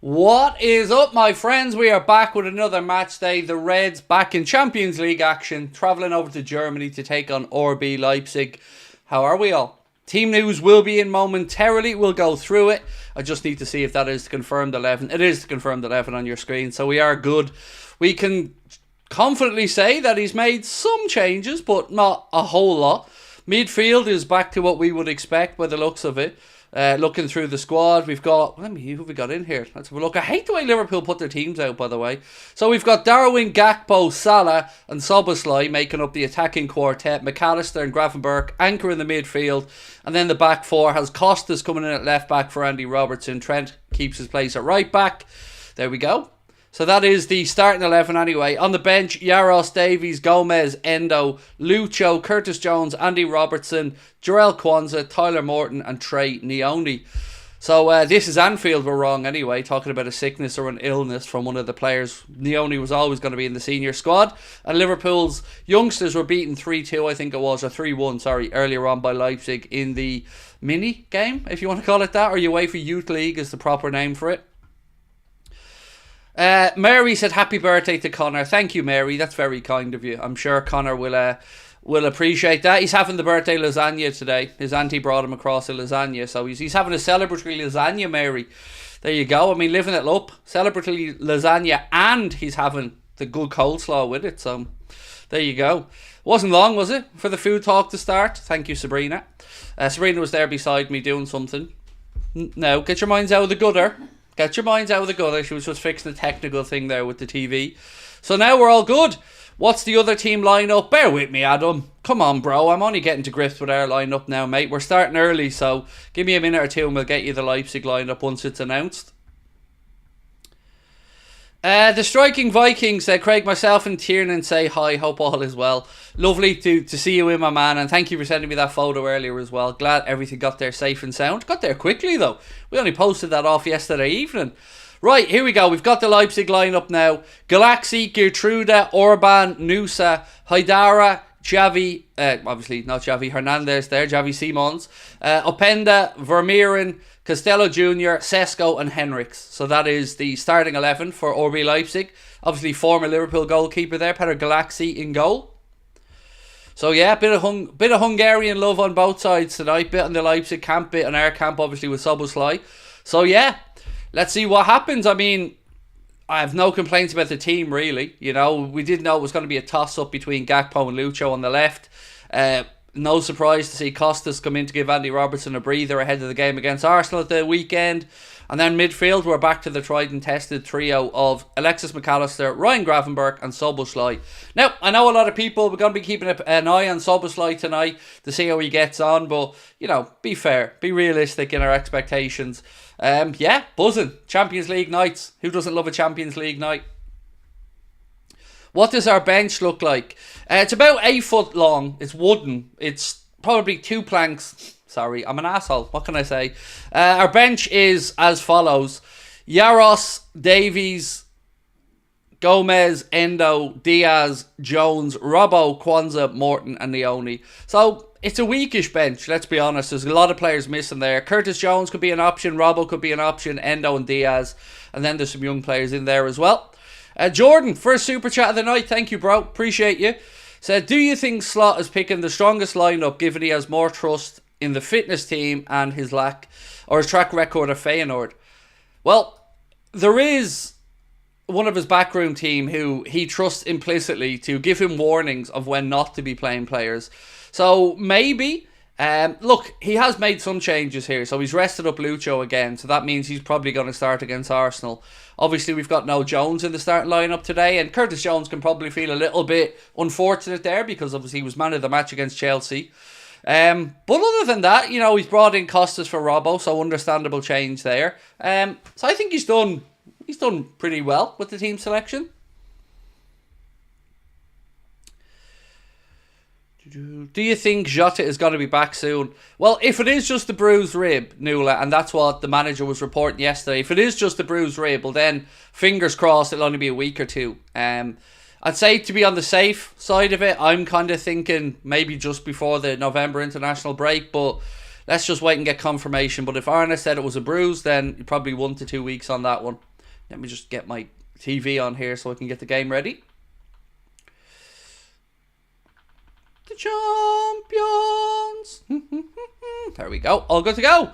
What is up, my friends? We are back with another match day. The Reds back in Champions League action, travelling over to Germany to take on RB Leipzig. How are we all? Team news will be in momentarily. We'll go through it. I just need to see if that is the confirmed 11. It is the confirmed 11 on your screen, so we are good. We can confidently say that he's made some changes, but not a whole lot. Midfield is back to what we would expect by the looks of it. Looking through the squad, we've got... Who have we got in here? Let's have a look. I hate the way Liverpool put their teams out, by the way. So we've got Darwin, Gakpo, Salah and Szoboszlai making up the attacking quartet. McAllister and Gravenberch anchor in the midfield. And then the back four has Costas coming in at left back for Andy Robertson. Trent keeps his place at right back. There we go. So that is the starting 11 anyway. On the bench, Jaros, Davies, Gomez, Endo, Lucho, Curtis Jones, Andy Robertson, Jarell Quansah, Tyler Morton and Trey Neone. So this is Anfield we're wrong anyway, talking about a sickness or an illness from one of the players. Neone was always going to be in the senior squad. And Liverpool's youngsters were beaten 3-2, I think it was, or 3-1, sorry, earlier on by Leipzig in the mini game, if you want to call it that, or UEFA Youth League is the proper name for it. Mary said happy birthday to Connor. Thank you, Mary. That's very kind of you. I'm sure Connor will appreciate that. He's having the birthday lasagna today. His auntie brought him across a lasagna, so he's having a celebratory lasagna, Mary. There you go. I mean, living it up. Celebratory lasagna, and he's having the good coleslaw with it. So there you go. Wasn't long, was it, for the food talk to start? Thank you, Sabrina. Sabrina was there beside me doing something. No, get your minds out of the gutter. Get your minds out of the gutter. She was just fixing the technical thing there with the TV. So now we're all good. What's the other team lineup? Bear with me, Adam. Come on, bro. I'm only getting to grips with our lineup now, mate. We're starting early, so give me a minute or two and we'll get you the Leipzig lineup once it's announced. The Striking Vikings, Craig, myself and Tiernan say hi. Hope all is well. Lovely to see you in, my man, and thank you for sending me that photo earlier as well. Glad everything got there safe and sound. Got there quickly though. We only posted that off yesterday evening. Right, here we go. We've got the Leipzig lineup now. Galaxy, Gertruda, Orban, Nusa, Haidara, Xavi, obviously not Xavi Hernandez there, Xavi Simons, Openda, Vermeeren, Costello Jr., Sesko and Henriks. So that is the starting 11 for RB Leipzig. Obviously former Liverpool goalkeeper there, Petr Galaxy in goal. So yeah, bit of Hungarian love on both sides tonight. Bit on the Leipzig camp, bit on our camp obviously with Szoboszlai. So yeah, let's see what happens. I mean, I have no complaints about the team really. You know, we did know it was going to be a toss-up between Gakpo and Lucho on the left. No surprise to see Costas come in to give Andy Robertson a breather ahead of the game against Arsenal at the weekend. And then midfield, we're back to the tried and tested trio of Alexis McAllister, Ryan Gravenberch and Szoboszlai. Now, I know a lot of people, we're going to be keeping an eye on Szoboszlai tonight to see how he gets on. But, you know, be fair, be realistic in our expectations. Yeah, buzzing. Champions League nights. Who doesn't love a Champions League night? What does our bench look like? It's about 8 foot long. It's wooden. It's probably 2 planks. Sorry, I'm an asshole. What can I say? Our bench is as follows. Jaros, Davies, Gomez, Endo, Diaz, Jones, Robbo, Quansah, Morton and Neone. So it's a weakish bench, let's be honest. There's a lot of players missing there. Curtis Jones could be an option. Robbo could be an option. Endo and Diaz. And then there's some young players in there as well. Jordan, first super chat of the night. Thank you, bro. Appreciate you. Said, do you think Slot is picking the strongest lineup given he has more trust in the fitness team and his track record of Feyenoord? Well, there is one of his backroom team who he trusts implicitly to give him warnings of when not to be playing players. So maybe... look, he has made some changes here. So he's rested up Lucho again. So that means he's probably going to start against Arsenal. Obviously, we've got no Jones in the starting lineup today. And Curtis Jones can probably feel a little bit unfortunate there because obviously he was man of the match against Chelsea. But other than that, you know, he's brought in Costas for Robbo. So understandable change there. So I think he's done pretty well with the team selection. Do you think Jota is going to be back soon? Well, if it is just the bruised rib, Nuala, and that's what the manager was reporting yesterday, if it is just the bruised rib, well then, fingers crossed, it'll only be a week or two. I'd say to be on the safe side of it, I'm kind of thinking maybe just before the November international break, but let's just wait and get confirmation. But if Arne said it was a bruise, then probably 1 to 2 weeks on that one. Let me just get my TV on here so I can get the game ready. The champions. There we go. All good to go.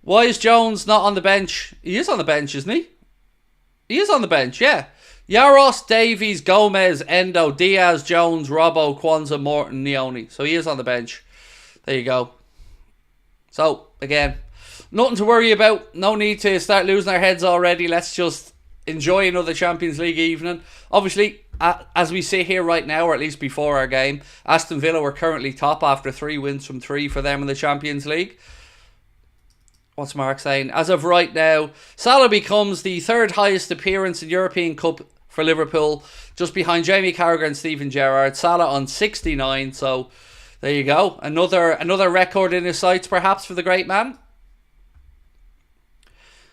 Why is Jones not on the bench? He is on the bench, isn't he? He is on the bench, yeah. Yaros, Davies, Gomez, Endo, Diaz, Jones, Robbo, Kwanzaa, Morton, Neone. So he is on the bench. There you go. So, again, nothing to worry about. No need to start losing our heads already. Let's just enjoy another Champions League evening. Obviously, as we sit here right now, or at least before our game, Aston Villa were currently top after 3 wins from 3 for them in the Champions League. What's Mark saying? As of right now, Salah becomes the 3rd highest appearance in European Cup for Liverpool, just behind Jamie Carragher and Steven Gerrard. Salah on 69, so there you go. Another record in his sights, perhaps, for the great man.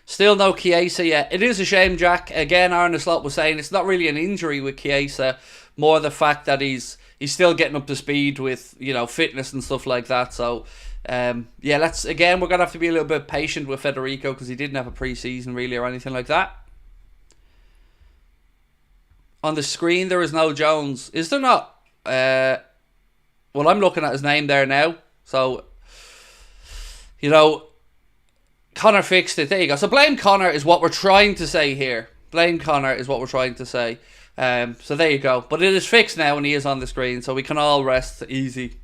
Still no Chiesa yet. It is a shame, Jack. Again, Arne was saying it's not really an injury with Chiesa, more the fact that he's still getting up to speed with, you know, fitness and stuff like that. So, yeah, we're going to have to be a little bit patient with Federico because he didn't have a pre-season really or anything like that. On the screen, there is no Jones. Is there not? Well, I'm looking at his name there now. So, you know, Connor fixed it. There you go. So blame Connor is what we're trying to say here. Blame Connor is what we're trying to say. So there you go. But it is fixed now and he is on the screen. So we can all rest easy,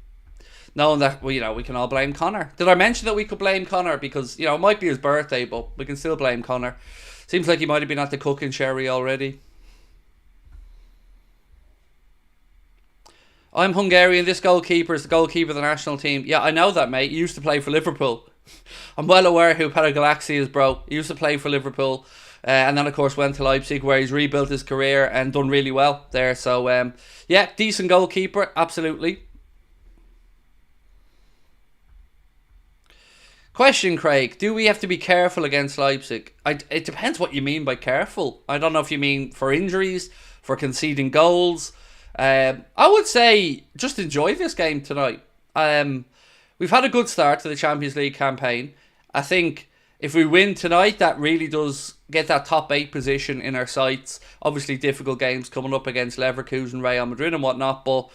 knowing that, well, you know, we can all blame Connor. Did I mention that we could blame Connor? Because, you know, it might be his birthday, but we can still blame Connor. Seems like he might have been at the cooking sherry already. I'm Hungarian. This goalkeeper is the goalkeeper of the national team. Yeah, I know that, mate. He used to play for Liverpool. I'm well aware who Galaxy is, bro. He used to play for Liverpool. And then, of course, went to Leipzig, where he's rebuilt his career and done really well there. So, yeah, decent goalkeeper. Absolutely. Question, Craig. Do we have to be careful against Leipzig? It depends what you mean by careful. I don't know if you mean for injuries, for conceding goals. I would say just enjoy this game tonight. We've had a good start to the Champions League campaign. I think if we win tonight, that really does get that top 8 position in our sights. Obviously, difficult games coming up against Leverkusen, Real Madrid and whatnot, but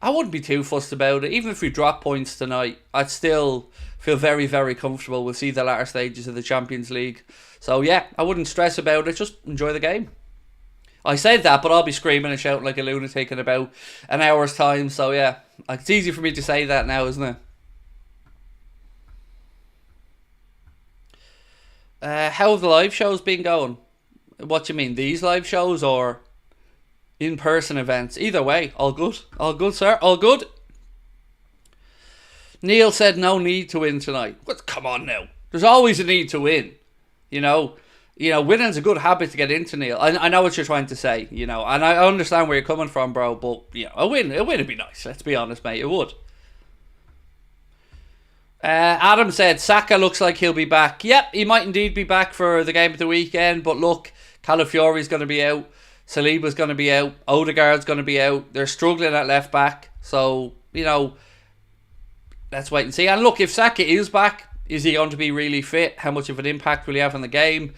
I wouldn't be too fussed about it. Even if we drop points tonight, I'd still feel very, very comfortable. We'll see the latter stages of the Champions League. So yeah, I wouldn't stress about it. Just enjoy the game. I said that, but I'll be screaming and shouting like a lunatic in about an hour's time. So yeah, it's easy for me to say that now, isn't it? How have the live shows been going? What do you mean, these live shows or in-person events? Either way, all good. All good, sir. All good. Neil said no need to win tonight. What? Come on now. There's always a need to win. You know, winning's a good habit to get into, Neil. I know what you're trying to say, you know, and I understand where you're coming from, bro, but, you know, a win would be nice. Let's be honest, mate. It would. Adam said Saka looks like he'll be back. Yep, he might indeed be back for the game of the weekend, but look, Calafiori's going to be out, Saliba's going to be out, Odegaard's going to be out. They're struggling at left back, so, you know, let's wait and see. And look, if Saka is back, is he going to be really fit? How much of an impact will he have on the game?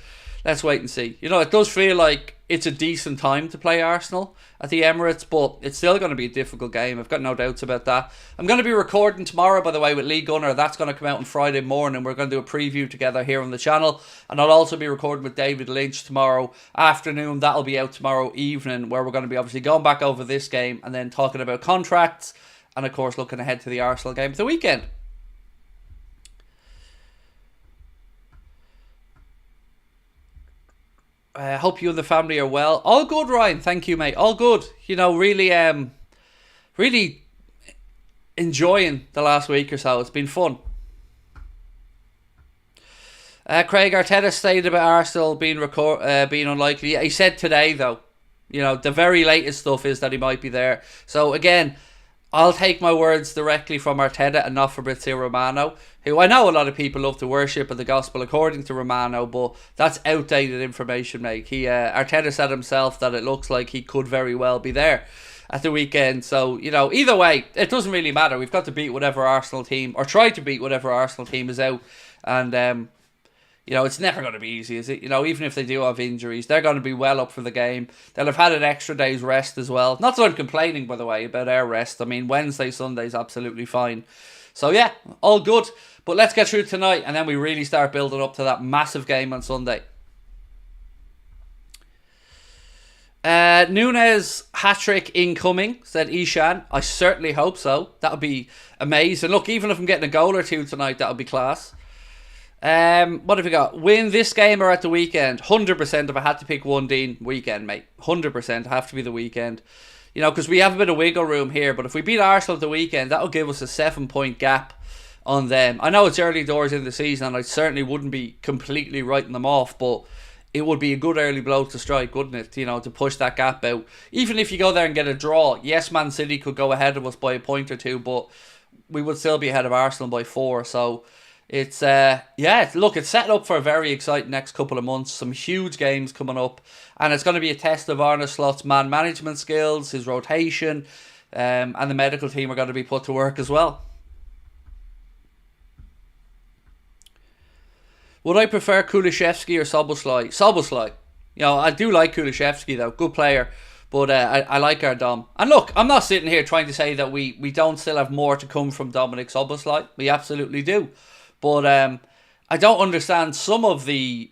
Let's wait and see. You know, it does feel like it's a decent time to play Arsenal at the Emirates, but it's still going to be a difficult game. I've got no doubts about that. I'm going to be recording tomorrow, by the way, with Lee Gunner. That's going to come out on Friday morning. We're going to do a preview together here on the channel. And I'll also be recording with David Lynch tomorrow afternoon. That'll be out tomorrow evening, where we're going to be obviously going back over this game and then talking about contracts and, of course, looking ahead to the Arsenal game of the weekend. I hope you and the family are well. All good, Ryan. Thank you, mate. All good. You know, really enjoying the last week or so. It's been fun. Craig Arteta stated about Arsenal being unlikely. He said today, though, you know, the very latest stuff is that he might be there. So, again, I'll take my words directly from Arteta and not Fabrizio Romano, who I know a lot of people love to worship in the gospel according to Romano, but that's outdated information, mate. Arteta said himself that it looks like he could very well be there at the weekend. So, you know, either way, it doesn't really matter. We've got to beat whatever Arsenal team, or try to beat whatever Arsenal team is out. And, it's never going to be easy, is it? Even if they do have injuries, they're going to be well up for the game. They'll have had an extra day's rest as well. Not that I'm complaining, by the way, about our rest. I mean, Wednesday, Sunday's absolutely fine. So yeah, all good. But let's get through tonight, and then we really start building up to that massive game on Sunday. Nunes hat-trick incoming, said Ishan. I certainly hope so. That would be amazing. Look, even if I'm getting a goal or two tonight, that would be class. What have we got? Win this game or at the weekend? 100% if I had to pick one, Dean, weekend, mate. 100% have to be the weekend. Because we have a bit of wiggle room here, but if we beat Arsenal at the weekend, that'll give us a 7-point gap on them. I know it's early doors in the season, and I certainly wouldn't be completely writing them off, but it would be a good early blow to strike, wouldn't it? To push that gap out. Even if you go there and get a draw, yes, Man City could go ahead of us by a point or two, but we would still be ahead of Arsenal by 4. So it's, look, it's set up for a very exciting next couple of months. Some huge games coming up. And it's going to be a test of Arne Slot's man management skills, his rotation, and the medical team are going to be put to work as well. Would I prefer Kulusevski or Szoboszlai? Szoboszlai. I do like Kulusevski though. Good player. But I like our Dom. And look, I'm not sitting here trying to say that we don't still have more to come from Dominic Szoboszlai. We absolutely do. But I don't understand some of the,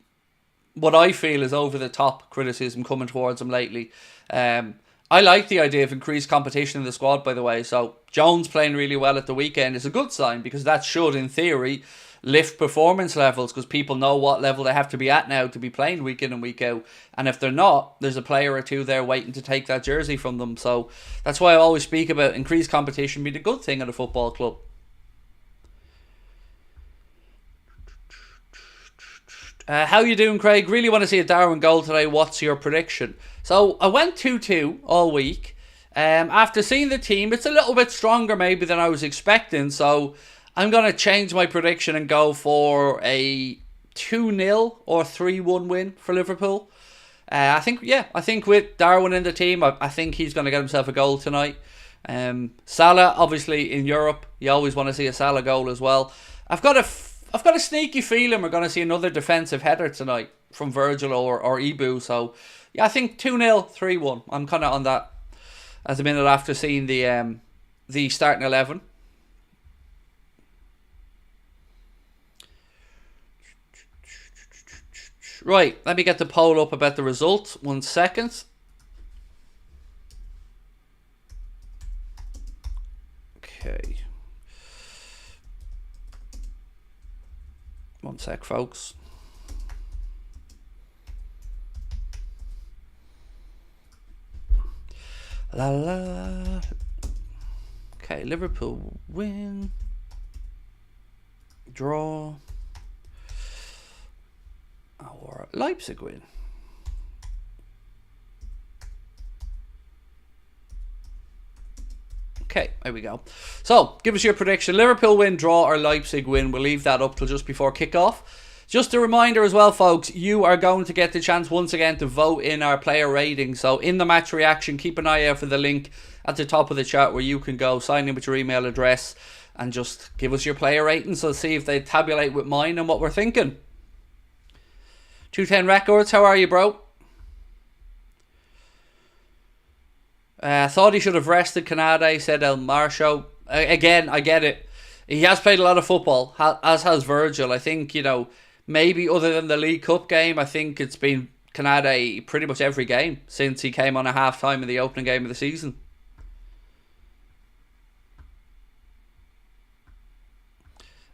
what I feel is over-the-top criticism coming towards him lately. I like the idea of increased competition in the squad, by the way. So Jones playing really well at the weekend is a good sign, because that should, in theory, lift performance levels, because people know what level they have to be at now to be playing week in and week out. And if they're not, there's a player or two there waiting to take that jersey from them. So that's why I always speak about increased competition being a good thing at a football club. How you doing, Craig? Really want to see a Darwin goal today. What's your prediction? So I went 2-2 all week. After seeing the team, it's a little bit stronger maybe than I was expecting. So I'm going to change my prediction and go for a 2-0 or 3-1 win for Liverpool. I think with Darwin in the team, I think he's going to get himself a goal tonight. Salah, obviously in Europe, you always want to see a Salah goal as well. I've got a sneaky feeling we're going to see another defensive header tonight from Virgil or Ibu. So yeah, I think 2-0, 3-1. I'm kind of on that as a minute after seeing the starting 11. Right, let me get the poll up about the result. 1 second. Okay. 1 sec, folks. La la. Okay, Liverpool win. Draw. Or Leipzig win. Okay, there we go. So, give us your prediction. Liverpool win, draw, or Leipzig win. We'll leave that up till just before kickoff. Just a reminder as well, folks, you are going to get the chance once again to vote in our player rating. So, in the match reaction, keep an eye out for the link at the top of the chat where you can go, sign in with your email address, and just give us your player rating. So, see if they tabulate with mine and what we're thinking. 210 Records, how are you, bro? Thought he should have rested Canade, said El Marcho. Again, I get it. He has played a lot of football, as has Virgil. I think, maybe other than the League Cup game, I think it's been Canade pretty much every game since he came on at half-time in the opening game of the season.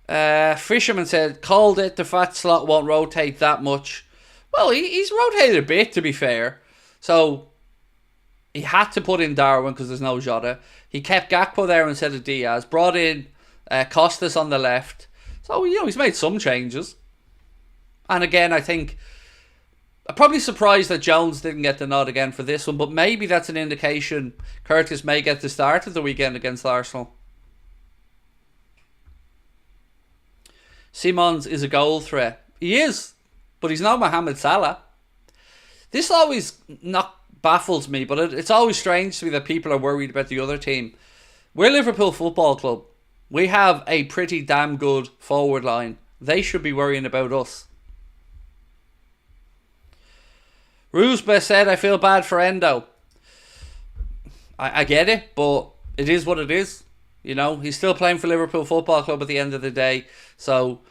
Fisherman said, called it, the fat slot won't rotate that much. Well, he's rotated a bit, to be fair. So, he had to put in Darwin because there's no Jota. He kept Gakpo there instead of Diaz. Brought in Costas on the left. So, he's made some changes. And again, I think, I'm probably surprised that Jones didn't get the nod again for this one. But maybe that's an indication Curtis may get the start of the weekend against Arsenal. Simons is a goal threat. He is, but he's not Mohamed Salah. This always baffles me, but it's always strange to me that people are worried about the other team. We're Liverpool Football Club. We have a pretty damn good forward line. They should be worrying about us. Rusba said, I feel bad for Endo. I get it, but it is what it is. You know, he's still playing for Liverpool Football Club at the end of the day. So,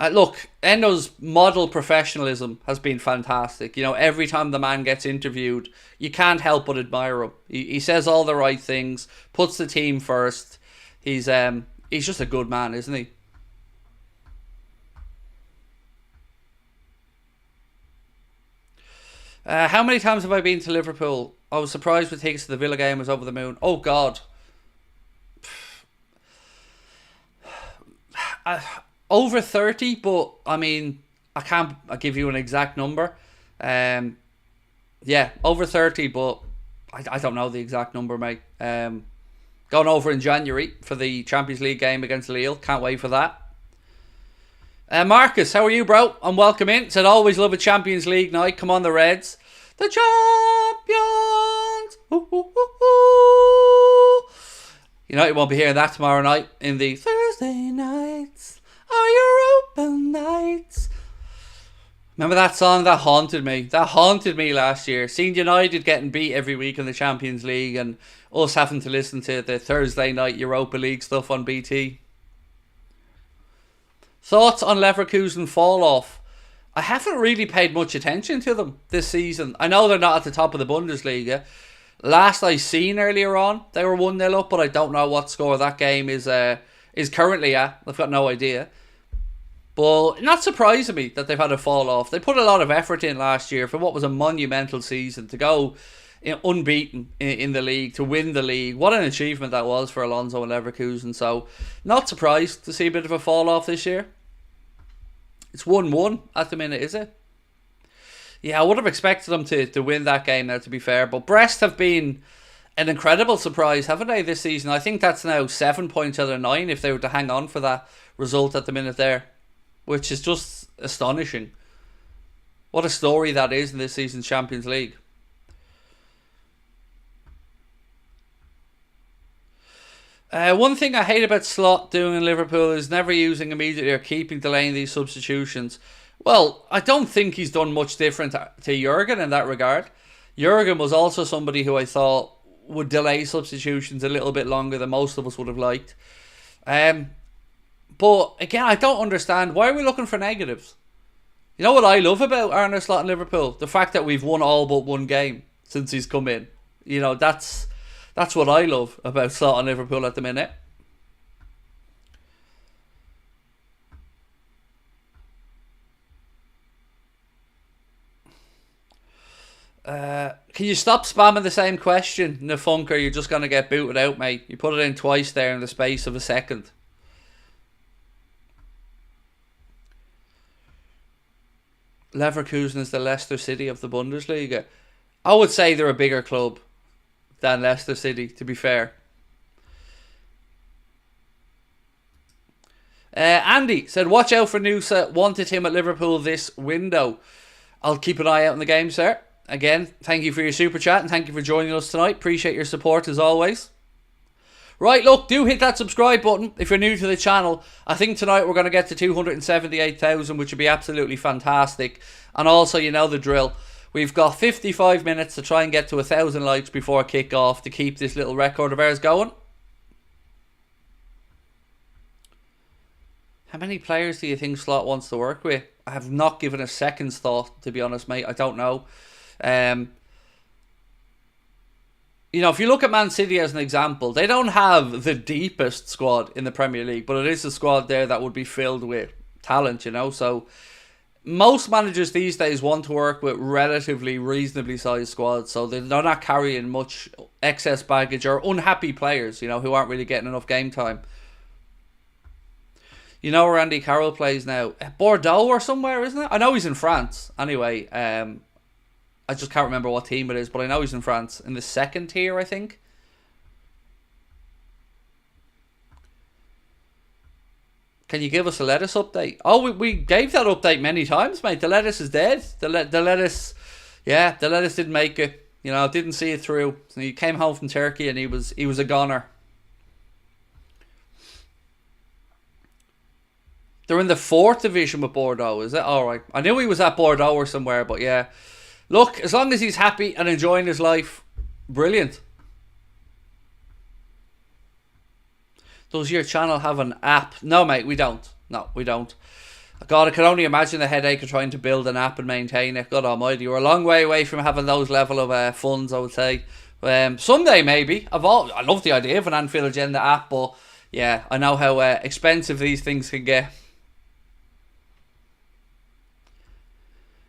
look, Endo's model professionalism has been fantastic. You know, every time the man gets interviewed, you can't help but admire him. He says all the right things, puts the team first. He's just a good man, isn't he? How many times have I been to Liverpool? I was surprised with tickets to the Villa game. Was over the moon. Oh God. Over 30, but I mean, I'll give you an exact number. Yeah, over 30, but I don't know the exact number, mate. Going over in January for the Champions League game against Lille. Can't wait for that. Marcus, how are you, bro? And welcome in. Said always love a Champions League night. Come on, the Reds. The champions. Ooh, ooh, ooh, ooh. You know, you won't be hearing that tomorrow night in the Thursday nights are your open nights. Remember that song? That haunted me. That haunted me last year. Seeing United getting beat every week in the Champions League and us having to listen to the Thursday night Europa League stuff on BT. Thoughts on Leverkusen fall off? I haven't really paid much attention to them this season. I know they're not at the top of the Bundesliga. Last I seen earlier on, they were 1-0 up, but I don't know what score that game is currently at. I've got no idea. But not surprising me that they've had a fall off. They put a lot of effort in last year for what was a monumental season to go unbeaten in the league, to win the league. What an achievement that was for Alonso and Leverkusen. So, not surprised to see a bit of a fall off this year. It's 1-1 at the minute, is it? Yeah, I would have expected them to win that game now, to be fair. But Brest have been an incredible surprise, haven't they, this season? I think that's now 7 points out of 9 if they were to hang on for that result at the minute there, which is just astonishing. What a story that is in this season's Champions League. One thing I hate about Slot doing in Liverpool is never using immediately or keeping delaying these substitutions. Well, I don't think he's done much different to Jurgen in that regard. Jurgen was also somebody who I thought would delay substitutions a little bit longer than most of us would have liked. But again, I don't understand. Why are we looking for negatives? You know what I love about Arne Slot in Liverpool? The fact that we've won all but one game since he's come in. You know, that's what I love about Slot in Liverpool at the minute. Can you stop spamming the same question, Nafunker? You're just going to get booted out, mate. You put it in twice there in the space of a second. Leverkusen is the Leicester City of the Bundesliga. I would say they're a bigger club than Leicester City, to be fair. Andy said, watch out for Nusa. Wanted him at Liverpool this window. I'll keep an eye out on the game, sir. Again, thank you for your super chat and thank you for joining us tonight. Appreciate your support as always. Right, look, do hit that subscribe button if you're new to the channel. I think tonight we're going to get to 278,000, which would be absolutely fantastic. And also, you know the drill. We've got 55 minutes to try and get to 1,000 likes before kick-off to keep this little record of ours going. How many players do you think Slot wants to work with? I have not given a second's thought, to be honest, mate. I don't know. You know, if you look at Man City as an example, they don't have the deepest squad in the Premier League, but it is a squad there that would be filled with talent, you know. So most managers these days want to work with relatively reasonably sized squads, so they're not carrying much excess baggage or unhappy players, you know, who aren't really getting enough game time. You know where Andy Carroll plays now? Bordeaux or somewhere, isn't it? I know he's in France. Anyway, I just can't remember what team it is, but I know he's in France. In the second tier, I think. Can you give us a lettuce update? Oh, we gave that update many times, mate. The lettuce is dead. The lettuce, yeah, the lettuce didn't make it. You know, didn't see it through. So he came home from Turkey and he was a goner. They're in the 4th division with Bordeaux, is it? All right. I knew he was at Bordeaux or somewhere, but yeah. Look, as long as he's happy and enjoying his life, brilliant. Does your channel have an app? No, mate, we don't. No, we don't. God, I can only imagine the headache of trying to build an app and maintain it. God almighty, we're a long way away from having those level of funds, I would say. Someday, maybe. I love the idea of an Anfield Agenda app, but yeah, I know how expensive these things can get.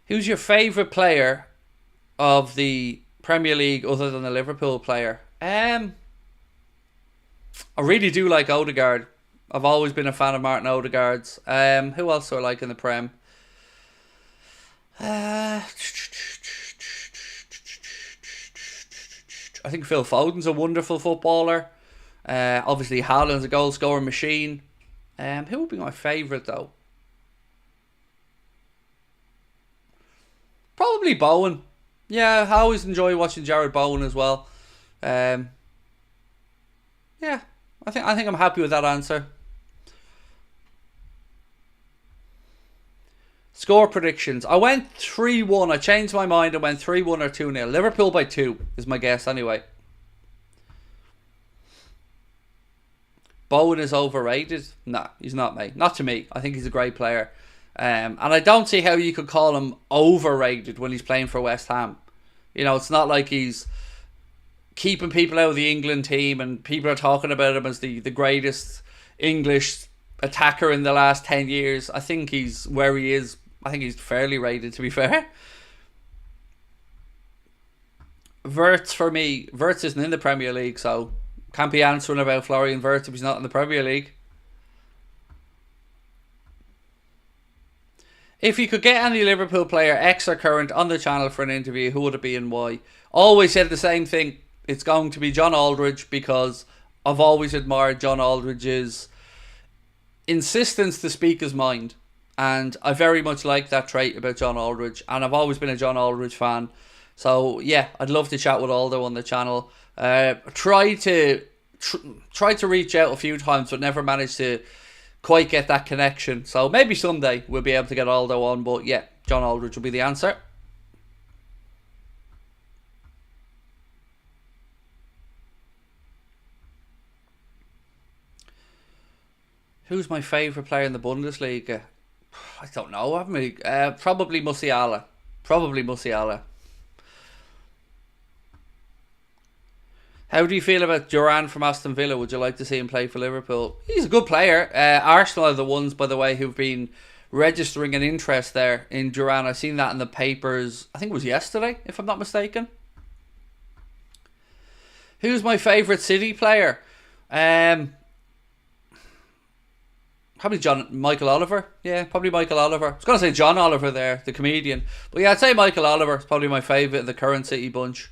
Who's your favourite player of the Premier League other than the Liverpool player? I really do like Odegaard. I've always been a fan of Martin Odegaard's. Who else do I like in the Prem? I think Phil Foden's a wonderful footballer. Obviously, Haaland's a goal scoring machine. Who would be my favourite though? Probably Bowen. Yeah, I always enjoy watching Jared Bowen as well. Yeah, I think I'm happy with that answer. Score predictions. I went 3-1. I changed my mind and went 3-1 or 2-0. Liverpool by 2 is my guess anyway. Bowen is overrated? Nah, he's not, mate. Not to me. I think he's a great player. And I don't see how you could call him overrated when he's playing for West Ham. You know, it's not like he's keeping people out of the England team and people are talking about him as the greatest English attacker in the last 10 years. I think he's where he is. I think he's fairly rated, to be fair. Wirtz, for me, Wirtz isn't in the Premier League, so can't be answering about Florian Wirtz if he's not in the Premier League. If you could get any Liverpool player, ex or current, on the channel for an interview, who would it be and why? Always said the same thing. It's going to be John Aldridge, because I've always admired John Aldridge's insistence to speak his mind. And I very much like that trait about John Aldridge. And I've always been a John Aldridge fan. So, yeah, I'd love to chat with Aldo on the channel. Tried to reach out a few times, but never managed to quite get that connection. So maybe someday we'll be able to get Aldo on. But, yeah, John Aldridge will be the answer. Who's my favourite player in the Bundesliga? I don't know, haven't we? Probably Musiala. How do you feel about Duran from Aston Villa? Would you like to see him play for Liverpool? He's a good player. Arsenal are the ones, by the way, who've been registering an interest there in Duran. I've seen that in the papers. I think it was yesterday, if I'm not mistaken. Who's my favourite City player? Probably Michael Oliver. Yeah, probably Michael Oliver. I was going to say John Oliver there, the comedian. But yeah, I'd say Michael Oliver is probably my favourite of the current City bunch.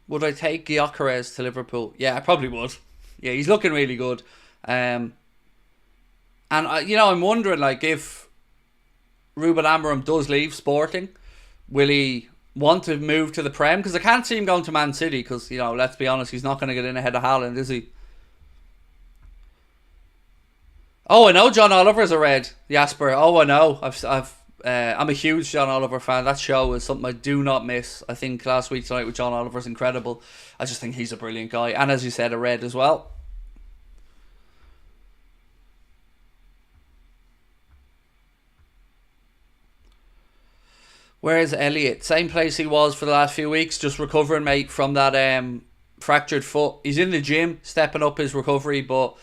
Would I take ENQUIRIES to Liverpool? Yeah, I probably would. Yeah, he's looking really good. And, I'm wondering, like, if Ruben Amorim does leave Sporting, will he want to move to the Prem? Because I can't see him going to Man City, because, let's be honest, he's not going to get in ahead of Haaland, is he? Oh, I know John Oliver's a red, Jasper. Oh, I know. I'm a huge John Oliver fan. That show is something I do not miss. I think Last Week Tonight with John Oliver is incredible. I just think he's a brilliant guy. And as you said, a red as well. Where's Elliot? Same place he was for the last few weeks, just recovering, mate, from that fractured foot. He's in the gym, stepping up his recovery, but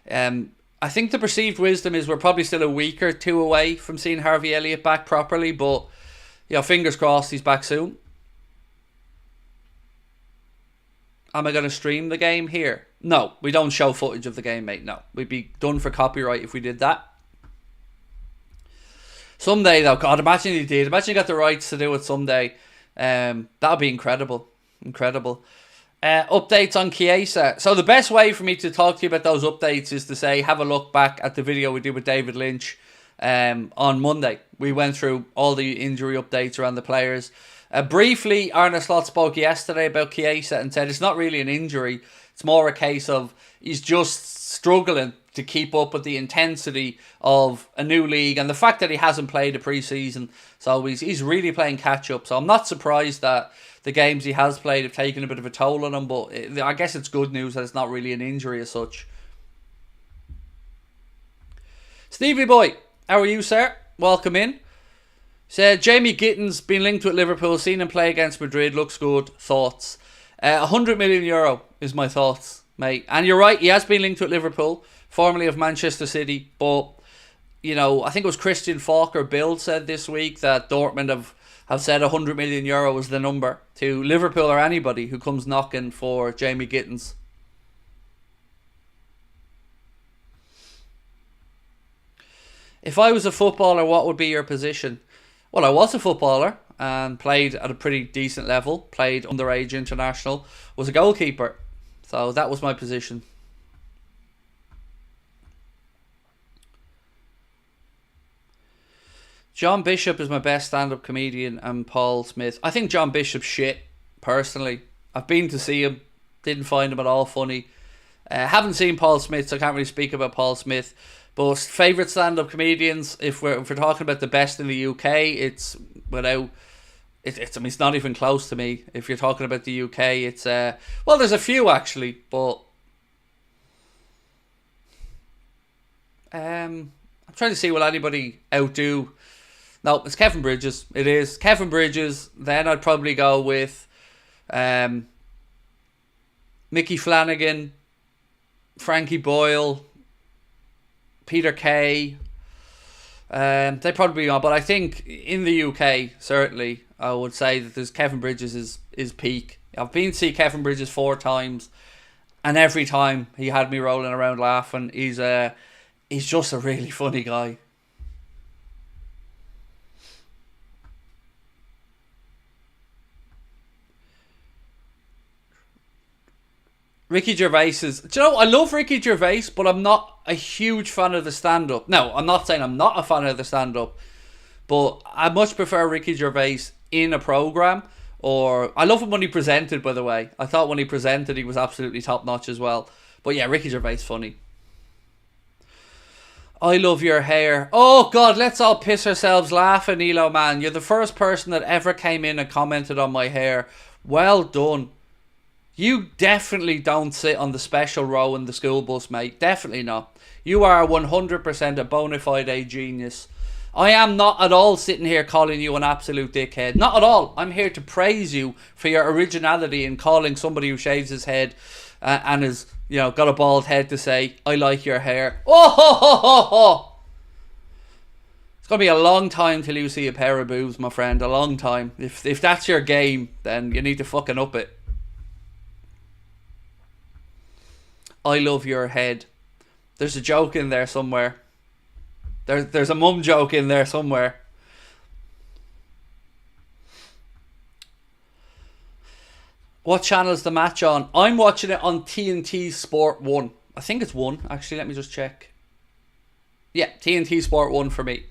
I think the perceived wisdom is we're probably still a week or two away from seeing Harvey Elliott back properly, but fingers crossed he's back soon. Am I going to stream the game here? No, we don't show footage of the game, mate. No, we'd be done for copyright if we did that. Someday, though, God, imagine you did. Imagine you got the rights to do it someday. That would be incredible. Incredible. Updates on Chiesa. So the best way for me to talk to you about those updates is to say, have a look back at the video we did with David Lynch on Monday. We went through all the injury updates around the players. Briefly, Arne Slot spoke yesterday about Chiesa and said it's not really an injury. It's more a case of he's just struggling to keep up with the intensity of a new league and the fact that he hasn't played a pre-season. So he's really playing catch-up. So I'm not surprised that the games he has played have taken a bit of a toll on him. But I guess it's good news that it's not really an injury as such. Stevie boy, how are you, sir? Welcome in. Said Jamie Gittins been linked with Liverpool, seen him play against Madrid, looks good. Thoughts? 100 million euro is my thoughts, mate. And you're right, he has been linked with Liverpool, formerly of Manchester City. But, you know, I think it was Christian Falk or Bill said this week that Dortmund have said 100 million euro is the number to Liverpool or anybody who comes knocking for Jamie Gittins. If I was a footballer, what would be your position? Well, I was a footballer and played at a pretty decent level. Played underage international. Was a goalkeeper. So that was my position. John Bishop is my best stand-up comedian and Paul Smith. I think John Bishop's shit, personally. I've been to see him. Didn't find him at all funny. Haven't seen Paul Smith, so I can't really speak about Paul Smith. But favourite stand-up comedians, if we're talking about the best in the UK, it's without... It's I mean, it's not even close to me. If you're talking about the UK, it's... well, there's a few, actually, but... I'm trying to see will anybody outdo... No, it's Kevin Bridges. It is. Kevin Bridges. Then I'd probably go with... Mickey Flanagan, Frankie Boyle... Peter Kay, they probably are, but I think in the UK, certainly, I would say that there's Kevin Bridges is peak. I've been to see Kevin Bridges 4 times, and every time he had me rolling around laughing. He's just a really funny guy. Ricky Gervais is... Do you know, I love Ricky Gervais, but I'm not a huge fan of the stand-up. No, I'm not saying I'm not a fan of the stand-up, but I much prefer Ricky Gervais in a programme. Or I love him when he presented, by the way. I thought when he presented, he was absolutely top-notch as well. But yeah, Ricky Gervais funny. I love your hair. Oh, God, let's all piss ourselves laughing, Elo, man. You're the first person that ever came in and commented on my hair. Well done. You definitely don't sit on the special row in the school bus, mate. Definitely not. You are 100% a bona fide genius. I am not at all sitting here calling you an absolute dickhead. Not at all. I'm here to praise you for your originality in calling somebody who shaves his head and has, you know, got a bald head to say, I like your hair. Oh, ho, ho, ho, ho. It's going to be a long time till you see a pair of boobs, my friend. A long time. If that's your game, then you need to fucking up it. I love your head. There's a joke in there somewhere. There's a mum joke in there somewhere. What channel is the match on? I'm watching it on TNT Sport 1. I think it's 1. Actually, let me just check. Yeah, TNT Sport 1 for me.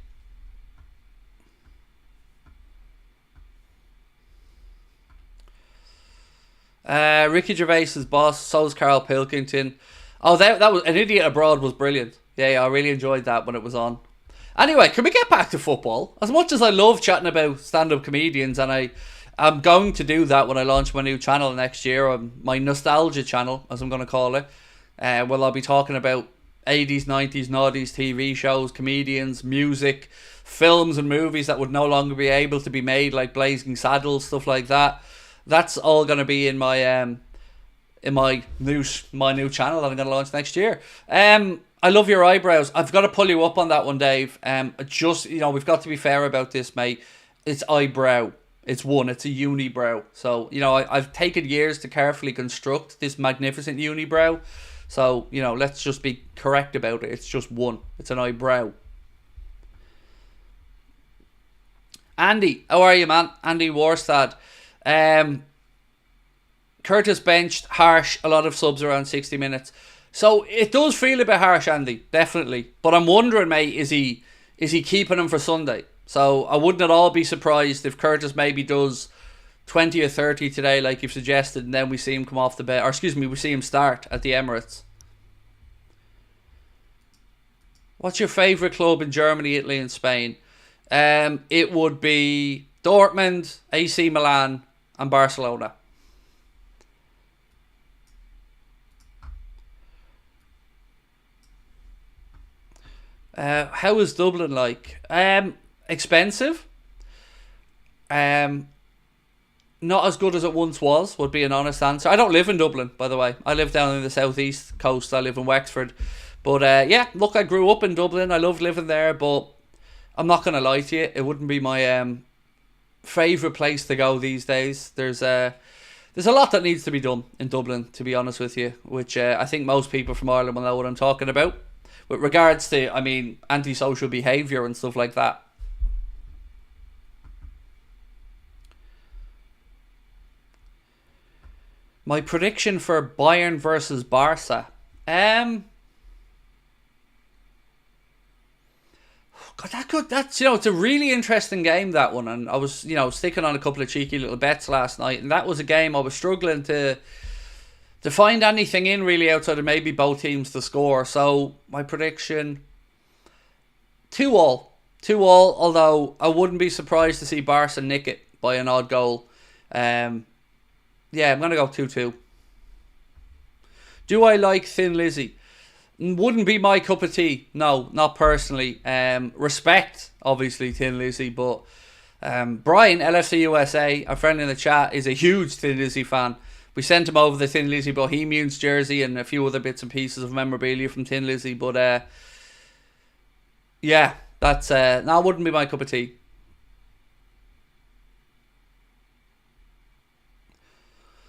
Ricky Gervais's boss, so's Carl Pilkington. Oh, that was An Idiot Abroad was brilliant. Yeah, I really enjoyed that when it was on. Anyway, can we get back to football? As much as I love chatting about stand-up comedians, and I'm going to do that when I launch my new channel next year, my nostalgia channel, as I'm going to call it. Well, I'll be talking about 80s, 90s, noughties TV shows, comedians, music, films and movies that would no longer be able to be made, like Blazing Saddles, stuff like that. That's all going to be in my new channel that I'm going to launch next year. I love your eyebrows. I've got to pull you up on that one, Dave. Just, you know, we've got to be fair about this, mate. It's eyebrow. It's a unibrow. So, you know, I've taken years to carefully construct this magnificent unibrow. So, you know, let's just be correct about it. It's just one. It's an eyebrow. Andy, how are you, man? Andy Warstad. Curtis benched, harsh, a lot of subs around 60 minutes. So it does feel a bit harsh, Andy, definitely. But I'm wondering, mate, is he keeping him for Sunday? So I wouldn't at all be surprised if Curtis maybe does 20 or 30 today, like you've suggested, and then we see him come off the bench, or excuse me, we see him start at the Emirates. What's your favourite club in Germany, Italy, and Spain? It would be Dortmund, AC Milan, and Barcelona. How is Dublin like? Expensive. Not as good as it once was, would be an honest answer. I don't live in Dublin, by the way. I live down in the southeast coast. I live in Wexford. But yeah, look, I grew up in Dublin. I loved living there, but I'm not going to lie to you. It wouldn't be my favourite place to go these days. There's a lot that needs to be done in Dublin, to be honest with you, which I think most people from Ireland will know what I'm talking about. With regards to, I mean, antisocial behaviour and stuff like that. My prediction for Bayern versus Barca. God, that's it's a really interesting game, that one. And I was, sticking on a couple of cheeky little bets last night, and that was a game I was struggling to find anything in really outside of maybe both teams to score. So my prediction, 2-2, although I wouldn't be surprised to see Barca nick it by an odd goal. Yeah, I'm going to go 2-2. Do I like Thin Lizzy? Wouldn't be my cup of tea. No, not personally. Respect, obviously, Thin Lizzy, but Brian, LFC USA, a friend in the chat, is a huge Thin Lizzy fan. We sent him over the Thin Lizzy Bohemians jersey and a few other bits and pieces of memorabilia from Thin Lizzy, but yeah, that's no, it wouldn't be my cup of tea.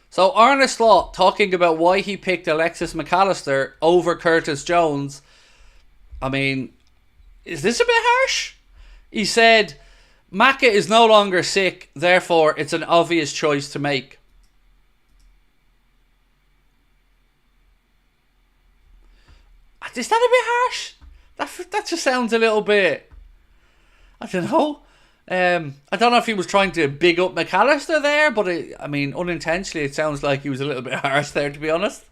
So Arne Slot talking about why he picked Alexis McAllister over Curtis Jones. I mean, is this a bit harsh? He said, Macca is no longer sick, therefore it's an obvious choice to make. Is that a bit harsh? That just sounds a little bit, I don't know. I don't know if he was trying to big up McAllister there, but I mean, unintentionally, it sounds like he was a little bit harsh there, to be honest.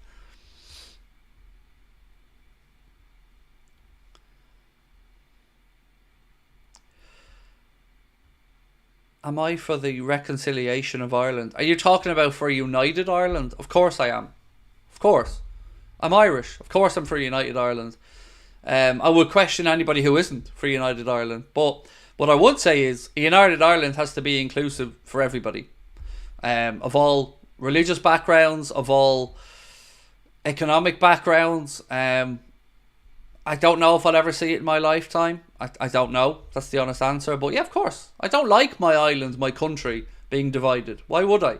Am I for the reconciliation of Ireland? Are you talking about for United Ireland? Of course I am. Of course. I'm Irish. Of course I'm for United Ireland. I would question anybody who isn't for United Ireland, but what I would say is United Ireland has to be inclusive for everybody, of all religious backgrounds, of all economic backgrounds. I don't know if I'll ever see it in my lifetime. I don't know. That's the honest answer. But yeah, of course. I don't like my island, my country being divided. Why would I?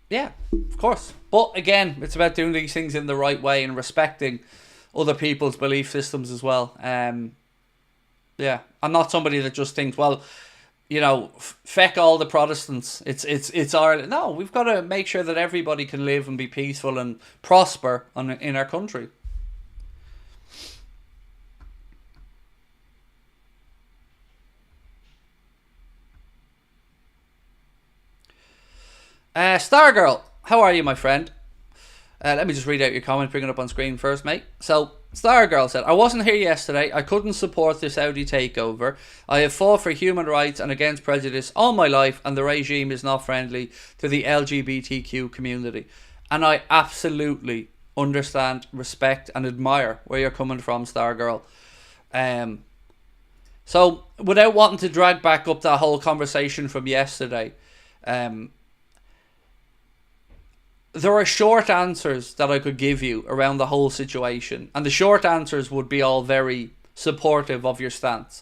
Yeah, of course. But again, it's about doing these things in the right way and respecting other people's belief systems as well. Yeah, I'm not somebody that just thinks, well, feck all the Protestants. It's Ireland. No, we've got to make sure that everybody can live and be peaceful and prosper in our country. Stargirl, how are you, my friend? Let me just read out your comment, bring it up on screen first, mate. So, Stargirl said, I wasn't here yesterday. I couldn't support the Saudi takeover. I have fought for human rights and against prejudice all my life, and the regime is not friendly to the LGBTQ community. And I absolutely understand, respect, and admire where you're coming from, Stargirl. So, without wanting to drag back up that whole conversation from yesterday, there are short answers that I could give you around the whole situation. And the short answers would be all very supportive of your stance.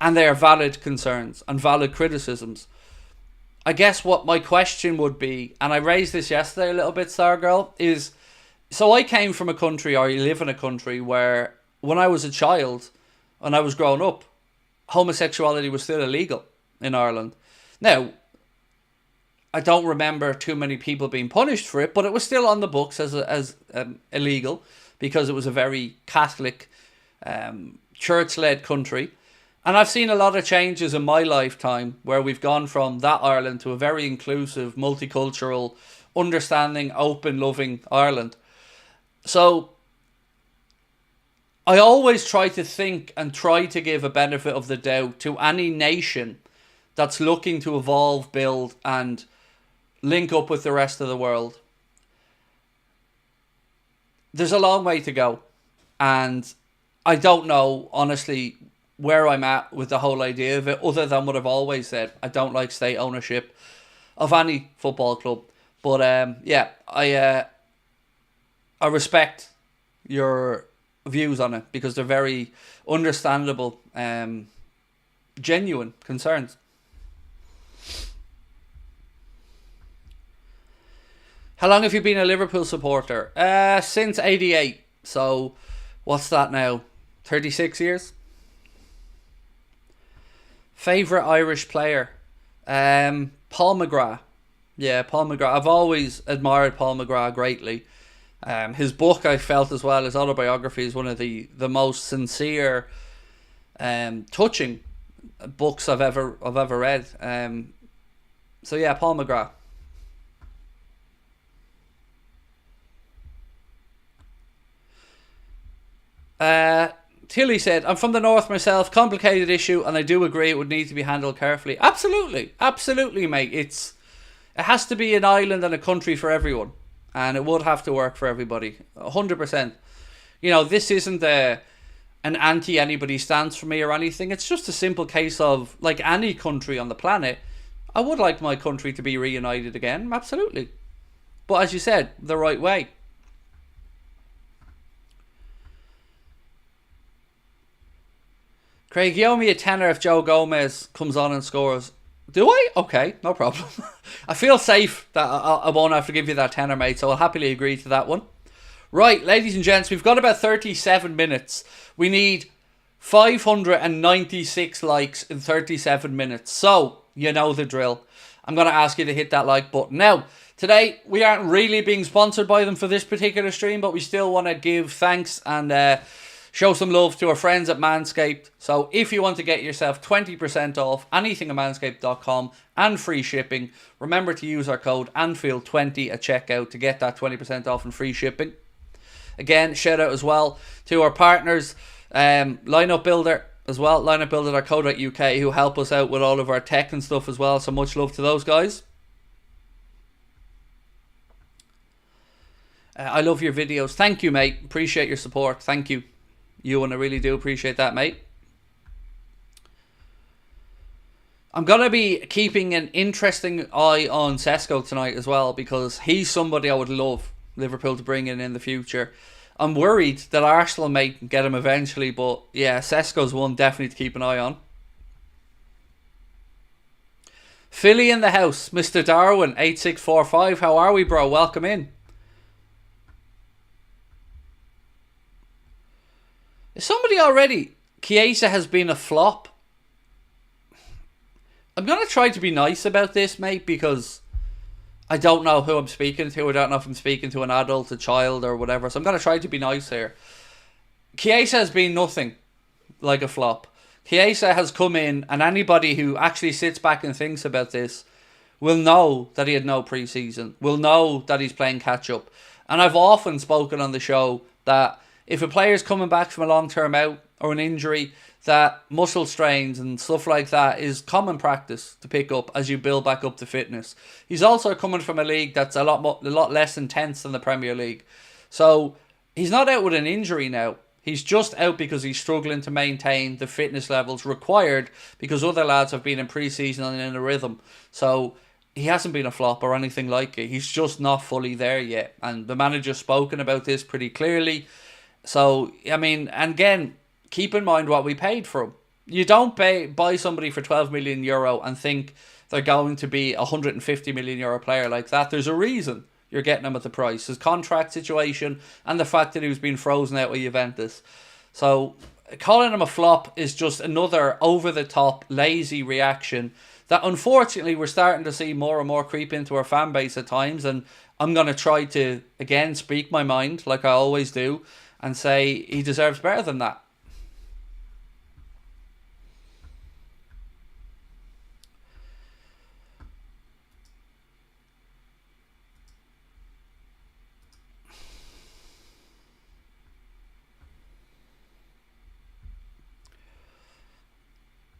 And they are valid concerns and valid criticisms. I guess what my question would be, and I raised this yesterday a little bit, Stargirl, is, so I came from a country, or I live in a country, where when I was a child and I was growing up, homosexuality was still illegal in Ireland. Now, I don't remember too many people being punished for it, but it was still on the books as illegal because it was a very Catholic, church-led country. And I've seen a lot of changes in my lifetime where we've gone from that Ireland to a very inclusive, multicultural, understanding, open, loving Ireland. So I always try to think and try to give a benefit of the doubt to any nation that's looking to evolve, build, and link up with the rest of the world. There's a long way to go. And I don't know, honestly, where I'm at with the whole idea of it, other than what I've always said. I don't like state ownership of any football club. But yeah, I respect your views on it because they're very understandable, genuine concerns. How long have you been a Liverpool supporter? Since '88. So what's that now? 36 years? Favourite Irish player? Paul McGrath. Yeah, Paul McGrath. I've always admired Paul McGrath greatly. His book, I felt as well, his autobiography, is one of the most sincere, touching books I've ever read. So yeah, Paul McGrath. Tilly said, I'm from the north myself, complicated issue, and I do agree it would need to be handled carefully. Absolutely, mate. It has to be an island and a country for everyone, and it would have to work for everybody, 100%. You know, this isn't an anti-anybody stance for me or anything. It's just a simple case of, like any country on the planet, I would like my country to be reunited again, absolutely. But as you said, the right way. Craig, you owe me a tenner if Joe Gomez comes on and scores. Do I? Okay, no problem. I feel safe that I won't have to give you that tenner, mate, so I'll happily agree to that one. Right, ladies and gents, we've got about 37 minutes. We need 596 likes in 37 minutes. So, you know the drill. I'm going to ask you to hit that like button. Now, today, we aren't really being sponsored by them for this particular stream, but we still want to give thanks and show some love to our friends at Manscaped. So if you want to get yourself 20% off anything at manscaped.com and free shipping, remember to use our code Anfield20 at checkout to get that 20% off and free shipping. Again, shout out as well to our partners, Lineup Builder as well, lineupbuilder.co.uk, who help us out with all of our tech and stuff as well. So much love to those guys. I love your videos. Thank you, mate. Appreciate your support. Thank you. And I really do appreciate that, mate. I'm going to be keeping an interesting eye on Sesko tonight as well, because he's somebody I would love Liverpool to bring in the future. I'm worried that Arsenal may get him eventually, but yeah, Sesko's one definitely to keep an eye on. Philly in the house, Mr. Darwin, 8645. How are we, bro? Welcome in. Is somebody already? Chiesa has been a flop. I'm going to try to be nice about this, mate, because I don't know who I'm speaking to. I don't know if I'm speaking to an adult, a child, or whatever. So I'm going to try to be nice here. Chiesa has been nothing like a flop. Chiesa has come in, and anybody who actually sits back and thinks about this will know that he had no pre-season, will know that he's playing catch-up. And I've often spoken on the show that if a player's coming back from a long-term out or an injury, that muscle strains and stuff like that is common practice to pick up as you build back up to fitness. He's also coming from a league that's a lot less intense than the Premier League. So he's not out with an injury now. He's just out because he's struggling to maintain the fitness levels required because other lads have been in pre-season and in a rhythm. So he hasn't been a flop or anything like it. He's just not fully there yet. And the manager's spoken about this pretty clearly. So, I mean, and again, keep in mind what we paid for him. You don't buy somebody for €12 million and think they're going to be a €150 million player like that. There's a reason you're getting him at the price. His contract situation and the fact that he was being frozen out with Juventus. So, calling him a flop is just another over-the-top, lazy reaction that unfortunately we're starting to see more and more creep into our fan base at times. And I'm going to try to, again, speak my mind like I always do and say he deserves better than that.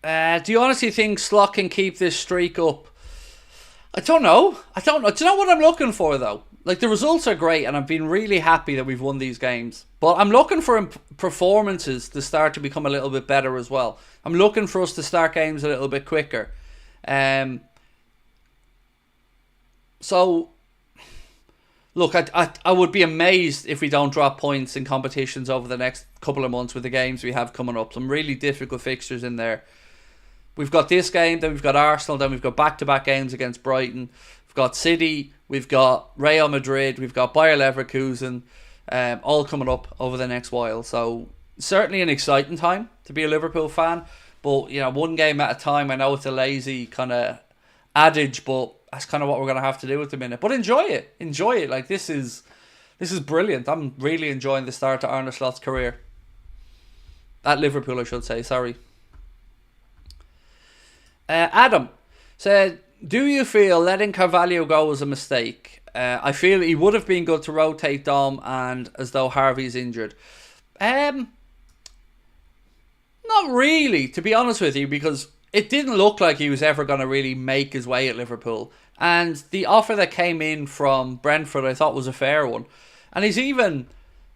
Do you honestly think Slot can keep this streak up? I don't know. Do you know what I'm looking for, though? Like, the results are great, and I've been really happy that we've won these games. But I'm looking for performances to start to become a little bit better as well. I'm looking for us to start games a little bit quicker. So, look, I would be amazed if we don't drop points in competitions over the next couple of months with the games we have coming up. Some really difficult fixtures in there. We've got this game, then we've got Arsenal, then we've got back-to-back games against Brighton. We've got City, we've got Real Madrid, we've got Bayer Leverkusen, all coming up over the next while. So, certainly an exciting time to be a Liverpool fan. But, you know, one game at a time. I know it's a lazy kind of adage, but that's kind of what we're going to have to do at the minute. But enjoy it. Enjoy it. Like, this is brilliant. I'm really enjoying the start to Arne Slot's career. At Liverpool, I should say. Sorry. Adam said, do you feel letting Carvalho go was a mistake? I feel he would have been good to rotate Dom and as though Harvey's injured. Not really, to be honest with you, because it didn't look like he was ever going to really make his way at Liverpool. And the offer that came in from Brentford I thought was a fair one. And he's even,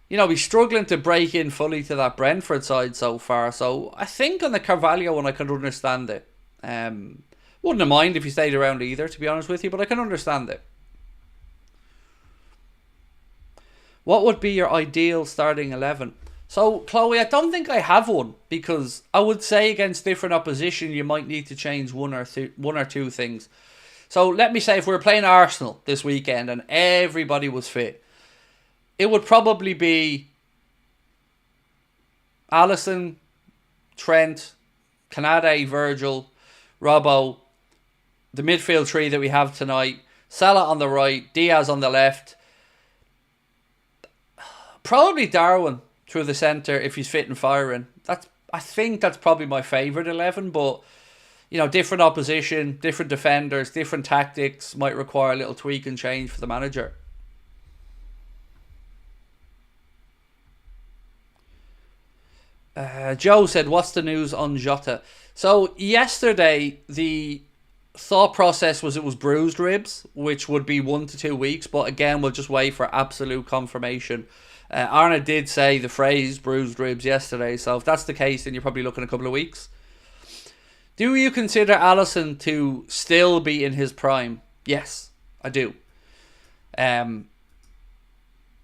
you know, he's struggling to break in fully to that Brentford side so far. So I think on the Carvalho one I can understand it. Wouldn't have mind if he stayed around either, to be honest with you, but I can understand it. What would be your ideal starting 11? So, Chloe, I don't think I have one, because I would say against different opposition you might need to change one or two things. So let me say if we were playing Arsenal this weekend and everybody was fit, it would probably be Alisson, Trent, Canade, Virgil, Robbo, the midfield three that we have tonight, Salah on the right, Diaz on the left, probably Darwin through the centre if he's fit and firing. I think that's probably my favourite 11, but you know, different opposition, different defenders, different tactics might require a little tweak and change for the manager. Joe said, what's the news on Jota? So yesterday the thought process was it was bruised ribs, which would be 1 to 2 weeks, but again we'll just wait for absolute confirmation. Arne did say the phrase bruised ribs yesterday, so if that's the case then you're probably looking a couple of weeks. Do you consider Alisson to still be in his prime? Yes, I do.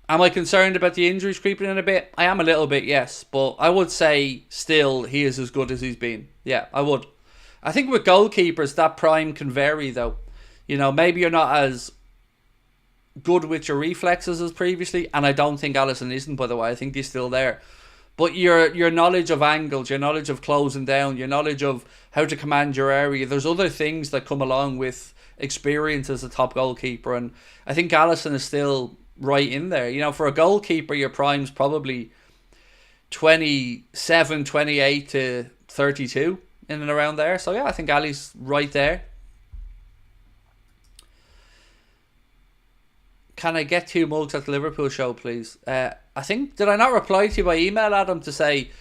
Am I concerned about the injuries creeping in a bit? I am a little bit, yes. But I would say still he is as good as he's been. Yeah, I would. I think with goalkeepers, that prime can vary, though. You know, maybe you're not as good with your reflexes as previously. And I don't think Alisson isn't, by the way. I think he's still there. But your knowledge of angles, your knowledge of closing down, your knowledge of how to command your area, there's other things that come along with experience as a top goalkeeper. And I think Alisson is still right in there. You know, for a goalkeeper, your prime's probably 27, 28 to 32 in and around there. So yeah, I think Ali's right there. Can I get 2 mugs at the Liverpool show, please? I think, did I not reply to you by email, Adam, to say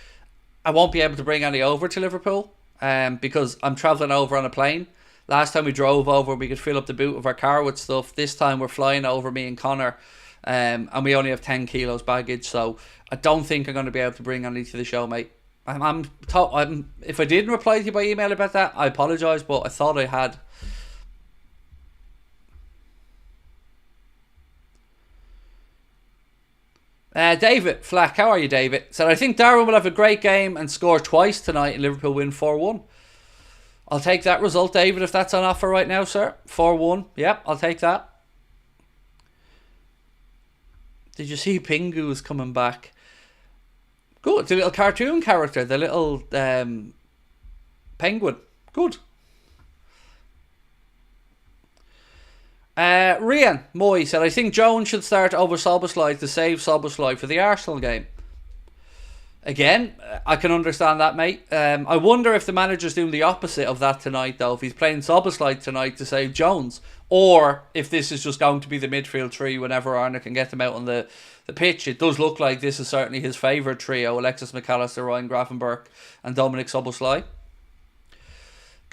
I won't be able to bring any over to Liverpool because I'm travelling over on a plane. Last time we drove over, we could fill up the boot of our car with stuff. This time we're flying over, me and Connor, and we only have 10 kilos baggage, so I don't think I'm going to be able to bring any to the show, mate. If I didn't reply to you by email about that, I apologise, but I thought I had. David Flack, how are you, David? Said, I think Darwin will have a great game and score twice tonight and Liverpool win 4-1. I'll take that result, David, if that's on offer right now, sir. 4-1. Yep, I'll take that. Did you see Pingu is coming back? Good. The little cartoon character, the little penguin. Good. Rian Moy said, I think Jones should start over Szoboszlai to save Szoboszlai for the Arsenal game. Again, I can understand that, mate. I wonder if the manager's doing the opposite of that tonight, though. If he's playing Szoboszlai tonight to save Jones. Or if this is just going to be the midfield three whenever Arne can get them out on the pitch. It does look like this is certainly his favourite trio. Alexis McAllister, Ryan Gravenberch and Dominic Szoboszlai.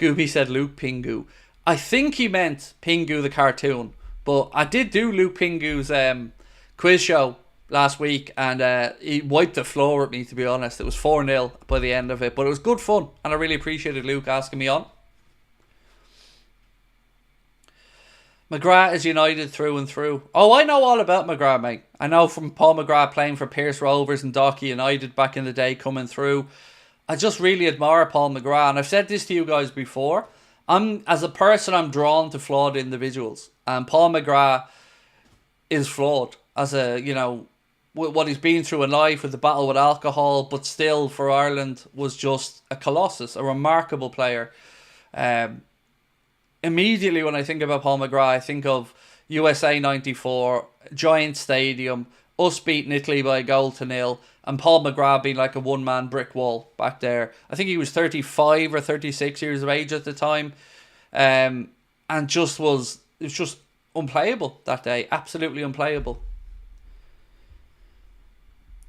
Gooby said Luke Pingu. I think he meant Pingu the cartoon. But I did do Luke Pingu's quiz show last week, and he wiped the floor with me, to be honest. It was 4-0 by the end of it, but it was good fun, and I really appreciated Luke asking me on. McGrath is United through and through. Oh, I know all about McGrath, mate. I know from Paul McGrath playing for Pearse Rovers and Dalkey United back in the day, coming through. I just really admire Paul McGrath, and I've said this to you guys before. As a person, I'm drawn to flawed individuals, and Paul McGrath is flawed as a, what he's been through in life with the battle with alcohol, but still for Ireland was just a colossus, a remarkable player. Immediately when I think about Paul McGrath, I think of USA 94, giant stadium, us beating Italy by 1-0, and Paul McGrath being like a one-man brick wall back there. I think he was 35 or 36 years of age at the time, and it was just unplayable that day, absolutely unplayable.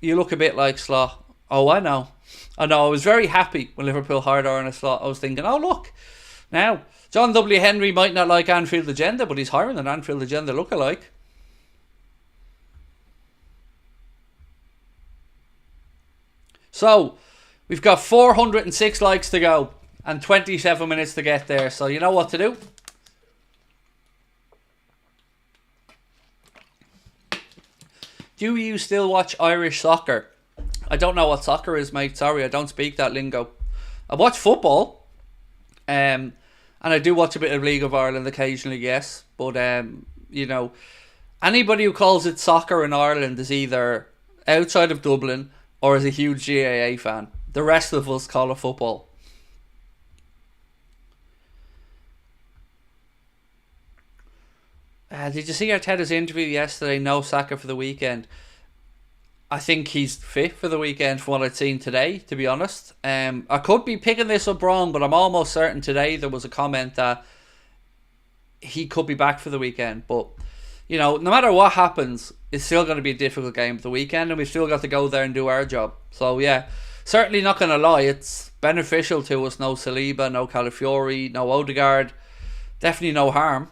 You look a bit like Slot. Oh, I know. I was very happy when Liverpool hired Arne Slot. I was thinking, oh look, now John W. Henry might not like Anfield Agenda, but he's hiring an Anfield Agenda lookalike. So, we've got 406 likes to go and 27 minutes to get there. So, you know what to do. Do you still watch Irish soccer? I don't know what soccer is, mate. Sorry, I don't speak that lingo. I watch football. And I do watch a bit of League of Ireland occasionally, yes. But, anybody who calls it soccer in Ireland is either outside of Dublin or is a huge GAA fan. The rest of us call it football. Did you see Arteta's interview yesterday? No Saka for the weekend. I think he's fit for the weekend from what I'd seen today, to be honest. I could be picking this up wrong, but I'm almost certain today there was a comment that he could be back for the weekend. But, no matter what happens, it's still going to be a difficult game for the weekend, and we've still got to go there and do our job. So, yeah, certainly not going to lie, it's beneficial to us. No Saliba, no Calafiori, no Odegaard. Definitely no harm.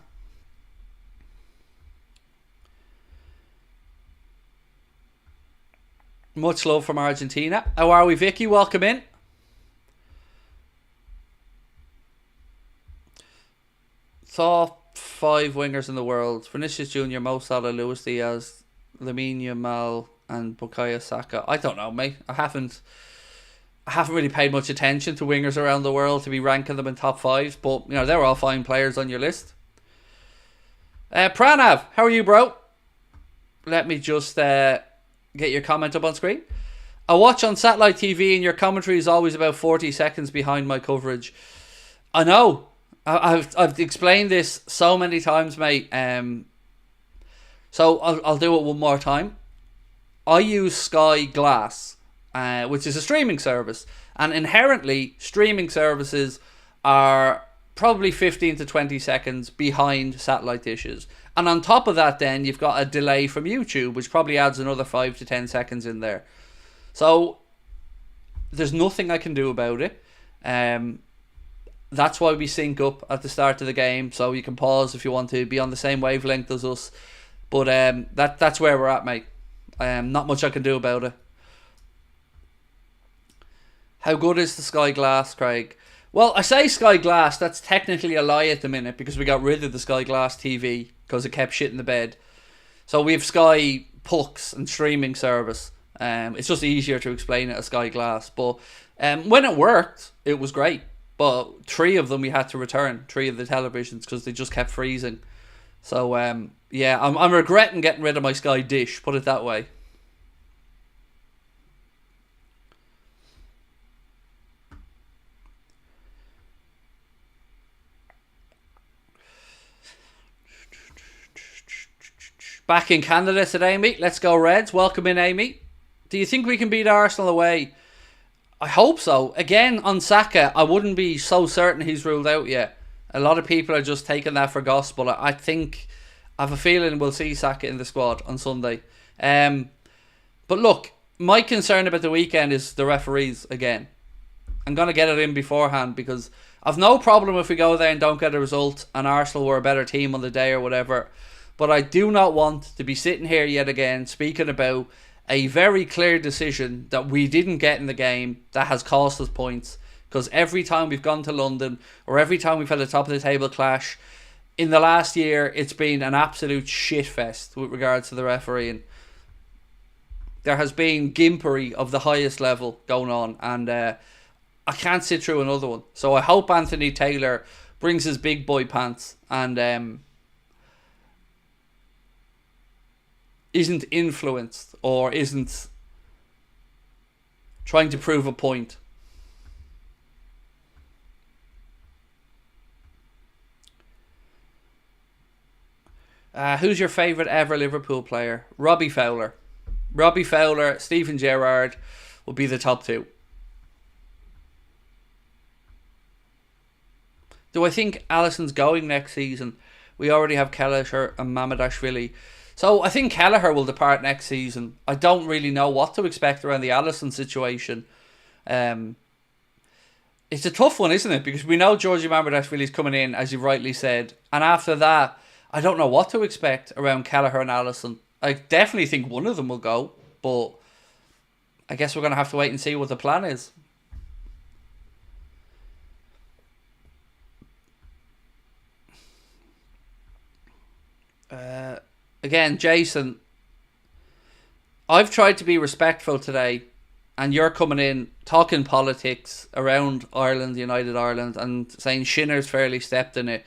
Much love from Argentina. How are we, Vicky? Welcome in. Top 5 wingers in the world: Vinicius Jr., Mo Salah, Luis Diaz, Lamine Yamal, and Bukayo Saka. I don't know, mate. I haven't really paid much attention to wingers around the world to be ranking them in top 5s, but they're all fine players on your list. Pranav, how are you, bro? Let me just get your comment up on screen. I watch on satellite TV and your commentary is always about 40 seconds behind my coverage. I know. I've explained this so many times, mate. So I'll do it one more time. I use Sky Glass, which is a streaming service. And inherently, streaming services are probably 15 to 20 seconds behind satellite dishes. And on top of that, then, you've got a delay from YouTube, which probably adds another 5 to 10 seconds in there. So, there's nothing I can do about it. That's why we sync up at the start of the game, so you can pause if you want to be on the same wavelength as us. But that's where we're at, mate. Not much I can do about it. How good is the Sky Glass, Craig? Well, I say Sky Glass, that's technically a lie at the minute because we got rid of the Sky Glass TV because it kept shit in the bed. So we have Sky Pucks and streaming service. It's just easier to explain it as Sky Glass. But when it worked, it was great. But 3 of them we had to return, 3 of the televisions, because they just kept freezing. So, yeah, I'm regretting getting rid of my Sky Dish, put it that way. Back in Canada today, Amy. Let's go Reds. Welcome in, Amy. Do you think we can beat Arsenal away? I hope so. Again, on Saka, I wouldn't be so certain he's ruled out yet. A lot of people are just taking that for gospel. I think, I have a feeling we'll see Saka in the squad on Sunday. But look, my concern about the weekend is the referees again. I'm going to get it in beforehand because I've no problem if we go there and don't get a result and Arsenal were a better team on the day or whatever. But I do not want to be sitting here yet again speaking about a very clear decision that we didn't get in the game that has cost us points. Because every time we've gone to London or every time we've had a top of the table clash in the last year, it's been an absolute shitfest with regards to the refereeing. There has been gimpery of the highest level going on, and I can't sit through another one. So I hope Anthony Taylor brings his big boy pants and isn't influenced or isn't trying to prove a point. Who's your favourite ever Liverpool player? Robbie Fowler. Robbie Fowler, Steven Gerrard will be the top two. Do I think Alisson's going next season? We already have Kelleher and Mamadashvili. So I think Kelleher will depart next season. I don't really know what to expect around the Alisson situation. It's a tough one, isn't it? Because we know Georgie Mamadashvili's coming in, as you rightly said. And after that, I don't know what to expect around Kelleher and Alisson. I definitely think one of them will go. But I guess we're going to have to wait and see what the plan is. Again, Jason, I've tried to be respectful today, and you're coming in talking politics around Ireland, United Ireland, and saying Shinner's fairly stepped in it.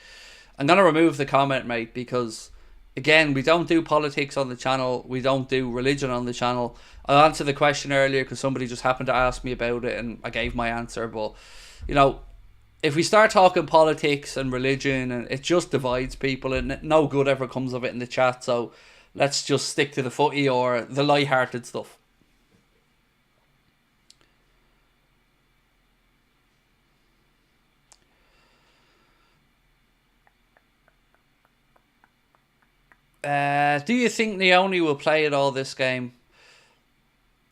I'm going to remove the comment, mate, because, again, we don't do politics on the channel. We don't do religion on the channel. I answered the question earlier because somebody just happened to ask me about it, and I gave my answer. But, you know, if we start talking politics and religion, and it just divides people, and no good ever comes of it in the chat. So let's just stick to the footy or the light-hearted stuff. Do you think Neoni will play at all this game?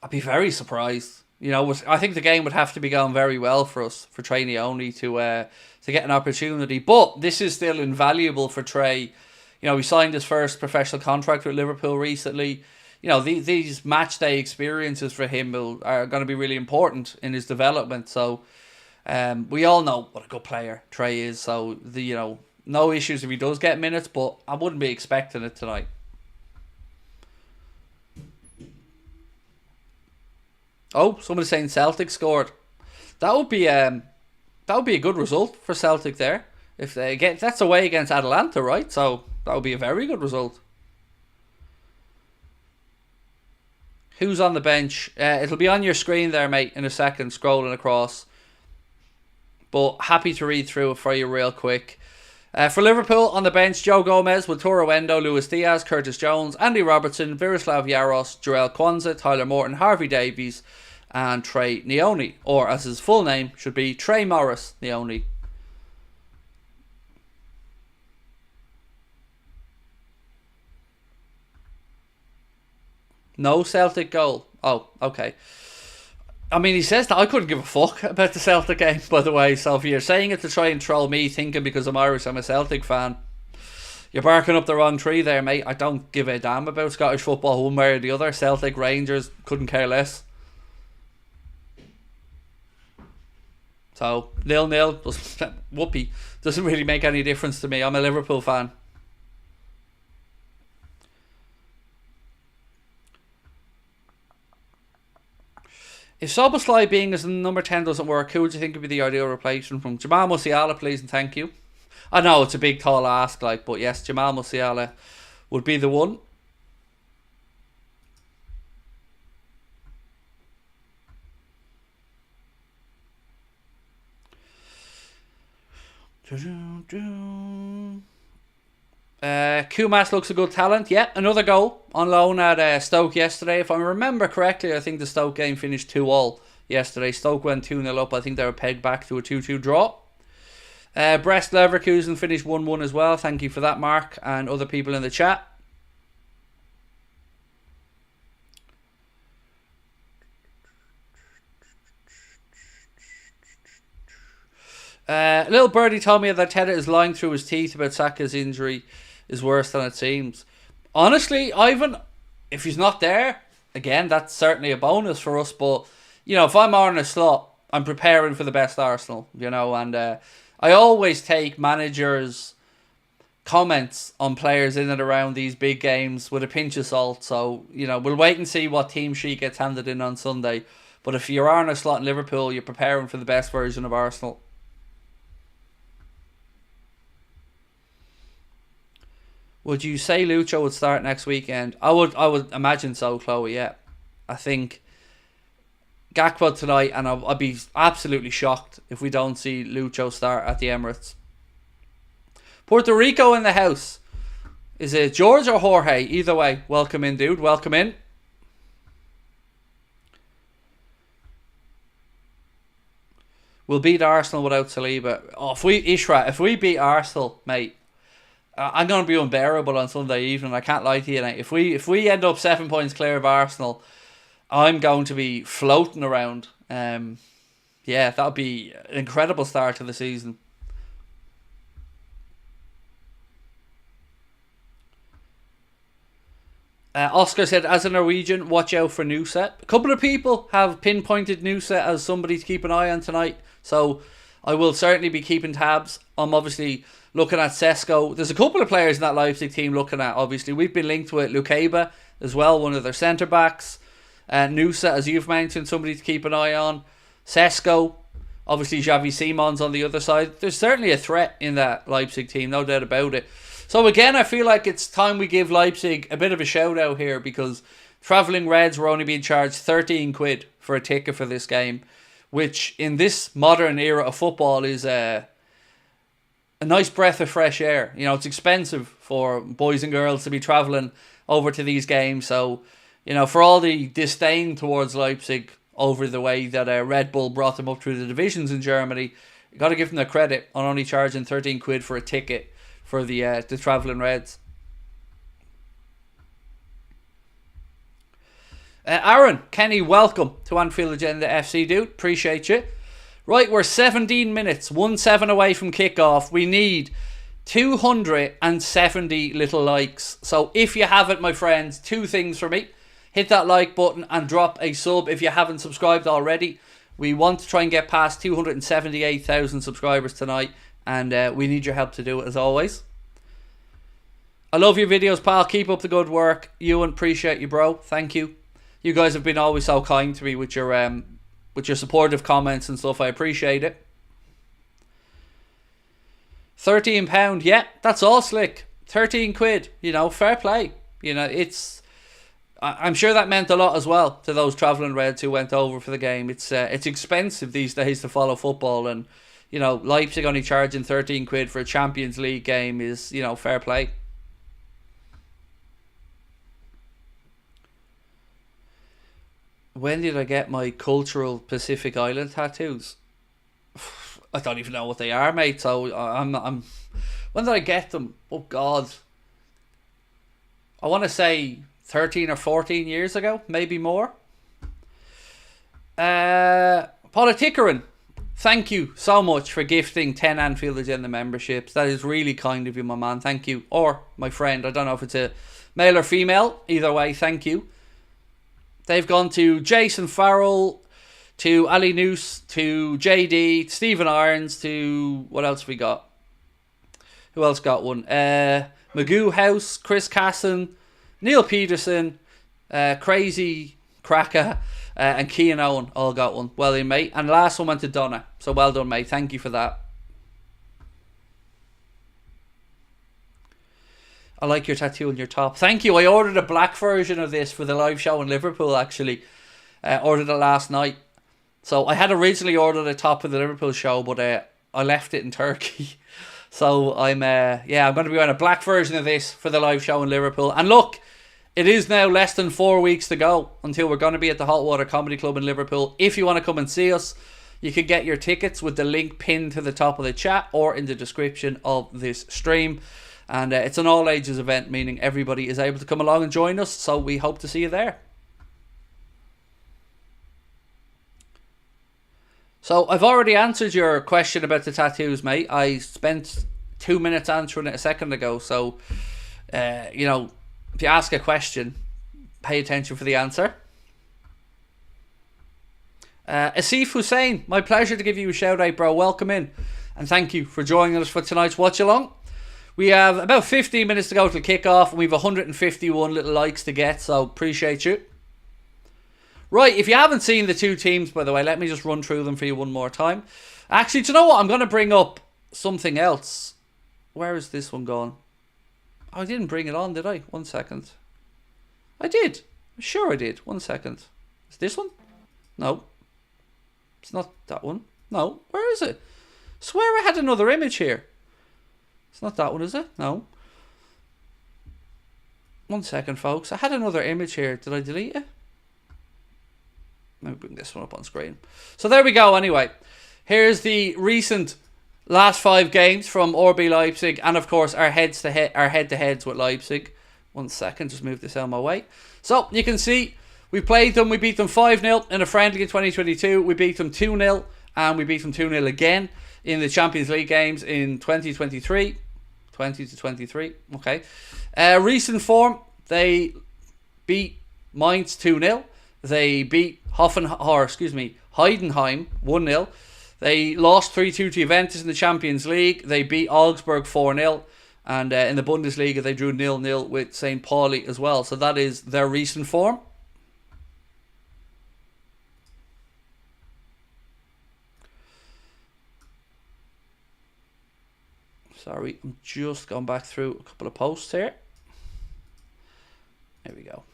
I'd be very surprised. You know, I think the game would have to be going very well for us, for Trey Neoni to get an opportunity. But this is still invaluable for Trey. You know, he signed his first professional contract with Liverpool recently. You know, these match day experiences for him are going to be really important in his development. So we all know what a good player Trey is. So, no issues if he does get minutes, but I wouldn't be expecting it tonight. Oh, somebody's saying Celtic scored. That would be a good result for Celtic there. If they get, that's away against Atalanta, right? So that would be a very good result. Who's on the bench? It'll be on your screen there, mate, in a second, scrolling across. But happy to read through it for you real quick. For Liverpool, on the bench, Joe Gomez, Witoro Endo, Luis Diaz, Curtis Jones, Andy Robertson, Viroslav Yaros, Joel Kwanzaa, Tyler Morton, Harvey Davies, and Trey Neoni. Or, as his full name should be, Trey Morris Neoni. No Celtic goal. Oh, okay. I mean, he says that I couldn't give a fuck about the Celtic game, by the way. So if you're saying it to try and troll me, thinking because I'm Irish, I'm a Celtic fan, you're barking up the wrong tree there, mate. I don't give a damn about Scottish football one way or the other. Celtic, Rangers, couldn't care less. So, 0-0, whoopee. Doesn't really make any difference to me. I'm a Liverpool fan. If Szoboszlai being as number 10 doesn't work, who would you think would be the ideal replacement from? Jamal Musiala, please, and thank you. I know it's a big tall ask, but yes, Jamal Musiala would be the one. Kumas looks a good talent. Yeah, another goal on loan at Stoke yesterday. If I remember correctly, I think the Stoke game finished 2-2 yesterday. Stoke went 2-0 up. I think they were pegged back to a 2-2 draw. Brest Leverkusen finished 1-1 as well. Thank you for that, Mark, and other people in the chat. Little birdie told me that Arteta is lying through his teeth about Saka's injury is worse than it seems. Honestly, Ivan, if he's not there, again, that's certainly a bonus for us. But, you know, if I'm Arne Slot, I'm preparing for the best Arsenal, you know, and I always take managers' comments on players in and around these big games with a pinch of salt. So, you know, we'll wait and see what team sheet gets handed in on Sunday. But if you're Arne Slot in Liverpool, you're preparing for the best version of Arsenal. Would you say Lucho would start next weekend? I would imagine so, Chloe, yeah. I think Gakpo tonight, and I'd be absolutely shocked if we don't see Lucho start at the Emirates. Puerto Rico in the house. Is it George or Jorge? Either way, welcome in, dude. Welcome in. We'll beat Arsenal without Saliba. Oh, if we beat Arsenal, mate, I'm going to be unbearable on Sunday evening. I can't lie to you, mate. If we end up 7 points clear of Arsenal, I'm going to be floating around. Yeah, that would be an incredible start to the season. Oscar said, as a Norwegian, watch out for Nusa. A couple of people have pinpointed Nusa as somebody to keep an eye on tonight, so I will certainly be keeping tabs. I'm obviously looking at Sesko. There's a couple of players in that Leipzig team looking at, obviously. We've been linked with Lukeba as well, one of their centre-backs. Nusa, as you've mentioned, somebody to keep an eye on. Sesko, obviously Xavi Simon's on the other side. There's certainly a threat in that Leipzig team, no doubt about it. So again, I feel like it's time we give Leipzig a bit of a shout out here, because Travelling Reds were only being charged 13 quid for a ticket for this game, which in this modern era of football is a nice breath of fresh air. You know, it's expensive for boys and girls to be travelling over to these games. So, you know, for all the disdain towards Leipzig over the way that Red Bull brought them up through the divisions in Germany, you got to give them the credit on only charging 13 quid for a ticket for the Travelling Reds. Aaron, Kenny, welcome to Anfield Agenda FC, dude. Appreciate you. Right, we're 17 minutes, 1-7 away from kickoff. We need 270 little likes. So if you haven't, my friends, two things for me. Hit that like button and drop a sub if you haven't subscribed already. We want to try and get past 278,000 subscribers tonight, and we need your help to do it as always. I love your videos, pal. Keep up the good work. Ewan, appreciate you, bro. Thank you. You guys have been always so kind to me with your supportive comments and stuff. I appreciate it. £13, yeah, that's all slick. 13 quid, you know, fair play. You know, I'm sure that meant a lot as well to those Travelling Reds who went over for the game. It's expensive these days to follow football, and you know, Leipzig only charging 13 quid for a Champions League game is, you know, fair play. When did I get my cultural Pacific Island tattoos? I don't even know what they are, mate. So I'm. When did I get them? Oh God. I want to say 13 or 14 years ago, maybe more. Politicarin, thank you so much for gifting 10 Anfield Agenda memberships. That is really kind of you, my man. Thank you. Or my friend. I don't know if it's a male or female. Either way, thank you. They've gone to Jason Farrell, to Ali Noose, to JD, to Stephen Irons, to... What else have we got? Who else got one? Magoo House, Chris Casson, Neil Peterson, Crazy Cracker, and Cian Owen all got one. Well done, mate. And the last one went to Donna. So well done, mate. Thank you for that. I like your tattoo on your top. Thank you. I ordered a black version of this for the live show in Liverpool, actually. Ordered it last night. So I had originally ordered a top for the Liverpool show, but I left it in Turkey. So I'm going to be wearing a black version of this for the live show in Liverpool. And look, it is now less than 4 weeks to go until we're going to be at the Hot Water Comedy Club in Liverpool. If you want to come and see us, you can get your tickets with the link pinned to the top of the chat or in the description of this stream. And it's an all ages event, meaning everybody is able to come along and join us. So we hope to see you there. So I've already answered your question about the tattoos, mate. I spent 2 minutes answering it a second ago. So, you know, if you ask a question, pay attention for the answer. Asif Hussein, my pleasure to give you a shout out, bro. Welcome in. And thank you for joining us for tonight's watch along. We have about 15 minutes to go till kick-off, and we have 151 little likes to get, so appreciate you. Right, if you haven't seen the two teams, by the way, let me just run through them for you one more time. Actually, do you know what? I'm going to bring up something else. Where is this one gone? Oh, I didn't bring it on, did I? 1 second. I did. I'm sure I did. 1 second. Is this one? No. It's not that one. No. Where is it? Swear I had another image here. It's not that one, is it? No. 1 second, folks. I had another image here. Did I delete it? Let me bring this one up on screen. So there we go anyway. Here's the recent last 5 games from RB Leipzig, and of course our head-to-heads with Leipzig. 1 second, just move this out of my way. So you can see we played them. We beat them 5-0 in a friendly in 2022. We beat them 2-0, and we beat them 2-0 again in the Champions League games in 2023. 20 to 23. Okay. Recent form, they beat Mainz 2-0. They beat Heidenheim 1-0. They lost 3-2 to Juventus in the Champions League. They beat Augsburg 4-0. And in the Bundesliga, they drew 0-0 with St. Pauli as well. So that is their recent form. Sorry, I'm just going back through a couple of posts here. There we go.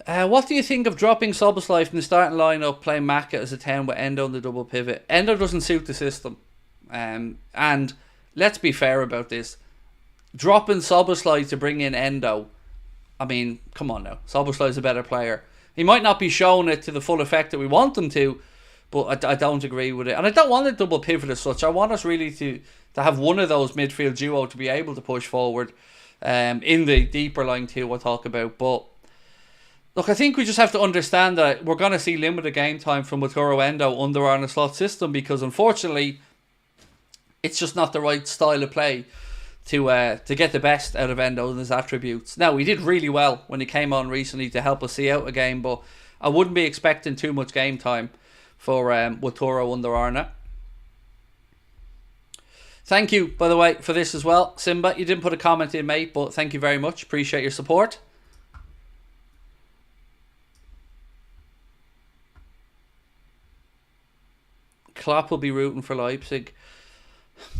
What do you think of dropping Szoboszlai from the starting lineup, playing Maka as a 10 with Endo on the double pivot? Endo doesn't suit the system. And let's be fair about this. Dropping Szoboszlai to bring in Endo, I mean, come on now. Szoboszlai's a better player. He might not be showing it to the full effect that we want him to, but I don't agree with it. And I don't want a double pivot as such. I want us really to have one of those midfield duo to be able to push forward in the deeper line too, we'll talk about. But look, I think we just have to understand that we're going to see limited game time from Wataru Endo under Arne Slot system, because unfortunately it's just not the right style of play to get the best out of Endo and his attributes. Now, he did really well when he came on recently to help us see out a game, but I wouldn't be expecting too much game time for Wataru under Arne. Thank you, by the way, for this as well. Simba, you didn't put a comment in, mate, but thank you very much. Appreciate your support. Klopp will be rooting for Leipzig.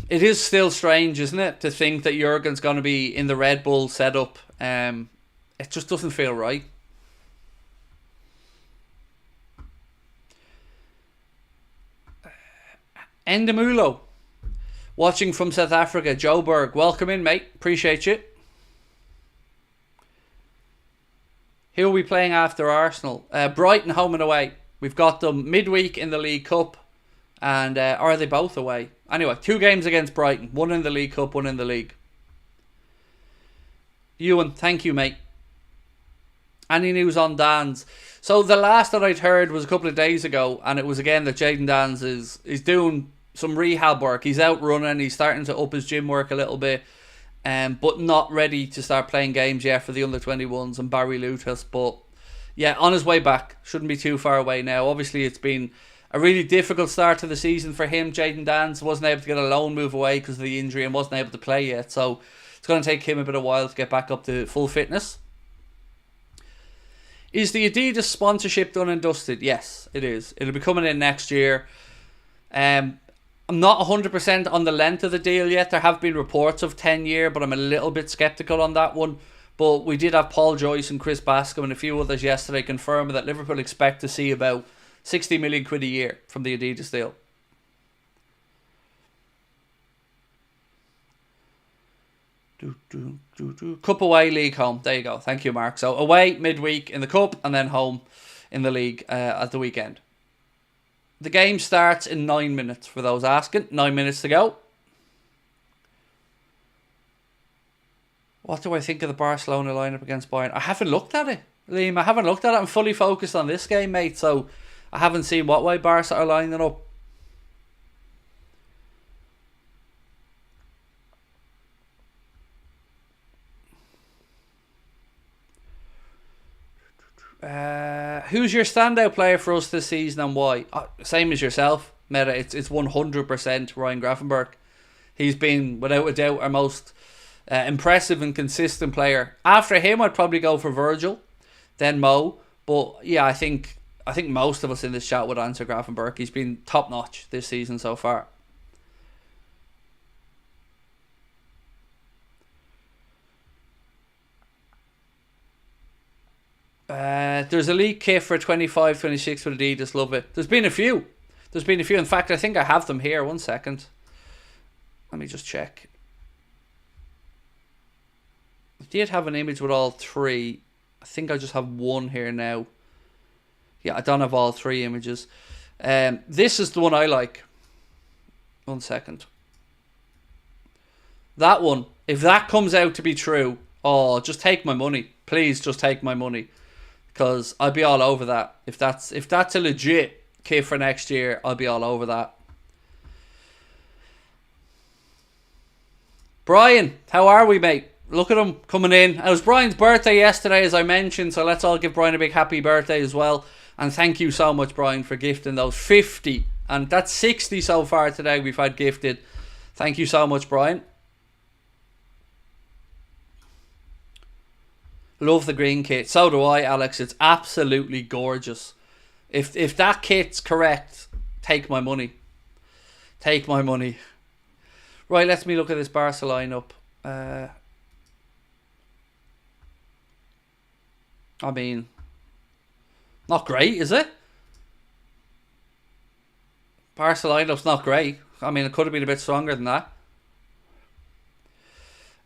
It is still strange, isn't it, to think that Jurgen's going to be in the Red Bull setup. It just doesn't feel right. Endemulo, watching from South Africa. Joe Berg, welcome in, mate. Appreciate you. Who are we playing after Arsenal? Brighton home and away. We've got them midweek in the League Cup. And or are they both away? Anyway, 2 games against Brighton. 1 in the League Cup, 1 in the league. Ewan, thank you, mate. Any news on Dan's? So the last that I'd heard was a couple of days ago, and it was again that Jayden Dan's is doing some rehab work. He's out running. He's starting to up his gym work a little bit, but not ready to start playing games yet for the under-21s and Barry Lutas. But yeah, on his way back. Shouldn't be too far away now. Obviously, it's been a really difficult start to the season for him. Jayden Dan's wasn't able to get a loan move away because of the injury and wasn't able to play yet. So it's going to take him a bit of a while to get back up to full fitness. Is the Adidas sponsorship done and dusted? Yes, it is. It'll be coming in next year. I'm not 100% on the length of the deal yet. There have been reports of 10-year, but I'm a little bit sceptical on that one. But we did have Paul Joyce and Chris Bascom and a few others yesterday confirm that Liverpool expect to see about 60 million quid a year from the Adidas deal. Cup away, league home. There you go. Thank you, Mark. So away midweek in the cup and then home in the league at the weekend. The game starts in 9 minutes for those asking. 9 minutes to go. What do I think of the Barcelona lineup against Bayern? I haven't looked at it, Liam. I haven't looked at it. I'm fully focused on this game, mate. So I haven't seen what way Barca are lining up. Who's your standout player for us this season and why? Same as yourself, Meta. It's 100% Ryan Gravenberch. He's been, without a doubt, our most impressive and consistent player. After him, I'd probably go for Virgil, then Mo. But yeah, I think most of us in this chat would answer Gravenberch. He's been top notch this season so far. There's a league kit for 25-26 with Adidas. Love it. There's been a few. In fact, I think I have them here. 1 second. Let me just check. I did have an image with all three. I think I just have one here now. Yeah, I don't have all three images. This is the one I like. 1 second. That one. If that comes out to be true, oh, just take my money. Please, just take my money. Because I'd be all over that. If that's a legit kit for next year, I'll be all over that. Brian, how are we, mate? Look at him coming in. It was Brian's birthday yesterday, as I mentioned, so let's all give Brian a big happy birthday as well. And thank you so much, Brian, for gifting those 50. And that's 60 so far today we've had gifted. Thank you so much, Brian. Love the green kit. So do I, Alex. It's absolutely gorgeous. If that kit's correct, take my money. Take my money. Right, let me look at this Barca lineup. I mean, not great, is it? Barca lineup's not great. I mean, it could have been a bit stronger than that.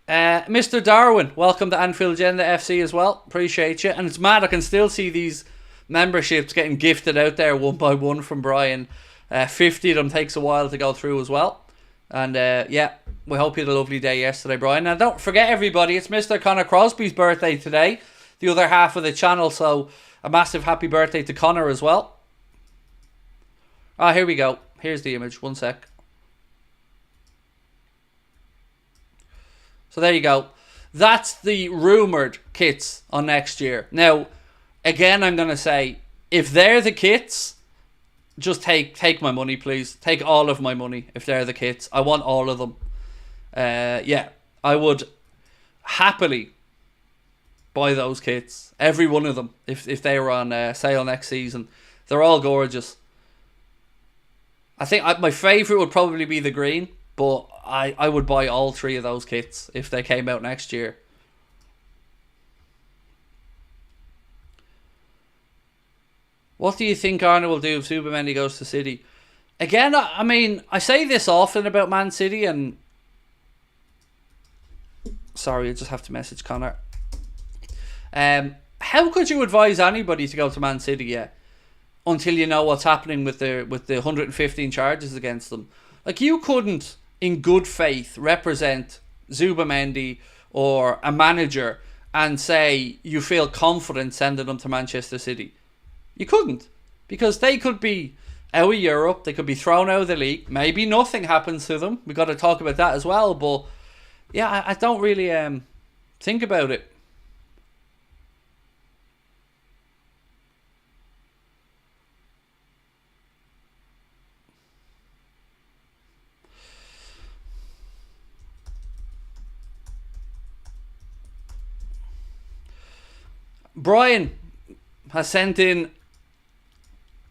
Mr. Darwin, welcome to Anfield Agenda FC as well. Appreciate you. And it's mad, I can still see these memberships getting gifted out there one by one from Brian. 50 of them takes a while to go through as well. And yeah, we hope you had a lovely day yesterday, Brian. Now, don't forget, everybody, it's Mr. Connor Crosby's birthday today, the other half of the channel. So a massive happy birthday to Connor as well. Here we go. Here's the image. 1 sec. So there you go. That's the rumoured kits on next year. Now, again, I'm going to say, if they're the kits, just take my money, please. Take all of my money if they're the kits. I want all of them. Yeah, I would happily buy those kits. Every one of them, if they were on sale next season. They're all gorgeous. I think my favourite would probably be the green, but I would buy all three of those kits if they came out next year. What do you think Arne will do if Zubamendi goes to City? Again, I mean, I say this often about Man City, and sorry, I just have to message Connor. How could you advise anybody to go to Man City yet? Until you know what's happening with the 115 charges against them. Like, you couldn't, in good faith, represent Zubamendi or a manager and say you feel confident sending them to Manchester City. You couldn't. Because they could be out of Europe, they could be thrown out of the league, maybe nothing happens to them. We've got to talk about that as well, but yeah, I don't really think about it. Brian has sent in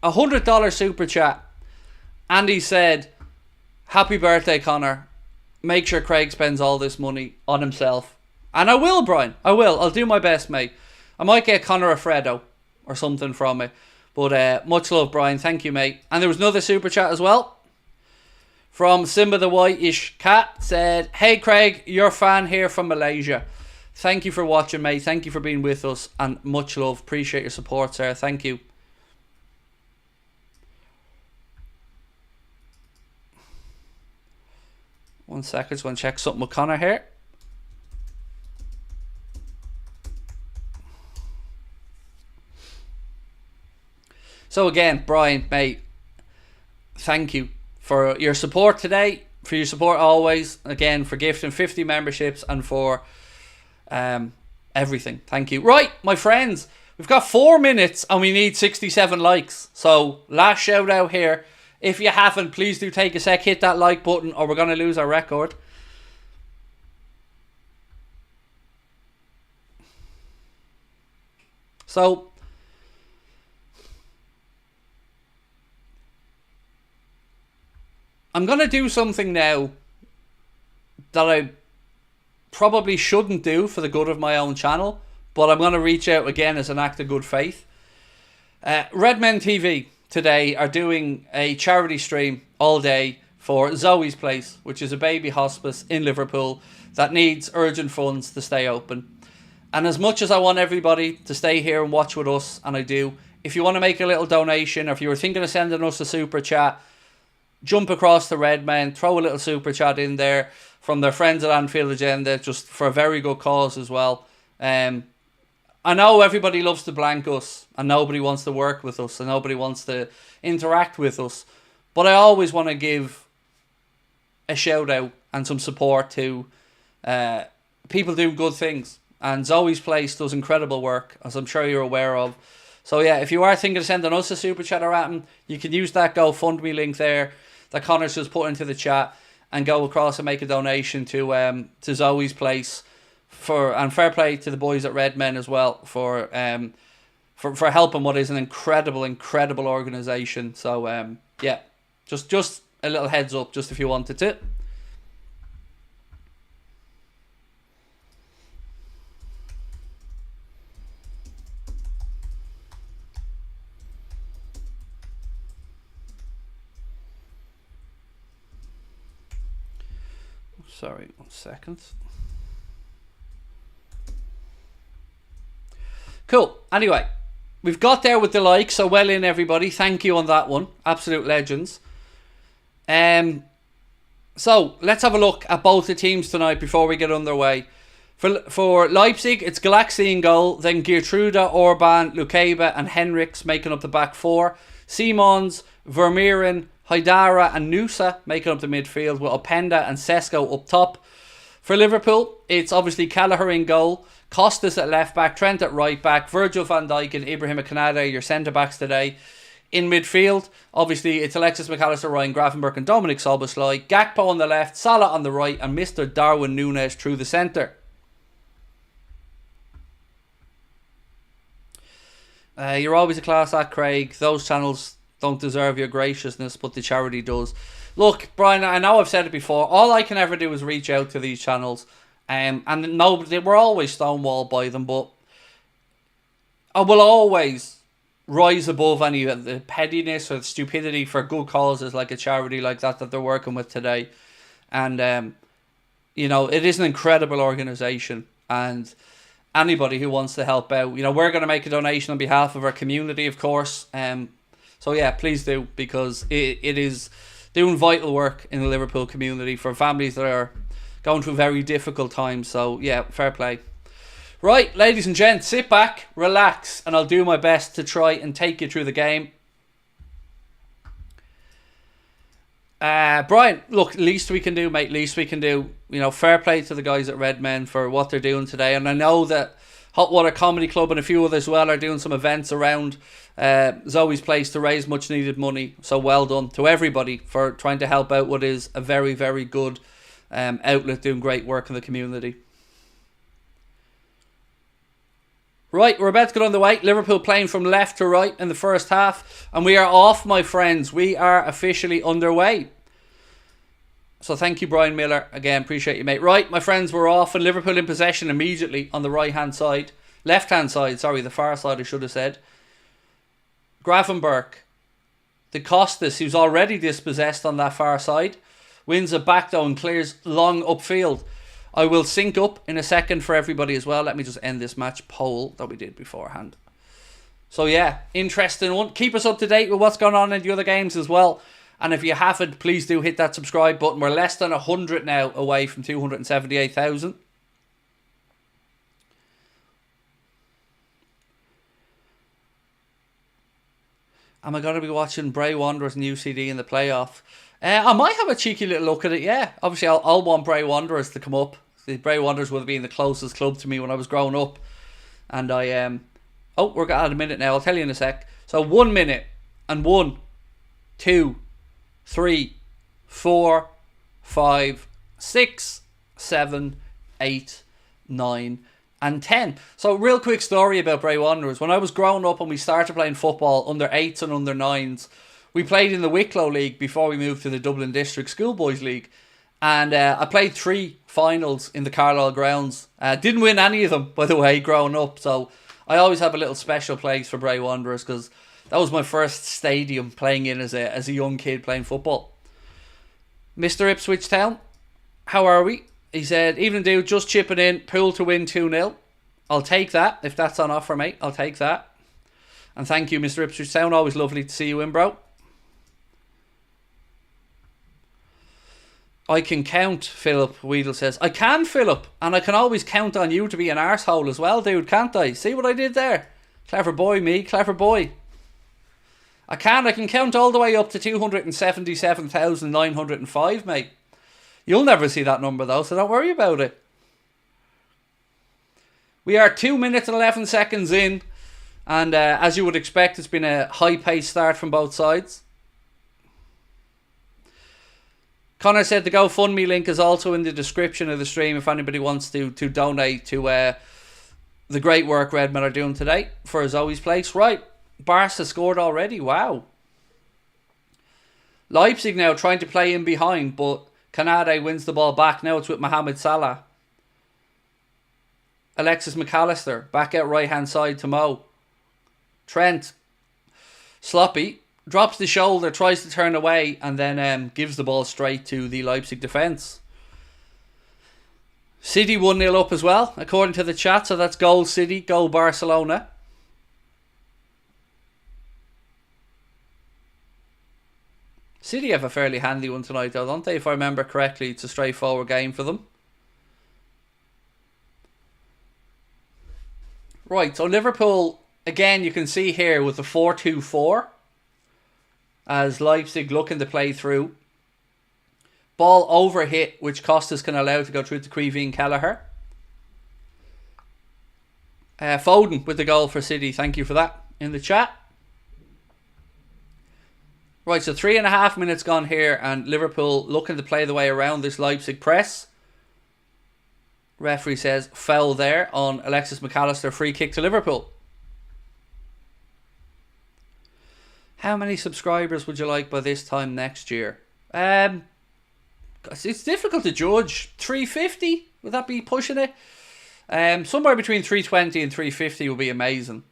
$100 super chat, and he said, "Happy birthday, Connor. Make sure Craig spends all this money on himself." And I will, Brian. I will. I'll do my best, mate. I might get Connor a Freddo or something from it. But much love, Brian. Thank you, mate. And there was another super chat as well from Simba the White-ish Cat. Said, "Hey, Craig, your fan here from Malaysia. Thank you for watching, mate. Thank you for being with us. And much love. Appreciate your support, sir. Thank you." One second. Just want to check something with Connor here. So again, Brian, mate, thank you for your support today, for your support always, again, for gifting 50 memberships and for everything. Thank you. Right, my friends, we've got 4 minutes and we need 67 likes. So last shout out here. If you haven't, please do take a sec, hit that like button or we're going to lose our record. So I'm going to do something now that I probably shouldn't do for the good of my own channel, but I'm going to reach out again as an act of good faith. Redmen TV today are doing a charity stream all day for Zoe's Place, which is a baby hospice in Liverpool that needs urgent funds to stay open. And as much as I want everybody to stay here and watch with us, and I do, if you want to make a little donation, or if you were thinking of sending us a super chat, jump across the Redmen, throw a little super chat in there from their friends at Anfield Agenda, just for a very good cause as well. I know everybody loves to blank us, and nobody wants to work with us, and nobody wants to interact with us, but I always want to give a shout out and some support to people doing good things. And Zoe's Place does incredible work, as I'm sure you're aware of. So yeah, if you are thinking of sending us a super chat or anything, you can use that GoFundMe link there that Connor's just put into the chat and go across and make a donation to Zoe's Place, and fair play to the boys at Redmen as well for helping what is an incredible organisation. So yeah, just a little heads up, just if you wanted to. Sorry, 1 second. Cool. Anyway, we've got there with the like, so well in everybody. Thank you on that one. Absolute legends. So let's have a look at both the teams tonight before we get underway. For Leipzig, it's Galaxy in goal, then Geertruida, Orban, Lukeba and Henriks making up the back four. Simons, Vermeeren, Haidara and Nusa making up the midfield, with Openda and Sesko up top. For Liverpool, it's obviously Kelleher in goal, Costas at left back, Trent at right back, Virgil van Dijk and Ibrahim Kanade, your centre backs today. In midfield, obviously it's Alexis McAllister, Ryan Gravenberch and Dominic Szoboszlai, Gakpo on the left, Salah on the right and Mr. Darwin Núñez through the centre. You're always a class act, Craig. Those channels don't deserve your graciousness, but the charity does. Look, Brian, I know I've said it before. All I can ever do is reach out to these channels, and nobody, we're always stonewalled by them, but I will always rise above any of the pettiness or the stupidity for good causes like a charity like that they're working with today. And you know, it is an incredible organisation, and anybody who wants to help out, you know, we're going to make a donation on behalf of our community, of course. So yeah, please do, because it is doing vital work in the Liverpool community for families that are going through very difficult times. So yeah, fair play. Right, ladies and gents, sit back, relax, and I'll do my best to try and take you through the game. Brian, look, least we can do, mate, least we can do. You know, fair play to the guys at Redmen for what they're doing today. And I know that Hot Water Comedy Club and a few others as well are doing some events around Zoe's Place to raise much needed money. So well done to everybody for trying to help out what is a very, very good outlet doing great work in the community. Right, we're about to get on the way. Liverpool playing from left to right in the first half. And we are off, my friends. We are officially underway. So thank you, Brian Miller. Again, appreciate you, mate. Right, my friends, we're off. And Liverpool in possession immediately on the right-hand side. Left-hand side, sorry, the far side I should have said. Gravenberch. De Costas, who's already dispossessed on that far side, wins it back though and clears long upfield. I will sync up in a second for everybody as well. Let me just end this match poll that we did beforehand. So yeah, interesting one. Keep us up to date with what's going on in the other games as well. And if you haven't, please do hit that subscribe button. We're less than 100 now away from 278,000. Am I going to be watching Bray Wanderers and UCD in the playoff? I might have a cheeky little look at it, yeah. Obviously, I'll want Bray Wanderers to come up. The Bray Wanderers would have been the closest club to me when I was growing up. And I... Oh, we're at a minute now. I'll tell you in a sec. So 1 minute. And 1, 2, 3, 4, 5, 6, 7, 8, 9, and 10. So real quick story about Bray Wanderers. When I was growing up and we started playing football under 8s and under 9s, we played in the Wicklow League before we moved to the Dublin District Schoolboys League. And I played 3 finals in the Carlisle grounds. Didn't win any of them, by the way, growing up. So I always have a little special place for Bray Wanderers because that was my first stadium playing in as a young kid playing football. Mr. Ipswich Town, how are we? He said, evening dude, just chipping in, Pool to win 2-0. I'll take that. If that's on offer, mate, I'll take that. And thank you, Mr. Ipswich Town. Always lovely to see you in, bro. I can count, Philip Weedle says. I can, Philip, and I can always count on you to be an arsehole as well, dude, can't I? See what I did there? Clever boy, me, clever boy. I can count all the way up to 277,905, mate. You'll never see that number though, so don't worry about it. We are 2 minutes and 11 seconds in, and as you would expect, it's been a high-paced start from both sides. Connor said the GoFundMe link is also in the description of the stream if anybody wants to donate to the great work Redmen are doing today for Zoe's place. Right, Barca scored already. Wow. Leipzig now trying to play in behind, but Canade wins the ball back. Now it's with Mohamed Salah. Alexis McAllister back out right hand side to Mo. Trent, sloppy, drops the shoulder, tries to turn away, and then gives the ball straight to the Leipzig defence. City 1-0 up as well, according to the chat. So that's goal City, goal Barcelona. City have a fairly handy one tonight though, don't they? If I remember correctly, it's a straightforward game for them. Right, so Liverpool, again, you can see here with the 4-2-4. As Leipzig looking to play through. Ball over hit, which Costas can allow to go through to Creevy and Kelleher. Foden with the goal for City. Thank you for that in the chat. Right, so 3.5 minutes gone here, and Liverpool looking to play the way around this Leipzig press. Referee says foul there on Alexis McAllister. Free kick to Liverpool. How many subscribers would you like by this time next year? It's difficult to judge. 350? Would that be pushing it? Somewhere between 320 and 350 would be amazing.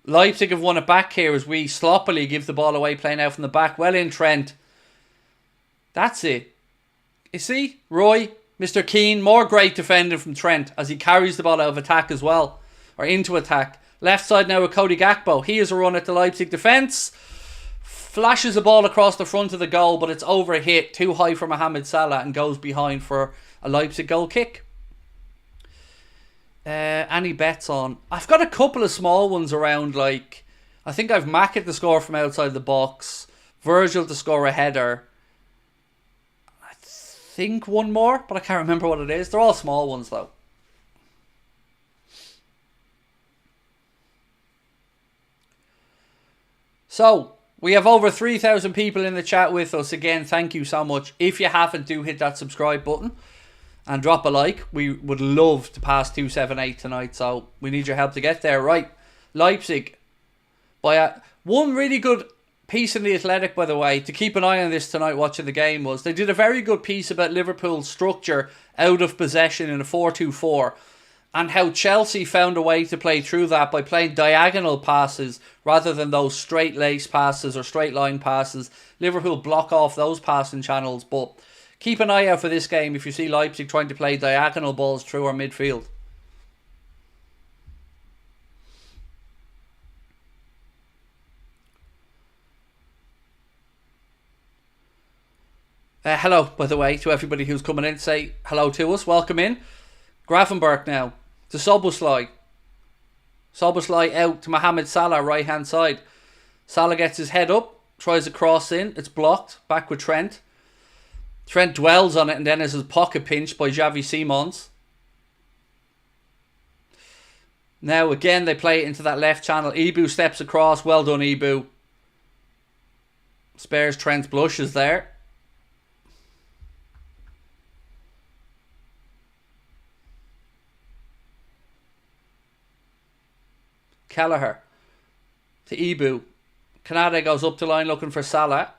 Leipzig have won it back here as we sloppily give the ball away, playing out from the back. Well in, Trent. That's it. You see, Roy, Mr. Keane, more great defending from Trent as he carries the ball out of attack as well. Or into attack. Left side now with Cody Gakpo. He has a run at the Leipzig defence. Flashes the ball across the front of the goal, but it's over hit. Too high for Mohamed Salah and goes behind for a Leipzig goal kick. Any bets on? I've got a couple of small ones around, like I think I've Mackett to score from outside the box. Virgil to score a header. I think one more, but I can't remember what it is. They're all small ones though. So, we have over 3,000 people in the chat with us. Again, thank you so much. If you haven't, do hit that subscribe button and drop a like. We would love to pass 278 tonight, so we need your help to get there. Right, Leipzig. One really good piece in The Athletic, by the way, to keep an eye on this tonight watching the game, was they did a very good piece about Liverpool's structure out of possession in a 4-2-4. And how Chelsea found a way to play through that by playing diagonal passes rather than those straight lace passes or straight line passes. Liverpool block off those passing channels, but keep an eye out for this game if you see Leipzig trying to play diagonal balls through our midfield. Hello, by the way, to everybody who's coming in. Say hello to us. Welcome in. Gravenberch now to Szoboszlai. Szoboszlai out to Mohamed Salah, right hand side. Salah gets his head up, tries to cross in. It's blocked. Back with Trent. Trent dwells on it and then has his pocket pinched by Xavi Simons. Now again they play it into that left channel. Ibu steps across. Well done, Ibu. Spares Trent's blushes there. Kelleher to Ibu. Kanade goes up the line looking for Salah.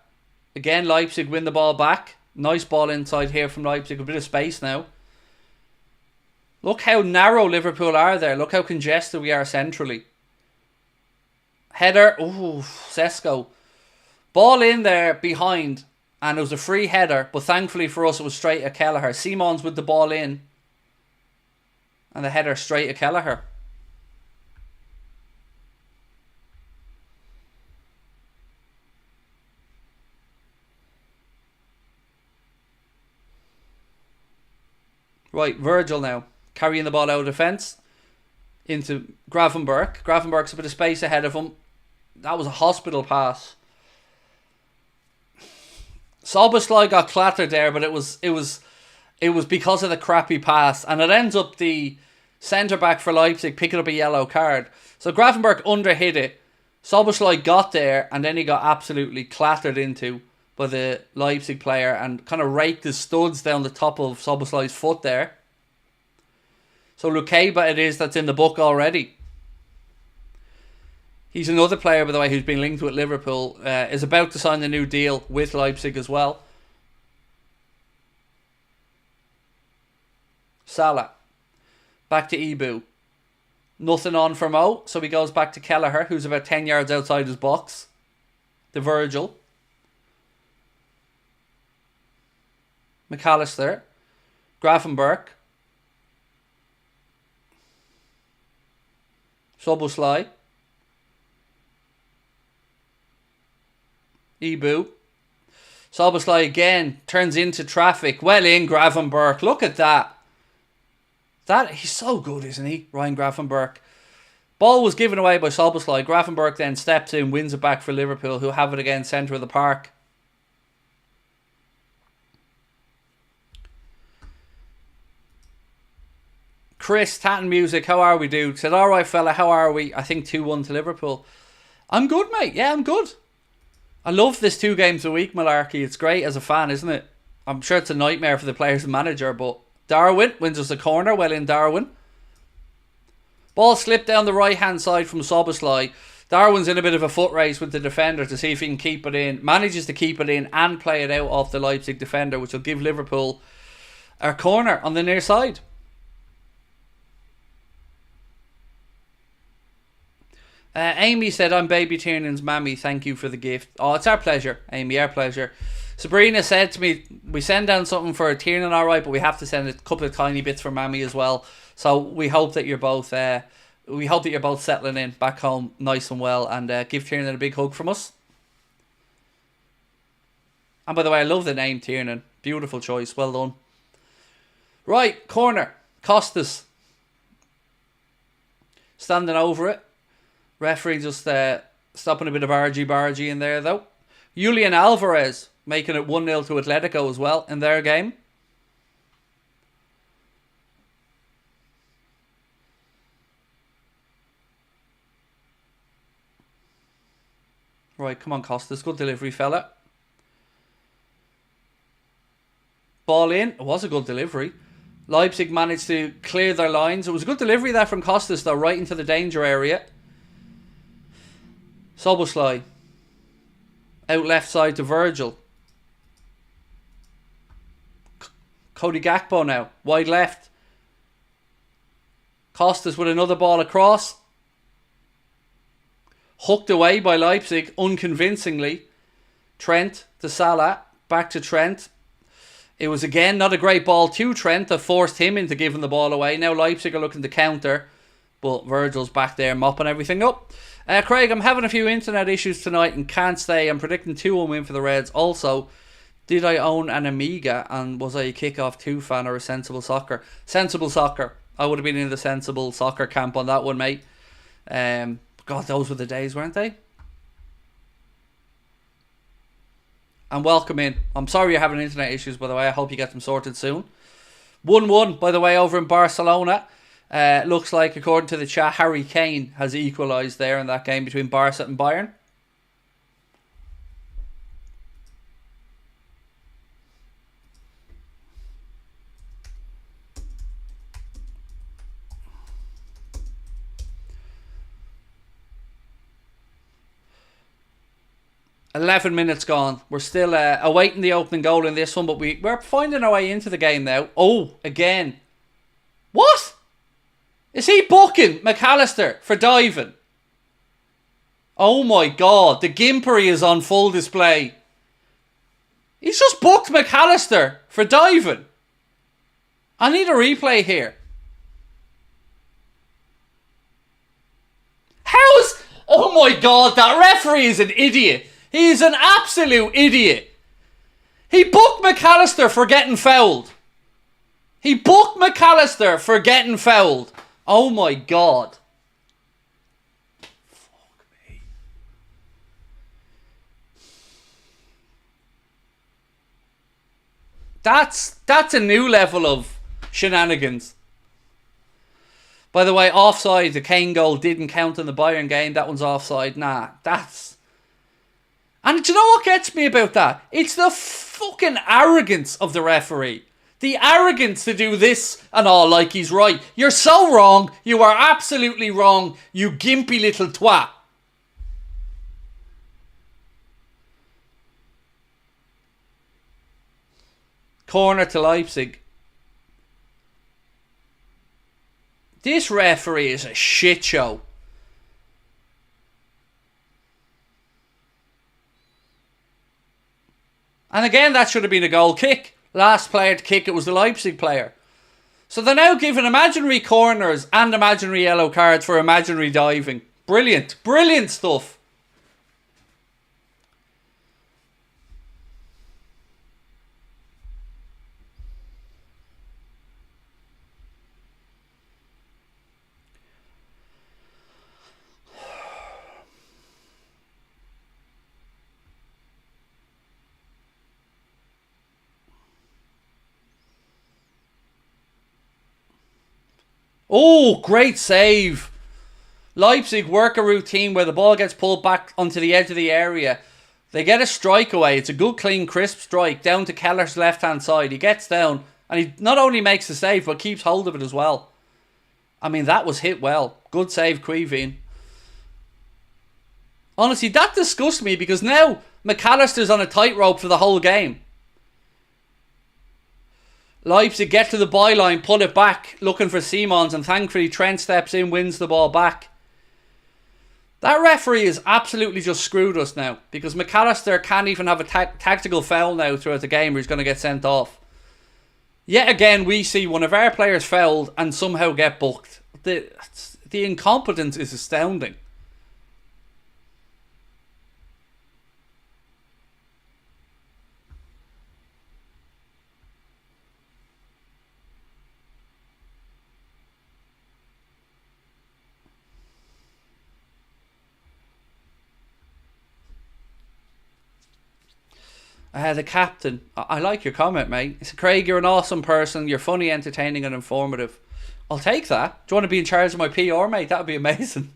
Again, Leipzig win the ball back. Nice ball inside here from Leipzig. A bit of space now. Look how narrow Liverpool are there. Look how congested we are centrally. Header. Ooh, Sesko. Ball in there behind. And it was a free header. But thankfully for us, it was straight at Kelleher. Simons with the ball in. And the header straight at Kelleher. Right, Virgil now. Carrying the ball out of defence. Into Gravenberch. Gravenberch's a bit of space ahead of him. That was a hospital pass. Szoboszlai got clattered there, but it was because of the crappy pass. And it ends up the centre-back for Leipzig picking up a yellow card. So Gravenberch underhit it. Szoboszlai got there, and then he got absolutely clattered into by the Leipzig player and kind of raked his studs down the top of Szoboszlai's foot there. So Lukeba it is that's in the book already. He's another player, by the way, who's been linked with Liverpool. Is about to sign a new deal with Leipzig as well. Salah. Back to Ibu. Nothing on for Mo, so he goes back to Kelleher, who's about 10 yards outside his box. To Virgil. McAllister. Gravenberch. Szoboszlai. Ibu. Szoboszlai again turns into traffic. Well in, Gravenberch. Look at that. He's so good, isn't he? Ryan Gravenberch. Ball was given away by Szoboszlai. Gravenberch then steps in, wins it back for Liverpool, who have it again centre of the park. Chris, Tatton Music, how are we, dude? Said, alright fella, how are we? I think 2-1 to Liverpool. I'm good, mate. Yeah, I'm good. I love this 2 games a week malarkey. It's great as a fan, isn't it? I'm sure it's a nightmare for the players and manager, but Darwin wins us a corner. Well in, Darwin. Ball slipped down the right hand side from Szoboszlai. Darwin's in a bit of a foot race with the defender to see if he can keep it in. Manages to keep it in and play it out off the Leipzig defender, which will give Liverpool a corner on the near side. Amy said, I'm Baby Tiernan's mammy. Thank you for the gift. Oh, it's our pleasure, Amy, our pleasure. Sabrina said to me, we send down something for Tiernan, alright, but we have to send a couple of tiny bits for mammy as well. So we hope that you're both settling in back home nice and well, and give Tiernan a big hug from us. And by the way, I love the name Tiernan. Beautiful choice. Well done. Right, corner. Costas. Standing over it. Referee just stopping a bit of argy-bargy in there, though. Julian Alvarez making it 1-0 to Atletico as well in their game. Right, come on, Costas. Good delivery, fella. Ball in. It was a good delivery. Leipzig managed to clear their lines. It was a good delivery there from Costas, though, right into the danger area. Szoboszlai. Out left side to Virgil. Cody Gakpo now. Wide left. Costas with another ball across. Hooked away by Leipzig unconvincingly. Trent to Salah. Back to Trent. It was again not a great ball to Trent that forced him into giving the ball away. Now Leipzig are looking to counter. But Virgil's back there mopping everything up. Craig, I'm having a few internet issues tonight and can't stay. I'm predicting 2-1 win for the Reds. Also, did I own an Amiga and was I a Kickoff 2 fan or a Sensible Soccer? Sensible Soccer. I would have been in the Sensible Soccer camp on that one, mate. God, those were the days, weren't they? and welcome in. I'm sorry you're having internet issues, by the way. I hope you get them sorted soon. 1-1, by the way, over in Barcelona. Looks like, according to the chat, Harry Kane has equalised there in that game between Barca and Bayern. $11 minutes gone. We're still awaiting the opening goal in this one, but we're finding our way into the game now. Oh, again. What? Is he booking McAllister for diving? Oh my God, the gimpery is on full display. He's just booked McAllister for diving. I need a replay here. How's... Oh my God, that referee is an idiot. He's an absolute idiot. He booked McAllister for getting fouled. He booked McAllister for getting fouled. Oh my God. Fuck me. That's a new level of shenanigans. By the way, offside. The Kane goal didn't count in the Bayern game. That one's offside. Nah, that's... And do you know what gets me about that? It's the fucking arrogance of the referee. The arrogance to do this and all like he's right. You're so wrong. You are absolutely wrong. You gimpy little twat. Corner to Leipzig. This referee is a shit show. And again, that should have been a goal kick. Last player to kick it was the Leipzig player. So they're now giving imaginary corners and imaginary yellow cards for imaginary diving. Brilliant. Brilliant stuff. Oh, great save. Leipzig work a routine where the ball gets pulled back onto the edge of the area. They get a strike away. It's a good, clean, crisp strike down to Keller's left-hand side. He gets down and he not only makes the save but keeps hold of it as well. I mean, that was hit well. Good save, Quivin. Honestly, that disgusts me because now McAllister's on a tightrope for the whole game. Leipzig get to the byline, pull it back, looking for Simons, and thankfully Trent steps in, wins the ball back. That referee is absolutely just screwed us now, because McAllister can't even have a tactical foul now throughout the game, or he's going to get sent off. Yet again, we see one of our players fouled and somehow get booked. The incompetence is astounding. The captain. I like your comment, mate. It's Craig, you're an awesome person. You're funny, entertaining and informative. I'll take that. Do you want to be in charge of my PR, mate? That would be amazing.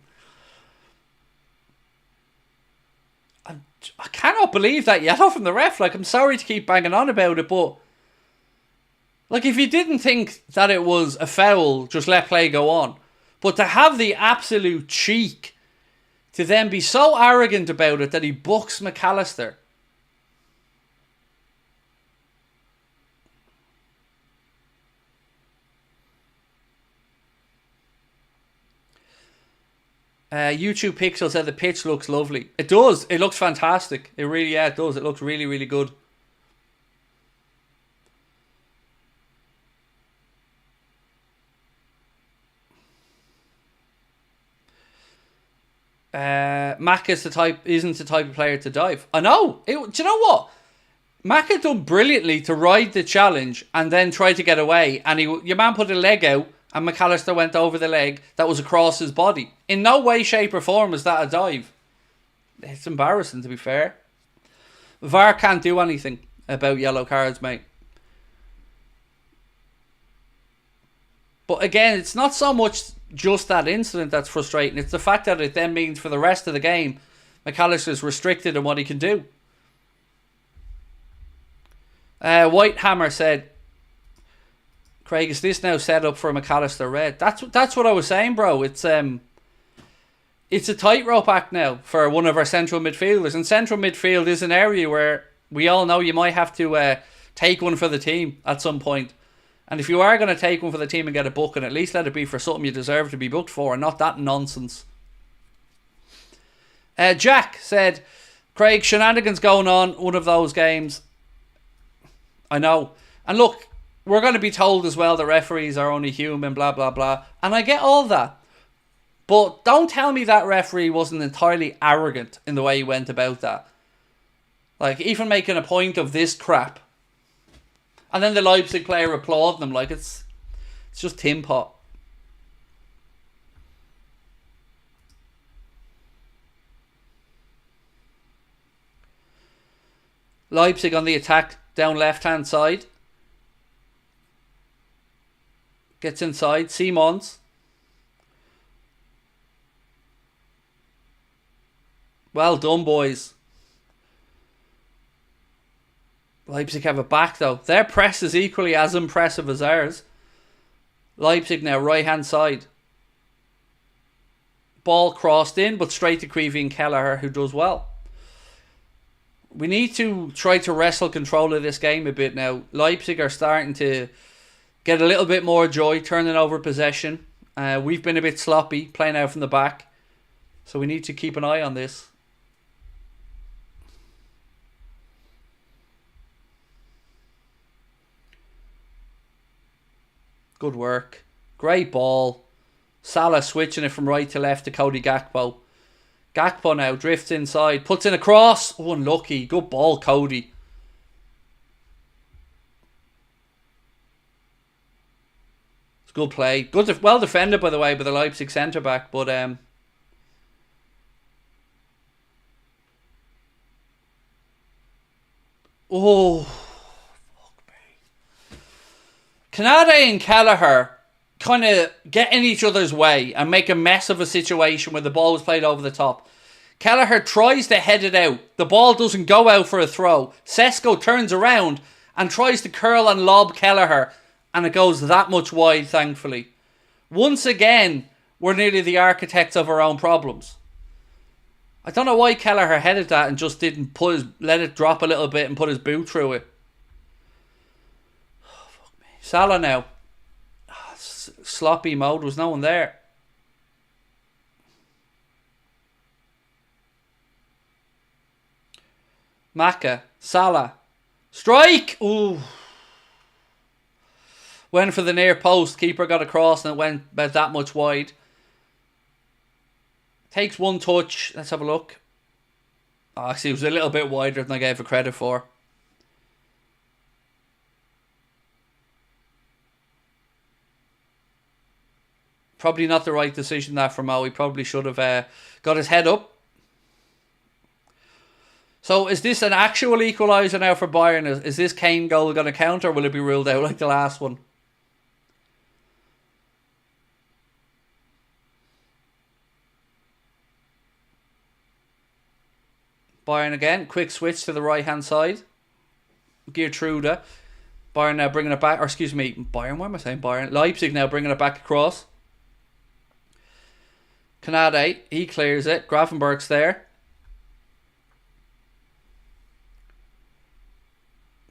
I cannot believe that yellow from the ref. Like, I'm sorry to keep banging on about it, but... Like, if you didn't think that it was a foul, just let play go on. But to have the absolute cheek to then be so arrogant about it that he books McAllister... YouTube Pixel said the pitch looks lovely. It does. It looks fantastic. It really, yeah, it does. It looks really, really good. Mac is isn't the type of player to dive. I know. Do you know what? Mac had done brilliantly to ride the challenge and then try to get away. And your man put a leg out. And McAllister went over the leg that was across his body. In no way, shape or form is that a dive. It's embarrassing, to be fair. VAR can't do anything about yellow cards, mate. But again, it's not so much just that incident that's frustrating. It's the fact that it then means for the rest of the game, McAllister's restricted in what he can do. Whitehammer said, Craig, is this now set up for a McAllister red? That's what I was saying, bro. It's a tightrope act now for one of our central midfielders. And central midfield is an area where we all know you might have to take one for the team at some point. And if you are going to take one for the team and get a booking, at least let it be for something you deserve to be booked for and not that nonsense. Jack said, Craig, shenanigans going on, one of those games. I know. And look, we're going to be told as well the referees are only human, blah, blah, blah. And I get all that. But don't tell me that referee wasn't entirely arrogant in the way he went about that. Like, even making a point of this crap. And then the Leipzig player applauding them like it's just tin pot. Leipzig on the attack down left-hand side. Gets inside. Simons. Well done, boys. Leipzig have it back though. Their press is equally as impressive as ours. Leipzig now right hand side. Ball crossed in but straight to Creevy and Kelleher, who does well. We need to try to wrestle control of this game a bit now. Leipzig are starting to get a little bit more joy turning over possession. We've been a bit sloppy playing out from the back. So we need to keep an eye on this. Good work. Great ball. Salah switching it from right to left to Cody Gakpo. Gakpo now drifts inside. Puts in a cross. Oh, unlucky. Good ball, Cody. It's good play. Good, well defended, by the way, by the Leipzig centre-back. But, oh... Canade and Kelleher kind of get in each other's way and make a mess of a situation where the ball was played over the top. Kelleher tries to head it out. The ball doesn't go out for a throw. Sesko turns around and tries to curl and lob Kelleher, and it goes that much wide, thankfully. Once again, we're nearly the architects of our own problems. I don't know why Kelleher headed that and just didn't let it drop a little bit and put his boot through it. Salah now. Sloppy mode. Was no one there. Maka. Salah. Strike! Ooh. Went for the near post. Keeper got across and it went about that much wide. Takes one touch. Let's have a look. Oh, actually, it was a little bit wider than I gave it credit for. Probably not the right decision that from Mo. He probably should have got his head up. So is this an actual equaliser now for Bayern? Is this Kane goal going to count, or will it be ruled out like the last one? Bayern again. Quick switch to the right hand side. Geertrude. Bayern now bringing it back. Or excuse me, Bayern. Why am I saying Bayern? Leipzig now bringing it back across. Canade, he clears it. Grafenberg's there.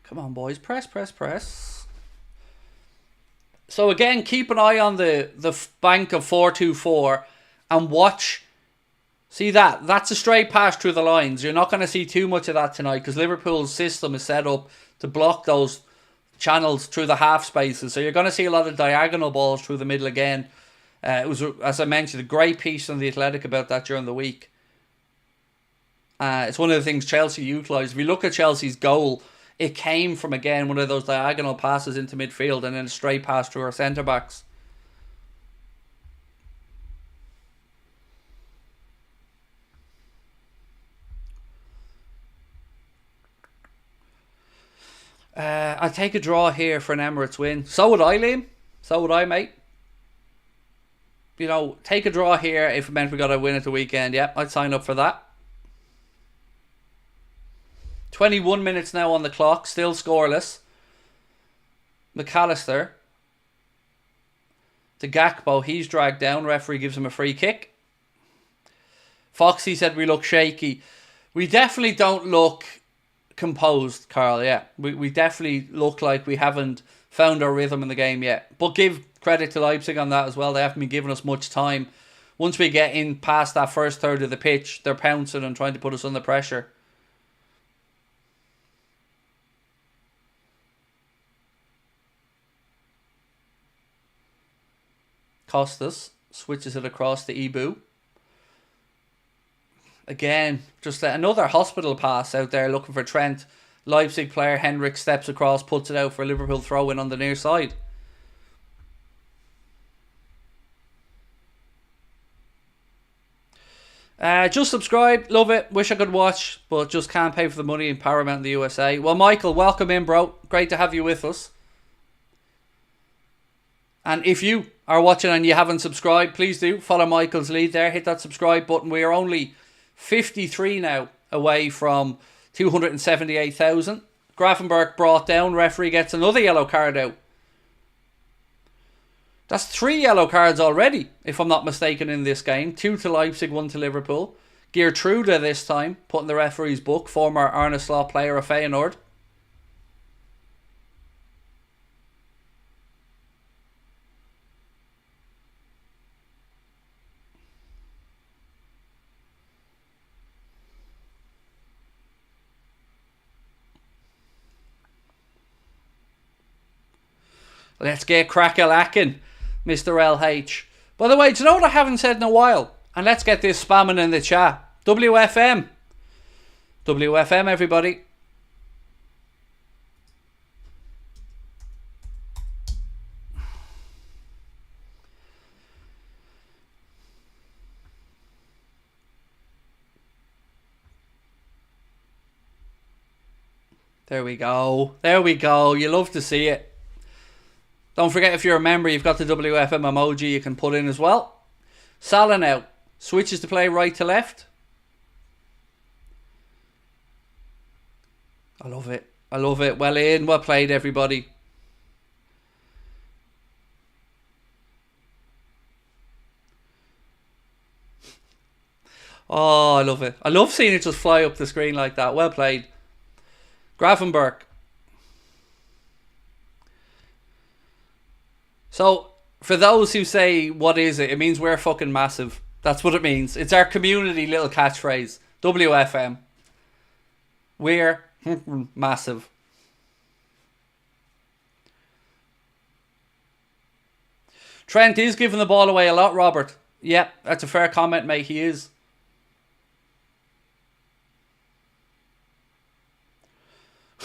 Come on, boys. Press, press, press. So again, keep an eye on the bank of 4-2-4 and watch. See that? That's a straight pass through the lines. You're not going to see too much of that tonight because Liverpool's system is set up to block those channels through the half spaces. So you're going to see a lot of diagonal balls through the middle again. It was, as I mentioned, a great piece on The Athletic about that during the week. It's one of the things Chelsea utilised. If you look at Chelsea's goal, it came from, again, one of those diagonal passes into midfield and then a straight pass to our centre-backs. I'd take a draw here for an Emirates win. So would I, Liam. So would I, mate. You know, take a draw here if it meant we got to win at the weekend. Yep, I'd sign up for that. 21 minutes now on the clock. Still scoreless. McAllister. To Gakpo. He's dragged down. Referee gives him a free kick. Foxy said we look shaky. We definitely don't look composed, Carl. Yeah, we definitely look like we haven't found our rhythm in the game yet. But give credit to Leipzig on that as well. They haven't been giving us much time. Once we get in past that first third of the pitch, they're pouncing and trying to put us under pressure. Costas switches it across to Ibu. Again, just another hospital pass out there looking for Trent. Leipzig player Henrik steps across, puts it out for a Liverpool throw-in on the near side. Just subscribe, love it, wish I could watch, but just can't pay for the money in Paramount in the USA. Well, Michael, welcome in, bro. Great to have you with us. And if you are watching and you haven't subscribed, please do follow Michael's lead there. Hit that subscribe button. We are only 53 now away from 278,000. Grafenberg brought down. Referee gets another yellow card out. That's 3 yellow cards already, if I'm not mistaken, in this game. 2 to Leipzig, 1 to Liverpool. Geertrude this time, put in the referee's book. Former Arne player of Feyenoord. Let's get crack-a-lacking, Mr. LH. By the way, do you know what I haven't said in a while? And let's get this spamming in the chat. WFM. WFM, everybody. There we go. There we go. You love to see it. Don't forget, if you're a member, you've got the WFM emoji you can put in as well. Salah now switches to play right to left. I love it. I love it. Well in, well played, everybody. Oh, I love it. I love seeing it just fly up the screen like that. Well played. Grafenberg. So, for those who say, what is it? It means we're fucking massive. That's what it means. It's our community little catchphrase. WFM. We're massive. Trent is giving the ball away a lot, Robert. Yep, that's a fair comment, mate. He is.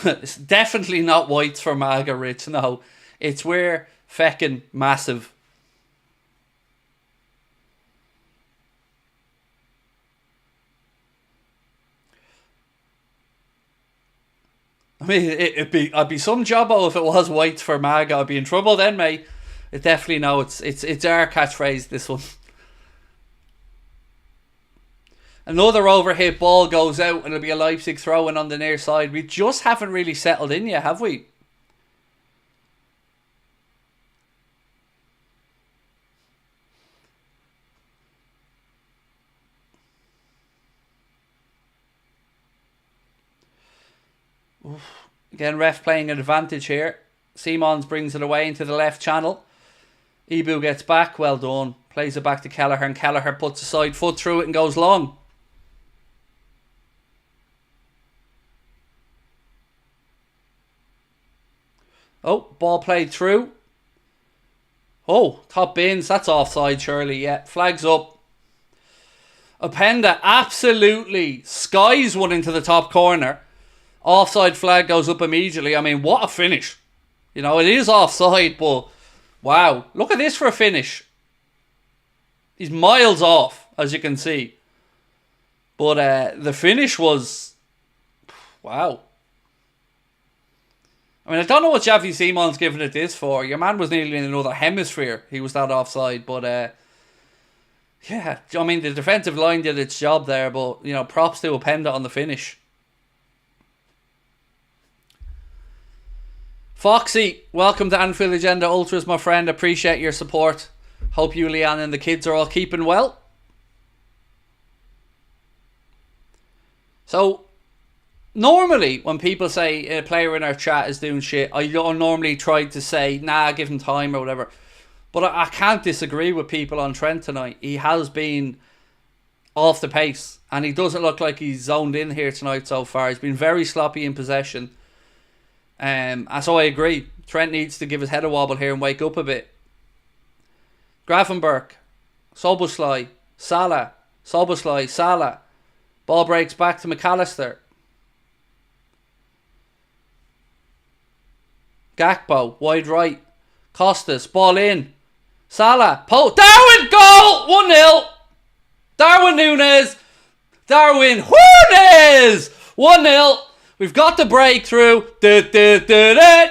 It's definitely not whites for MAGA, Rich. No, it's we're feckin' massive. I mean, I'd be some jobbo if it was whites for MAGA. I'd be in trouble then, mate. It definitely no. It's our catchphrase. This one. Another overhit ball goes out, and it'll be a Leipzig throw-in on the near side. We just haven't really settled in yet, have we? Oof. Again, ref playing an advantage here. Simons brings it away into the left channel. Ibu gets back. Well done. Plays it back to Kelleher, and Kelleher puts a side foot through it and goes long. Oh, ball played through. Oh, top bins. That's offside, surely. Yeah, flags up. Openda absolutely skies one into the top corner. Offside flag goes up immediately. I mean, what a finish. You know, it is offside, but wow. Look at this for a finish. He's miles off, as you can see. But the finish was... wow. I mean, I don't know what Xavi Simon's giving it this for. Your man was nearly in another hemisphere. He was that offside. But, yeah, I mean, the defensive line did its job there. But, you know, props to Openda on the finish. Foxy, welcome to Anfield Agenda Ultras, my friend. Appreciate your support. Hope you, Leanne, and the kids are all keeping well. So, normally, when people say a player in our chat is doing shit, I don't normally try to say, nah, give him time or whatever. But I can't disagree with people on Trent tonight. He has been off the pace. And he doesn't look like he's zoned in here tonight so far. He's been very sloppy in possession. And so I agree. Trent needs to give his head a wobble here and wake up a bit. Grafenberg. Soboslai. Salah. Soboslai. Salah. Ball breaks back to McAllister. Gakpo, wide right. Costas, ball in. Salah, Darwin, goal! 1-0. Darwin Núñez. Darwin Núñez! 1-0. We've got the breakthrough. Darwin.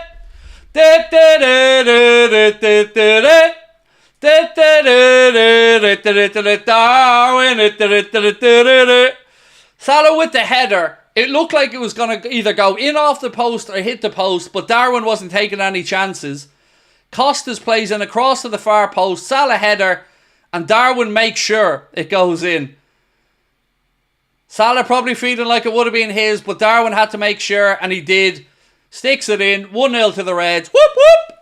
Salah with the header. It looked like it was going to either go in off the post or hit the post, but Darwin wasn't taking any chances. Costas plays in across to the far post. Salah header, and Darwin makes sure it goes in. Salah probably feeling like it would have been his, but Darwin had to make sure, and he did. Sticks it in. 1-0 to the Reds. Whoop, whoop!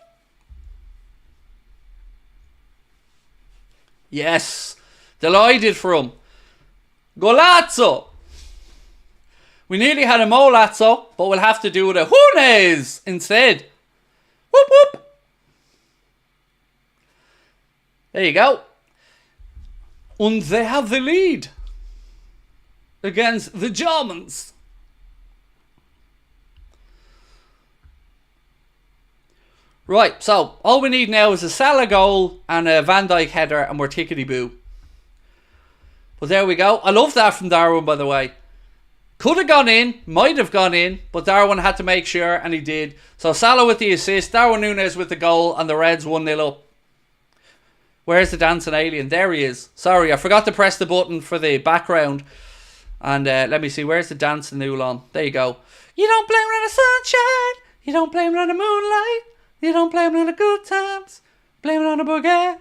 Yes. Delighted for him. Golazzo. We nearly had a Molazzo, but we'll have to do it a Núñez instead. Whoop, whoop. There you go. And they have the lead against the Germans. Right, so all we need now is a Salah goal and a Van Dijk header, and we're tickety-boo. But there we go. I love that from Darwin, by the way. Could have gone in, might have gone in, but Darwin had to make sure, and he did. So Salah with the assist, Darwin Núñez with the goal, and the Reds 1-0 up. Where's the dancing alien? There he is. Sorry, I forgot to press the button for the background. And let me see, where's the dancing Nulon? There you go. You don't blame it on the sunshine. You don't blame it on the moonlight. You don't blame it on the good times. Blame it on the boogie.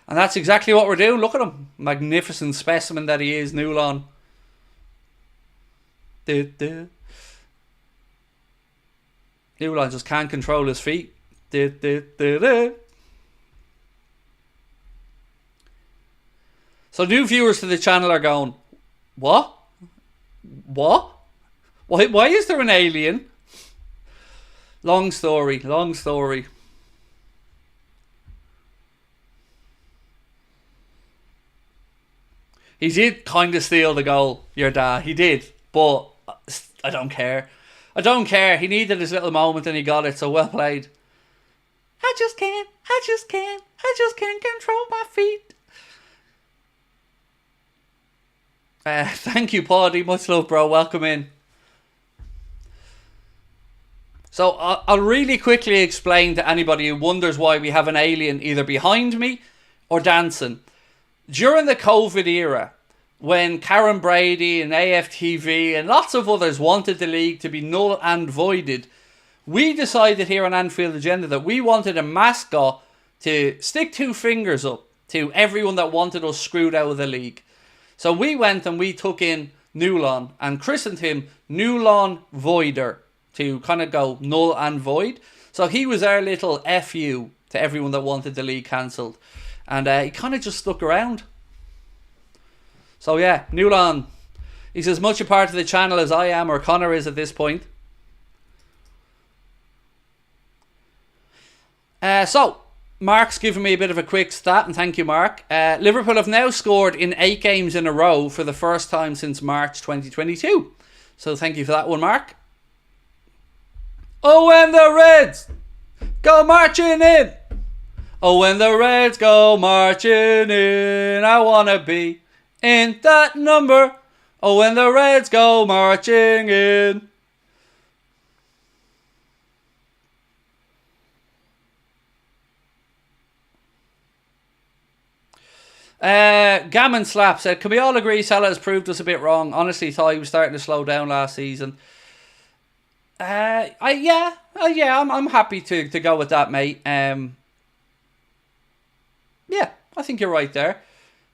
And that's exactly what we're doing. Look at him. Magnificent specimen that he is, Nulon. Nulon just can't control his feet. So new viewers to the channel are going, what? What? Why is there an alien? Long story, long story. He did kind of steal the goal, your dad. He did, but I don't care. I don't care. He needed his little moment and he got it, so well played. I just can't control my feet. Thank you, Paddy. Much love, bro. Welcome in. So I'll really quickly explain to anybody who wonders why we have an alien either behind me or dancing. During the COVID era, when Karen Brady and AFTV and lots of others wanted the league to be null and voided, we decided here on Anfield Agenda that we wanted a mascot to stick two fingers up to everyone that wanted us screwed out of the league. So we went and we took in Nulon and christened him Nulon Voider to kind of go null and void. So he was our little FU to everyone that wanted the league cancelled. And he kind of just stuck around. So yeah, Nulon. He's as much a part of the channel as I am or Connor is at this point. So, Mark's given me a bit of a quick stat, and thank you, Mark. Liverpool have now scored in 8 games in a row for the first time since March 2022. So thank you for that one, Mark. Oh, when the Reds go marching in. Oh, when the Reds go marching in. I want to be in that number. Oh, when the Reds go marching in. Gammon Slap said, can we all agree Salah has proved us a bit wrong? Honestly thought he was starting to slow down last season. I'm happy to go with that, mate. Yeah, I think you're right there.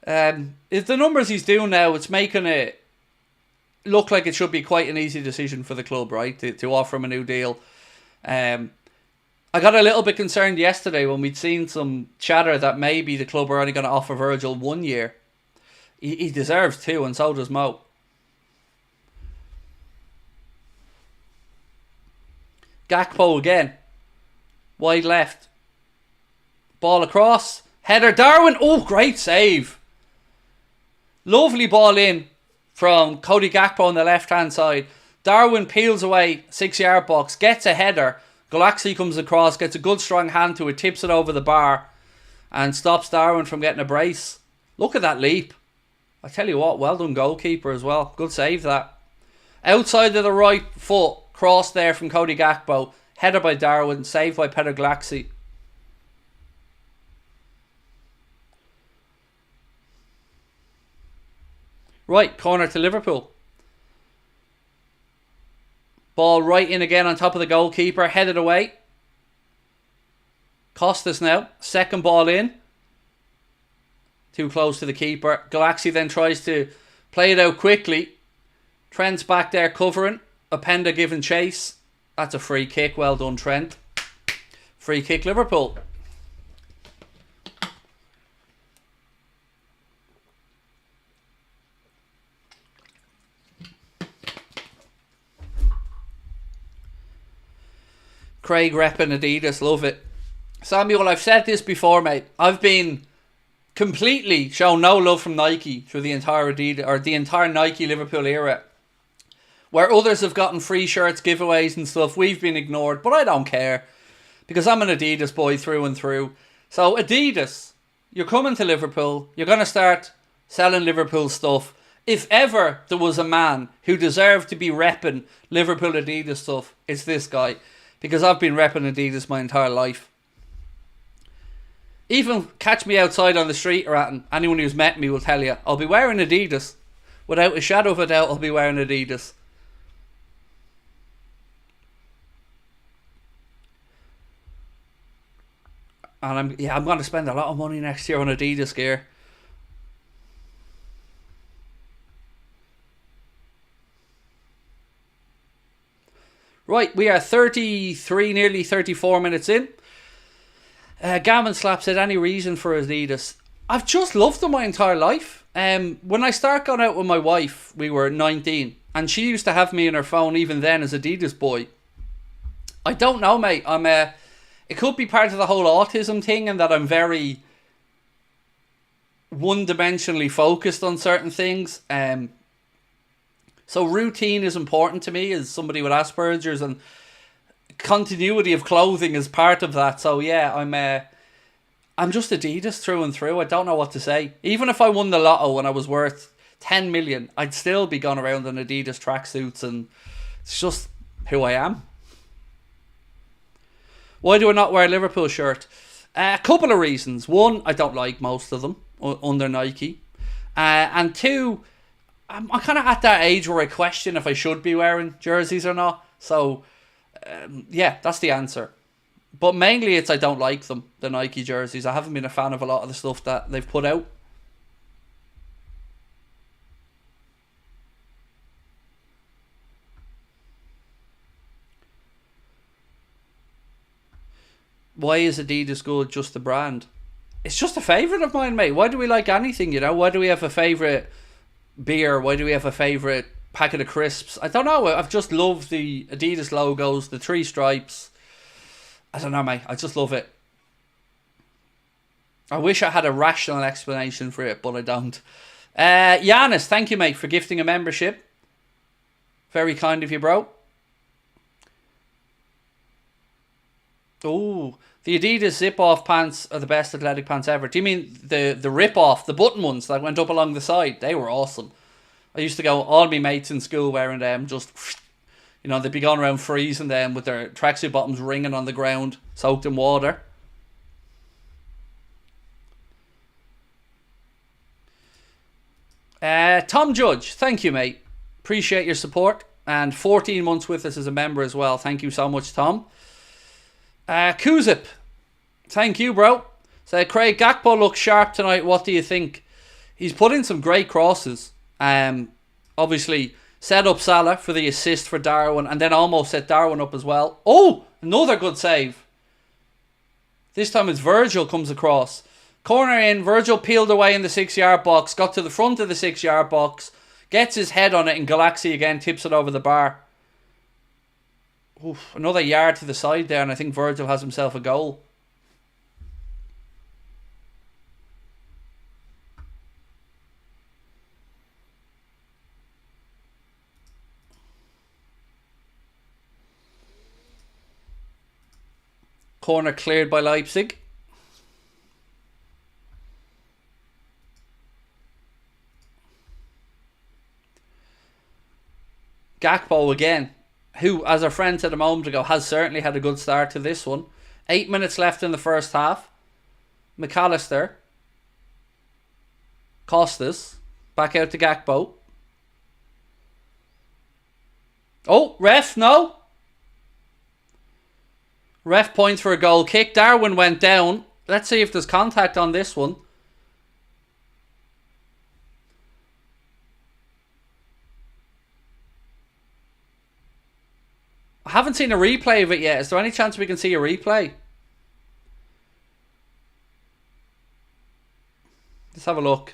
If the numbers he's doing now, it's making it look like it should be quite an easy decision for the club, right? To offer him a new deal. I got a little bit concerned yesterday when we'd seen some chatter that maybe the club are only going to offer Virgil 1 year. He deserves 2, and so does Mo. Gakpo again. Wide left. Ball across. Header Darwin. Oh, great save. Lovely ball in from Cody Gakpo on the left-hand side. Darwin peels away 6-yard box. Gets a header. Galaxy comes across. Gets a good strong hand to it. Tips it over the bar. And stops Darwin from getting a brace. Look at that leap. I tell you what, well done goalkeeper as well. Good save that. Outside of the right foot. Cross there from Cody Gakpo. Header by Darwin. Saved by Peter Galaxy. Right, corner to Liverpool. Ball right in again on top of the goalkeeper. Headed away. Costas now. Second ball in. Too close to the keeper. Galaxy then tries to play it out quickly. Trent's back there covering. Openda giving chase. That's a free kick. Well done, Trent. Free kick, Liverpool. Craig repping Adidas, love it. Samuel, I've said this before, mate. I've been completely shown no love from Nike through the entire Adidas or the entire Nike Liverpool era. Where others have gotten free shirts, giveaways and stuff, we've been ignored, but I don't care because I'm an Adidas boy through and through. So Adidas, you're coming to Liverpool, you're going to start selling Liverpool stuff. If ever there was a man who deserved to be repping Liverpool Adidas stuff, it's this guy. Because I've been repping Adidas my entire life. Even catch me outside on the street or anyone who's met me will tell you, I'll be wearing Adidas. Without a shadow of a doubt, I'll be wearing Adidas. And I'm going to spend a lot of money next year on Adidas gear. Right, we are 33, nearly 34 minutes in. Gammon Slap said, any reason for Adidas? I've just loved them my entire life. When I start going out with my wife, we were 19. And she used to have me in her phone even then as Adidas boy. I don't know, mate. It could be part of the whole autism thing and that I'm very one-dimensionally focused on certain things. So routine is important to me as somebody with Asperger's, and continuity of clothing is part of that. So yeah, I'm just Adidas through and through. I don't know what to say. Even if I won the lotto when I was worth 10 million, I'd still be going around in Adidas tracksuits, and it's just who I am. Why do I not wear a Liverpool shirt? A couple of reasons. One, I don't like most of them under Nike. And two, I'm kind of at that age where I question if I should be wearing jerseys or not. So, yeah, that's the answer. But mainly it's I don't like them, the Nike jerseys. I haven't been a fan of a lot of the stuff that they've put out. Why is Adidas good? Just the brand. It's just a favourite of mine, mate. Why do we like anything, you know? Why do we have a favourite beer? Why do we have a favourite packet of crisps? I don't know. I've just loved the Adidas logos, the 3 stripes. I don't know, mate. I just love it. I wish I had a rational explanation for it, but I don't. Giannis, thank you, mate, for gifting a membership. Very kind of you, bro. Oh, the Adidas zip-off pants are the best athletic pants ever. Do you mean the rip-off, the button ones that went up along the side? They were awesome. I used to go, all my mates in school wearing them, just, you know, they'd be going around freezing them with their tracksuit bottoms ringing on the ground, soaked in water. Tom Judge, thank you, mate. Appreciate your support. And 14 months with us as a member as well. Thank you so much, Tom. Kuzip, thank you, bro. So Craig, Gakpo looks sharp tonight. What do you think? He's put in some great crosses. Obviously, set up Salah for the assist for Darwin, and then almost set Darwin up as well. Oh, another good save. This time it's Virgil comes across. Corner in, Virgil peeled away in the 6-yard box, got to the front of the 6-yard box, gets his head on it, and Galaxy again tips it over the bar. Oof, another yard to the side there, and I think Virgil has himself a goal. Corner cleared by Leipzig. Gakpo again, who, as our friend said a moment ago, has certainly had a good start to this one. 8 minutes left in the first half. McAllister. Costas. Back out to Gakpo. Oh, ref, no. Ref points for a goal kick. Darwin went down. Let's see if there's contact on this one. I haven't seen a replay of it yet. Is there any chance we can see a replay? Let's have a look.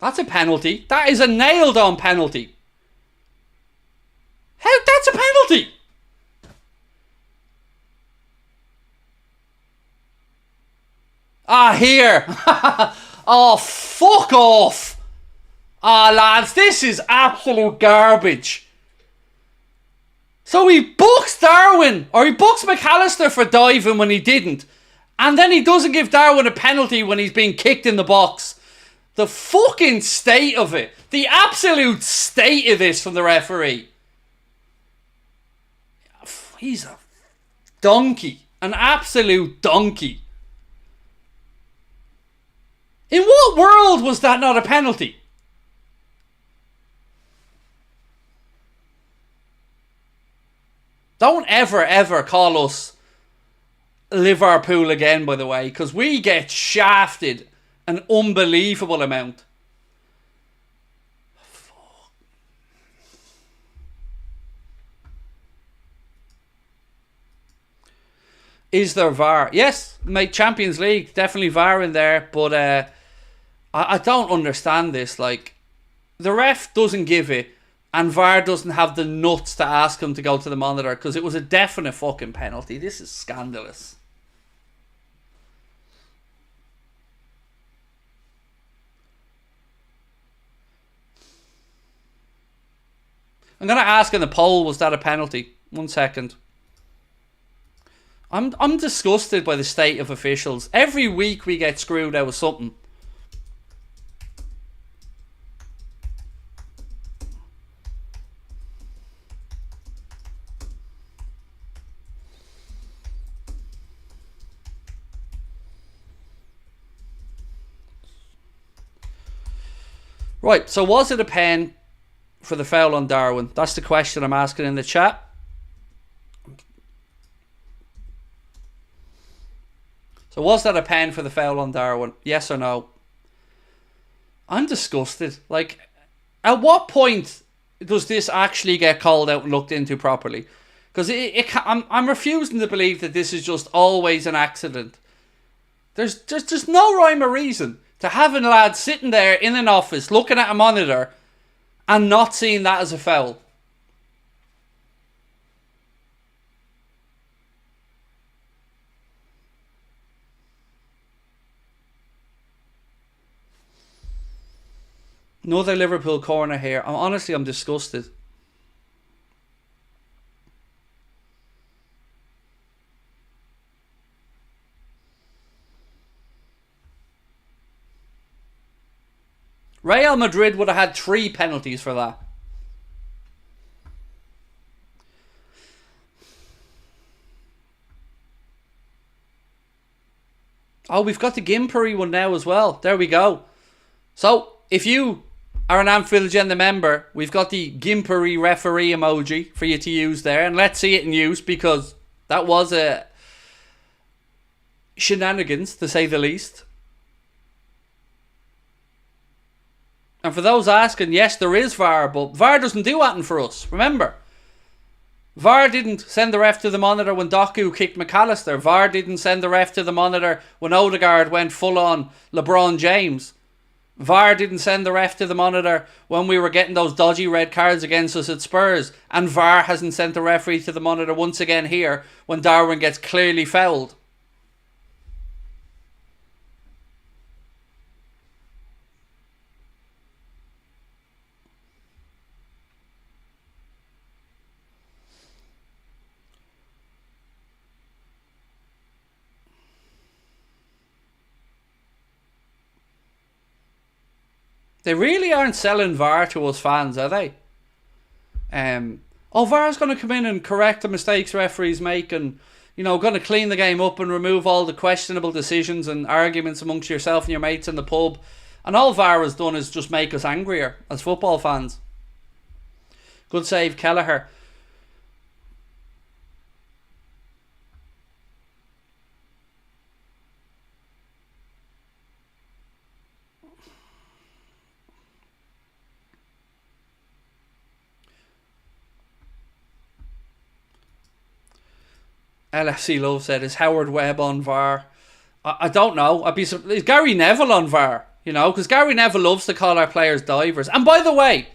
That's a penalty. That is a nailed on penalty. How? That's a penalty. Ah, here. Oh, fuck off. Ah, lads, this is absolute garbage. So he books Darwin, or he books McAllister for diving when he didn't. And then he doesn't give Darwin a penalty when he's being kicked in the box. The fucking state of it. The absolute state of this from the referee. He's a donkey. An absolute donkey. In what world was that not a penalty? Don't ever call us Liverpool again, by the way, because we get shafted an unbelievable amount. Fuck. Is there VAR? Yes, mate, Champions League, definitely VAR in there, but I don't understand this. Like, the ref doesn't give it, and VAR doesn't have the nuts to ask him to go to the monitor because it was a definite fucking penalty. This is scandalous. I'm going to ask in the poll, was that a penalty? 1 second. I'm disgusted by the state of officials. Every week we get screwed out of something. Right, so was it a pen for the foul on Darwin? That's the question I'm asking in the chat. So was that a pen for the foul on Darwin? Yes or no? I'm disgusted. Like, at what point does this actually get called out and looked into properly? Because I'm refusing to believe that this is just always an accident. There's just no rhyme or reason to having a lad sitting there in an office looking at a monitor and not seeing that as a foul. Another Liverpool corner here. I'm disgusted. Real Madrid would have had 3 penalties for that. Oh, we've got the Gimpery one now as well. There we go. So, if you are an Anfield Agenda member, we've got the Gimpery referee emoji for you to use there. And let's see it in use, because that was a shenanigans, to say the least. And for those asking, yes, there is VAR, but VAR doesn't do anything for us. Remember, VAR didn't send the ref to the monitor when Doku kicked McAllister. VAR didn't send the ref to the monitor when Odegaard went full on LeBron James. VAR didn't send the ref to the monitor when we were getting those dodgy red cards against us at Spurs. And VAR hasn't sent the referee to the monitor once again here when Darwin gets clearly fouled. They really aren't selling VAR to us fans, are they? VAR's going to come in and correct the mistakes referees make, and going to clean the game up and remove all the questionable decisions and arguments amongst yourself and your mates in the pub. And all VAR has done is just make us angrier as football fans. Good save, Kelleher. LFC Love said, is Howard Webb on VAR? I don't know. Is Gary Neville on VAR? Because Gary Neville loves to call our players divers. And by the way,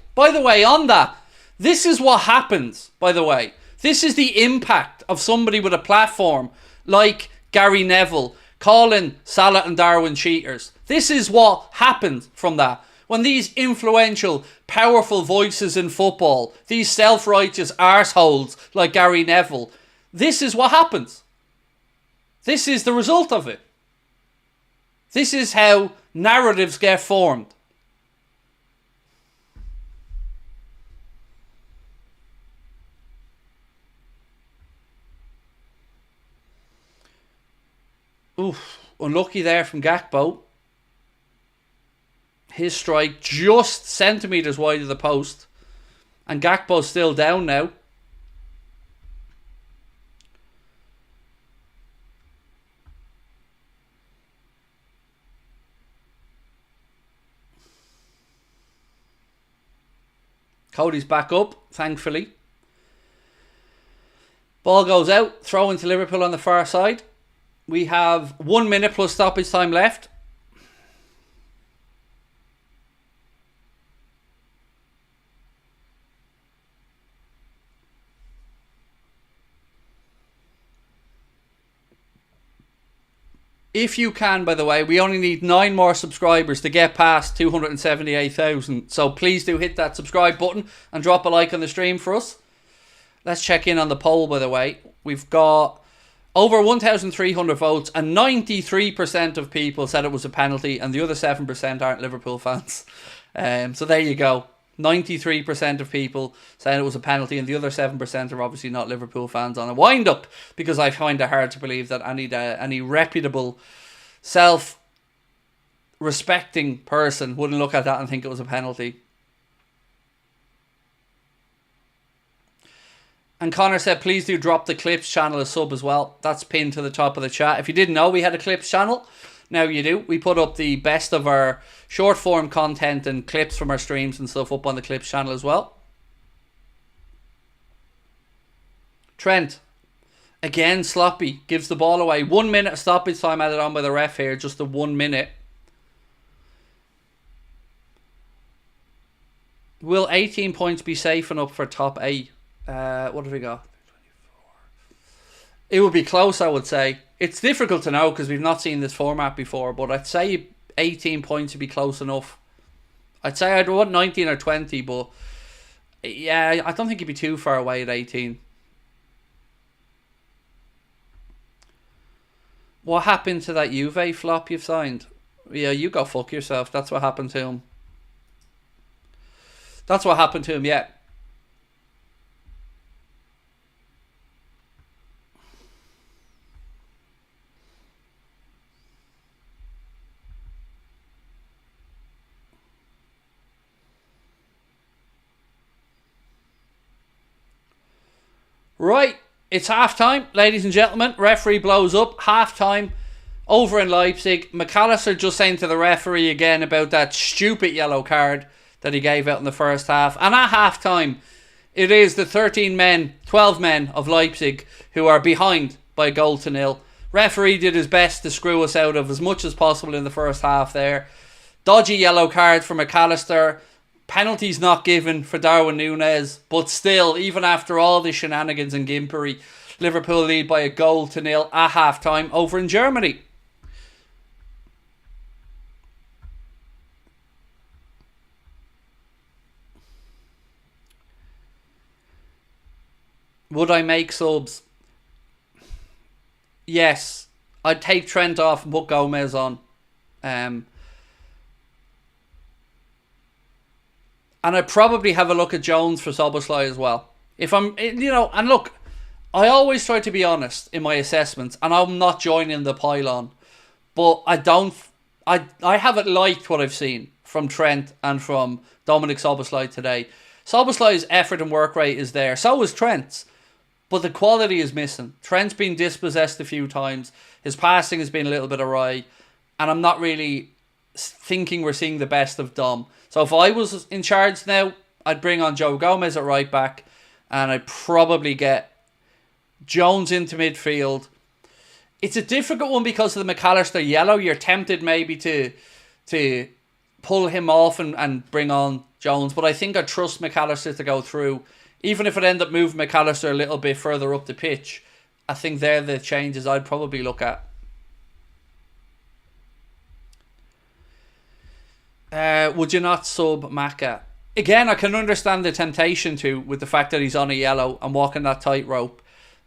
on that, this is what happens, by the way. This is the impact of somebody with a platform like Gary Neville calling Salah and Darwin cheaters. This is what happens from that. When these influential, powerful voices in football, these self-righteous arseholes like Gary Neville, this is what happens. This is the result of it. This is how narratives get formed. Oof, unlucky there from Gakpo. His strike just centimetres wide of the post. And Gakpo's still down now. Cody's back up, thankfully. Ball goes out, throw into Liverpool on the far side. We have 1 minute plus stoppage time left. If you can, by the way, we only need 9 more subscribers to get past 278,000. So please do hit that subscribe button and drop a like on the stream for us. Let's check in on the poll, by the way. We've got over 1,300 votes and 93% of people said it was a penalty, and the other 7% aren't Liverpool fans. So there you go. 93% of people saying it was a penalty, and the other 7% are obviously not Liverpool fans on a wind-up, because I find it hard to believe that any reputable, self-respecting person wouldn't look at that and think it was a penalty. And Connor said, please do drop the Clips channel a sub as well. That's pinned to the top of the chat. If you didn't know we had a Clips channel, now you do. We put up the best of our short form content and clips from our streams and stuff up on the Clips channel as well. Trent, again sloppy, gives the ball away. 1 minute stoppage time added on by the ref here, just the 1 minute. Will 18 points be safe enough for top 8? What have we got? 24. It would be close, I would say. It's difficult to know because we've not seen this format before, but I'd say 18 points would be close enough. I'd say I'd want 19 or 20, but yeah, I don't think you'd be too far away at 18. What happened to that Juve flop you've signed? Yeah, you go fuck yourself. That's what happened to him. That's what happened to him, yeah. Right, it's half-time, ladies and gentlemen. Referee blows up, half-time over in Leipzig. McAllister just saying to the referee again about that stupid yellow card that he gave out in the first half. And at half-time, it is the 12 men of Leipzig who are behind by a goal to nil. Referee did his best to screw us out of as much as possible in the first half there. Dodgy yellow card for McAllister. Penalties not given for Darwin Núñez. But still, even after all the shenanigans and gimpery, Liverpool lead by a goal to nil at half-time over in Germany. Would I make subs? Yes. I'd take Trent off and put Gomez on. And I'd probably have a look at Jones for Szoboszlai as well. If I'm, and look, I always try to be honest in my assessments, and I'm not joining the pile-on. But I haven't liked what I've seen from Trent and from Dominic Szoboszlai today. Szoboszlai's effort and work rate is there. So is Trent's. But the quality is missing. Trent's been dispossessed a few times. His passing has been a little bit awry. And I'm not really thinking we're seeing the best of Dom. So if I was in charge now, I'd bring on Joe Gomez at right back. And I'd probably get Jones into midfield. It's a difficult one because of the McAllister yellow. You're tempted maybe to pull him off and bring on Jones. But I think I trust McAllister to go through. Even if it ended up moving McAllister a little bit further up the pitch, I think they're the changes I'd probably look at. Would you not sub Maka? Again, I can understand the temptation to, with the fact that he's on a yellow and walking that tightrope.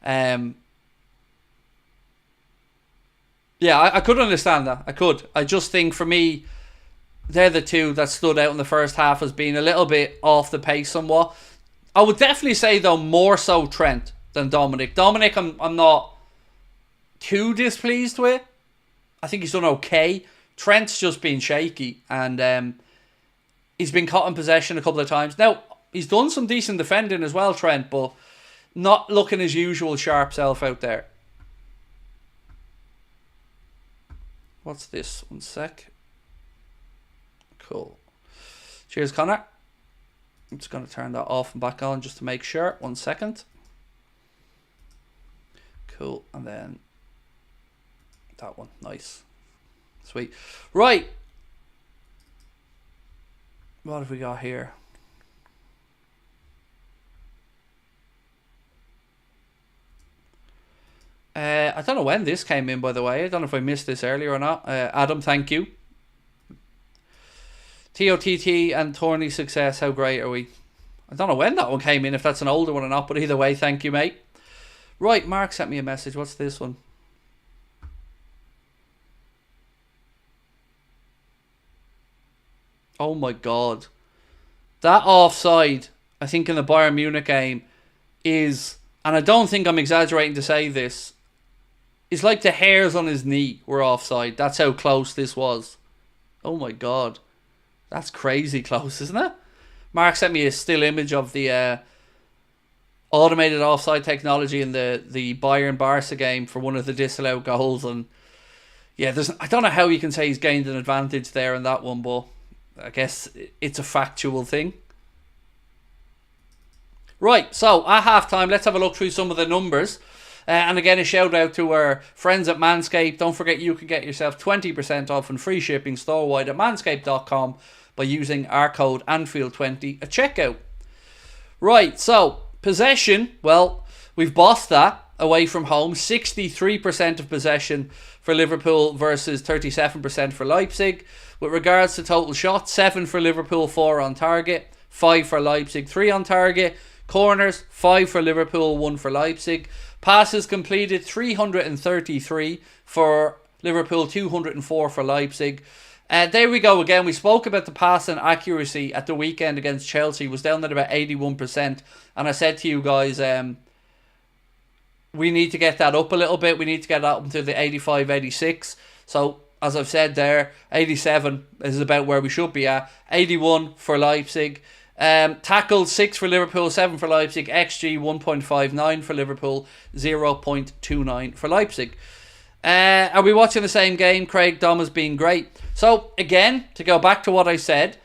Yeah, I could understand that. I could. I just think for me, they're the two that stood out in the first half as being a little bit off the pace somewhat. I would definitely say, though, more so Trent than Dominic. Dominic, I'm not too displeased with. I think he's done okay. Trent's just been shaky, and he's been caught in possession a couple of times. Now, he's done some decent defending as well, Trent, but not looking his usual sharp self out there. What's this? 1 sec. Cool. Cheers, Connor. I'm just going to turn that off and back on just to make sure. 1 second. Cool. And then that one. Nice. Sweet. Right. What have we got here? I don't know when this came in, by the way. I don't know if I missed this earlier or not. Adam, thank you. TOTT and Tourney success, how great are we? I don't know when that one came in, if that's an older one or not, but either way, thank you, mate. Right, Mark sent me a message. What's this one? Oh my God. That offside, I think in the Bayern Munich game, is, and I don't think I'm exaggerating to say this, it's like the hairs on his knee were offside. That's how close this was. Oh my God. That's crazy close, isn't it? Mark sent me a still image of the automated offside technology in the Bayern Barca game for one of the disallowed goals. And yeah, I don't know how you can say he's gained an advantage there in that one, but I guess it's a factual thing. Right, so at halftime, let's have a look through some of the numbers. And again, a shout out to our friends at Manscaped. Don't forget you can get yourself 20% off and free shipping store-wide at manscaped.com by using our code Anfield20 at checkout. Right, so possession, well, we've bossed that away from home. 63% of possession for Liverpool versus 37% for Leipzig. With regards to total shots, 7 for Liverpool, 4 on target, 5 for Leipzig, 3 on target. Corners, 5 for Liverpool, 1 for Leipzig. Passes completed, 333 for Liverpool, 204 for Leipzig. There we go again. We spoke about the passing accuracy at the weekend against Chelsea. It was down at about 81%. And I said to you guys, we need to get that up a little bit. We need to get that up to the 85, 86. So, as I've said there, 87 is about where we should be at. 81 for Leipzig. Tackles 6 for Liverpool, 7 for Leipzig. XG 1.59 for Liverpool, 0.29 for Leipzig. Are we watching the same game? Craig, Dom has been great. So again, to go back to what I said,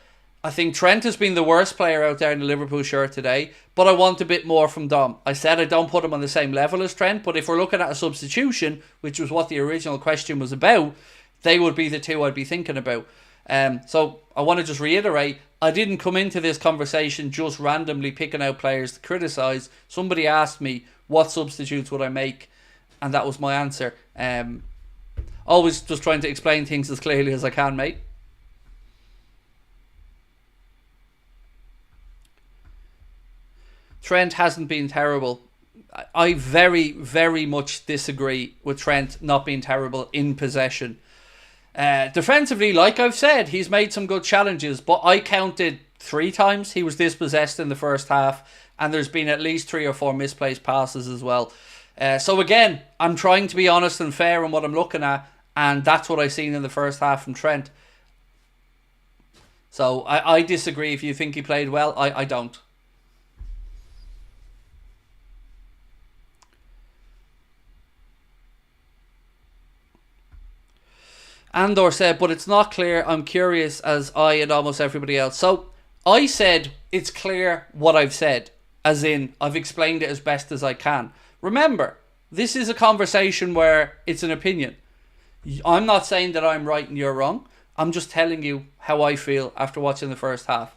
I think Trent has been the worst player out there in the Liverpool shirt today, but I want a bit more from Dom. I said I don't put him on the same level as Trent, but if we're looking at a substitution, which was what the original question was about, they would be the two I'd be thinking about. So I want to just reiterate, I didn't come into this conversation just randomly picking out players to criticise. Somebody asked me what substitutes would I make, and that was my answer. Always just trying to explain things as clearly as I can, mate. Trent hasn't been terrible. I very, very much disagree with Trent not being terrible in possession. Defensively, like I've said, he's made some good challenges, but I counted 3 times he was dispossessed in the first half, and there's been at least 3 or 4 misplaced passes as well. So again, I'm trying to be honest and fair in what I'm looking at, and that's what I've seen in the first half from Trent. So I disagree. If you think he played well, I don't. Andor said, but it's not clear. I'm curious as I and almost everybody else. So I said it's clear what I've said, as in I've explained it as best as I can. Remember, this is a conversation where it's an opinion. I'm not saying that I'm right and you're wrong. I'm just telling you how I feel after watching the first half.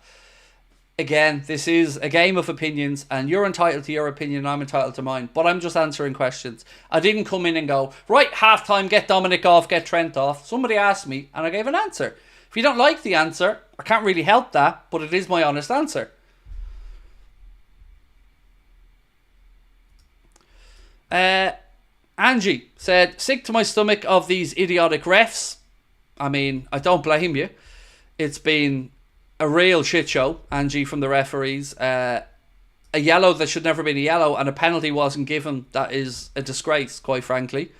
Again, this is a game of opinions, and you're entitled to your opinion and I'm entitled to mine, but I'm just answering questions. I didn't come in and go, right, halftime, get Dominic off, get Trent off. Somebody asked me and I gave an answer. If you don't like the answer, I can't really help that, but it is my honest answer. Angie said, sick to my stomach of these idiotic refs. I mean, I don't blame you. It's been a real shit show, Angie, from the referees. A yellow that should never have been a yellow, and a penalty wasn't given. That is a disgrace, quite frankly.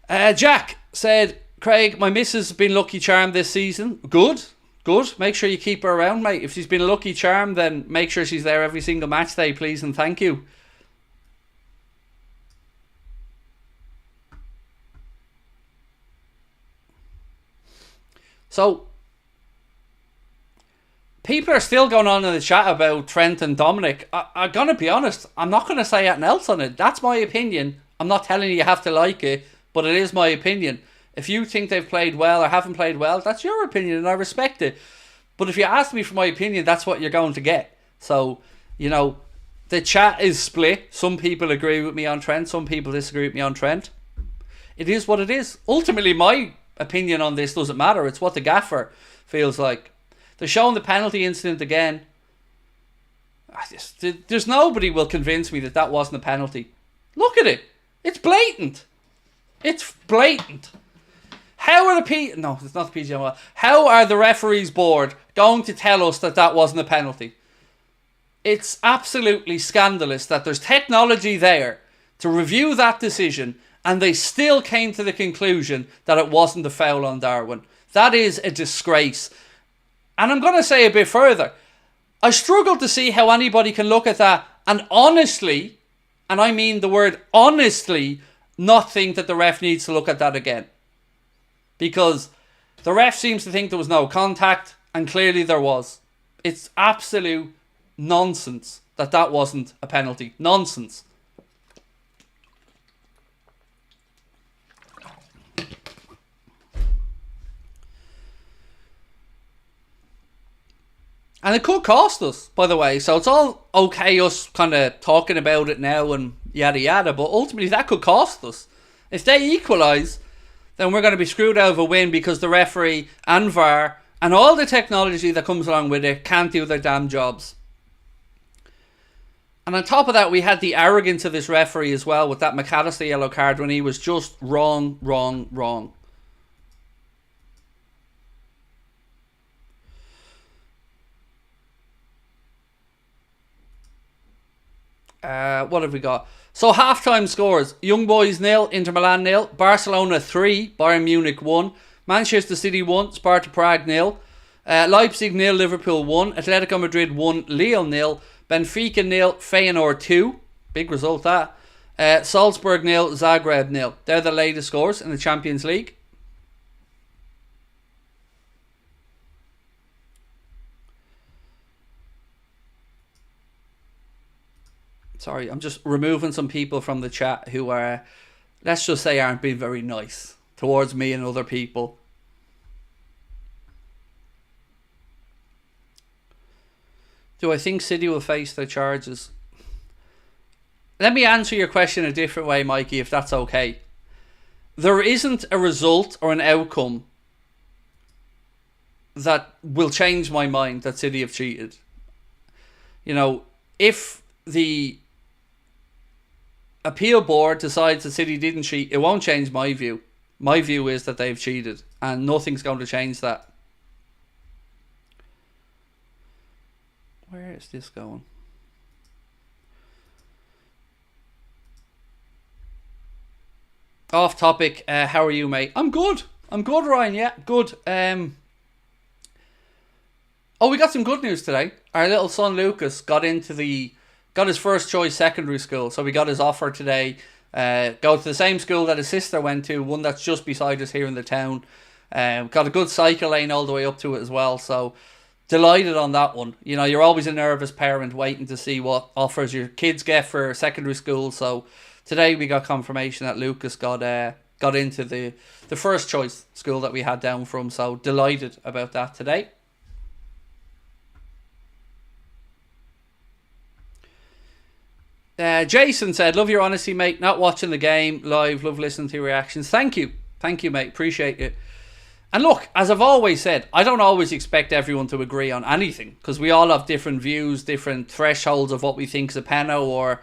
Jack said, Craig, my missus has been lucky charmed this season. Good. Make sure you keep her around, mate. If she's been a lucky charm, then make sure she's there every single match day, please, and thank you. So, people are still going on in the chat about Trent and Dominic. I'm going to be honest, I'm not going to say anything else on it. That's my opinion. I'm not telling you have to like it, but it is my opinion. If you think they've played well or haven't played well, that's your opinion and I respect it. But if you ask me for my opinion, that's what you're going to get. So, you know, the chat is split. Some people agree with me on Trent, some people disagree with me on Trent. It is what it is. Ultimately, my opinion on this doesn't matter. It's what the gaffer feels like. They're showing the penalty incident again. There's nobody will convince me that that wasn't a penalty. Look at it. It's blatant. It's blatant. How are No, it's not the PGMOL. How are the referees board going to tell us that that wasn't a penalty? It's absolutely scandalous that there's technology there to review that decision and they still came to the conclusion that it wasn't a foul on Darwin. That is a disgrace. And I'm going to say a bit further. I struggle to see how anybody can look at that and honestly, and I mean the word honestly, not think that the ref needs to look at that again. Because the ref seems to think there was no contact, and clearly there was. It's absolute nonsense that that wasn't a penalty. Nonsense. And it could cost us, by the way. So it's all okay us kind of talking about it now and yada yada. But ultimately that could cost us. If they equalise, then we're going to be screwed out of a win because the referee and VAR and all the technology that comes along with it can't do their damn jobs. And on top of that, we had the arrogance of this referee as well with that McAllister yellow card when he was just wrong. What have we got? So halftime scores: Young Boys 0, Inter Milan 0, Barcelona 3, Bayern Munich 1, Manchester City 1, Sparta Prague 0, Leipzig 0, Liverpool 1. Atletico Madrid 1, Lyon 0. Benfica 0, Feyenoord 2. Big result that. Salzburg 0, Zagreb 0. They're the latest scores in the Champions League. Sorry, I'm just removing some people from the chat who are, let's just say, aren't being very nice towards me and other people. Do I think City will face their charges? Let me answer your question a different way, Mikey, if that's okay. There isn't a result or an outcome that will change my mind that City have cheated. You know, if the appeal board decides that City didn't cheat, it won't change my view. My view is that they've cheated, and nothing's going to change that. Where is this going? Off topic, how are you, mate? I'm good, Ryan, yeah, good. Oh, we got some good news today. Our little son Lucas got his first choice secondary school, so we got his offer today. Go to the same school that his sister went to, one that's just beside us here in the town. Got a good cycle lane all the way up to it as well, so delighted on that one. You know, you're always a nervous parent waiting to see what offers your kids get for secondary school, so today we got confirmation that Lucas got into the first choice school that we had down from, so delighted about that today. Jason said, love your honesty, mate. Not watching the game live. Love listening to your reactions. Thank you, mate. Appreciate it. And look, as I've always said, I don't always expect everyone to agree on anything, because we all have different views, different thresholds of what we think is a penno, or,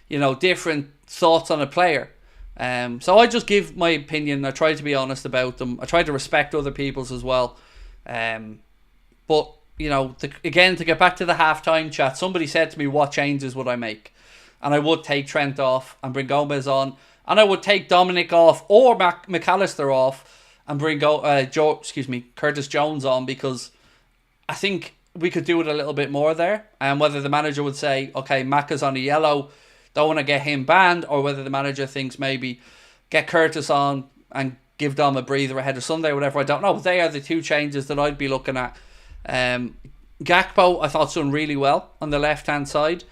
you know, different thoughts on a player. So I just give my opinion. I try to be honest about them. I try to respect other people's as well. But, you know, to get back to the halftime chat, somebody said to me, what changes would I make? And I would take Trent off and bring Gomez on. And I would take Dominic off or McAllister off and bring Curtis Jones on, because I think we could do it a little bit more there. And whether the manager would say, okay, Mac is on a yellow, don't want to get him banned, or whether the manager thinks maybe get Curtis on and give Dom a breather ahead of Sunday or whatever, I don't know. But they are the two changes that I'd be looking at. Gakpo, I thought, done really well on the left-hand side.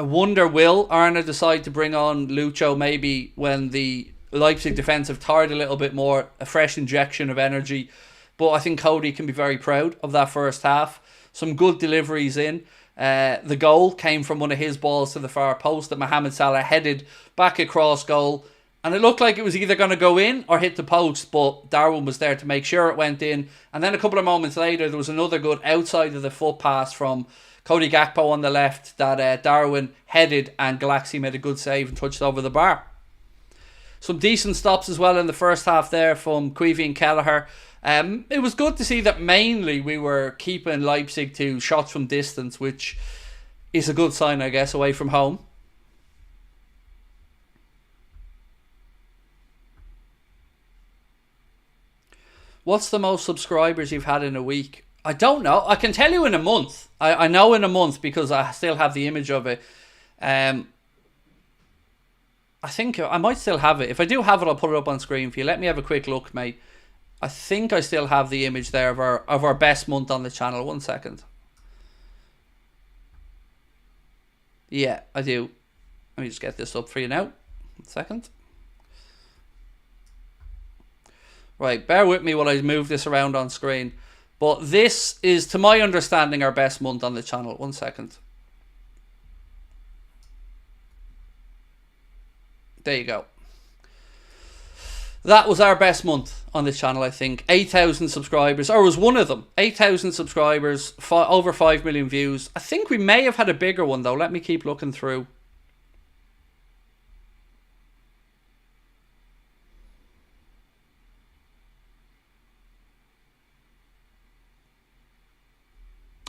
I wonder, will Arne decide to bring on Lucho maybe when the Leipzig defence have tired a little bit more, a fresh injection of energy? But I think Cody can be very proud of that first half. Some good deliveries in. The goal came from one of his balls to the far post that Mohamed Salah headed back across goal. And it looked like it was either going to go in or hit the post, but Darwin was there to make sure it went in. And then a couple of moments later, there was another good outside of the foot pass from Cody Gakpo on the left that Darwin headed, and Galaxy made a good save and touched over the bar. Some decent stops as well in the first half there from Queevy and Kelleher. It was good to see that mainly we were keeping Leipzig to shots from distance, which is a good sign, I guess, away from home. What's the most subscribers you've had in a week? I don't know. I can tell you in a month. I know in a month because I still have the image of it. I think I might still have it. If I do have it, I'll put it up on screen for you. Let me have a quick look, mate. I think I still have the image there of our best month on the channel. 1 second. Yeah, I do. Let me just get this up for you now. 1 second. Right, bear with me while I move this around on screen. But this is, to my understanding, our best month on the channel. 1 second. There you go. That was our best month on the channel, I think. 8,000 subscribers, or was one of them. 8,000 subscribers, over 5 million views. I think we may have had a bigger one, though. Let me keep looking through.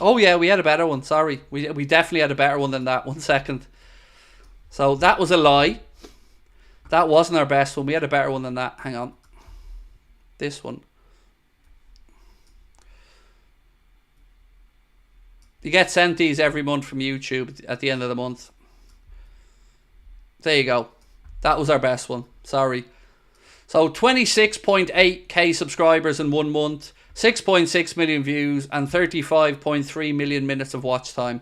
Oh yeah, we had a better one. Sorry, we definitely had a better one than that. 1 second. So that was a lie. That wasn't our best one. We had a better one than that. Hang on. This one. You get sent these every month from YouTube at the end of the month. There you go. That was our best one. Sorry. So 26.8k subscribers in 1 month, 6.6 million views, and 35.3 million minutes of watch time.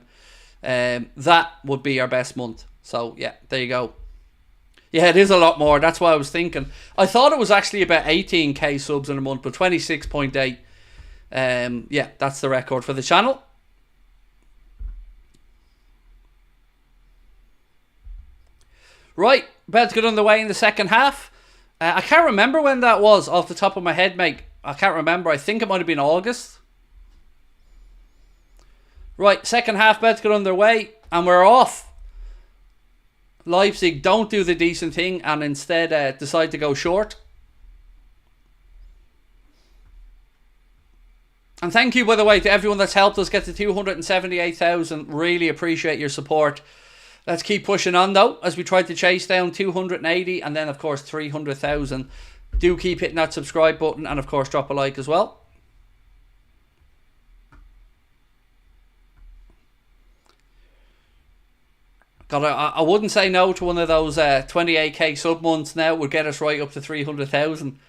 That would be our best month. So yeah, there you go. Yeah, it is a lot more. That's what I was thinking. I thought it was actually about 18k subs in a month, but 26.8. Yeah, that's the record for the channel. Right, about to get underway in the second half. I can't remember when that was off the top of my head, mate. I can't remember. I think it might have been August. Right, second half about to get underway, and we're off. Leipzig don't do the decent thing and instead decide to go short. And thank you, by the way, to everyone that's helped us get to 278,000. Really appreciate your support. Let's keep pushing on, though, as we try to chase down 280 and then, of course, 300,000. Do keep hitting that subscribe button and, of course, drop a like as well. I wouldn't say no to one of those 28k sub months now. Would get us right up to 300,000.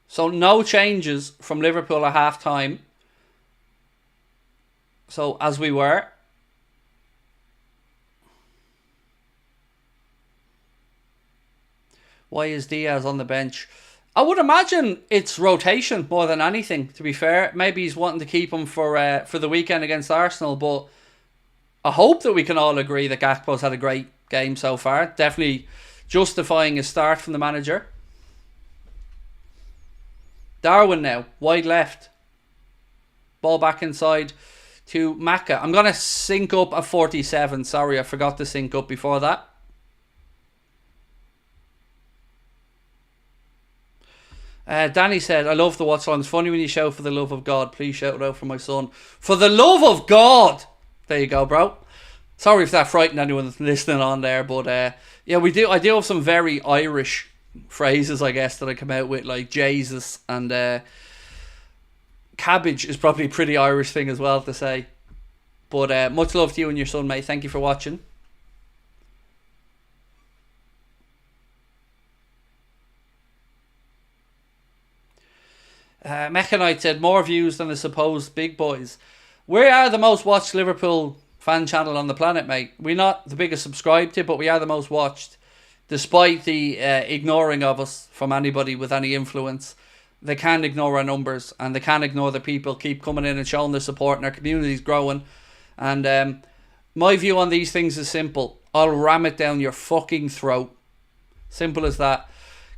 So no changes from Liverpool at half time. So as we were. Why is Diaz on the bench? I would imagine it's rotation more than anything, to be fair. Maybe he's wanting to keep him for the weekend against Arsenal, but I hope that we can all agree that Gakpo's had a great game so far. Definitely justifying his start from the manager. Darwin now, wide left. Ball back inside to Maka. I'm going to sync up at 47. Sorry, I forgot to sync up before that. Danny said, I love the watch alongs. Funny when you shout for the love of God. Please shout it out for my son. For the love of God! There you go, bro. Sorry if that frightened anyone listening on there, but yeah, I do have some very Irish phrases, I guess, that I come out with, like Jesus, and cabbage is probably a pretty Irish thing as well to say. But much love to you and your son, mate. Thank you for watching. Mechanite said, more views than the supposed big boys. We are the most watched Liverpool fan channel on the planet, mate. We're not the biggest subscribed to, but we are the most watched. Despite the ignoring of us from anybody with any influence, they can't ignore our numbers, and they can't ignore the people keep coming in and showing their support, and our community's growing. And my view on these things is simple. I'll ram it down your fucking throat. Simple as that.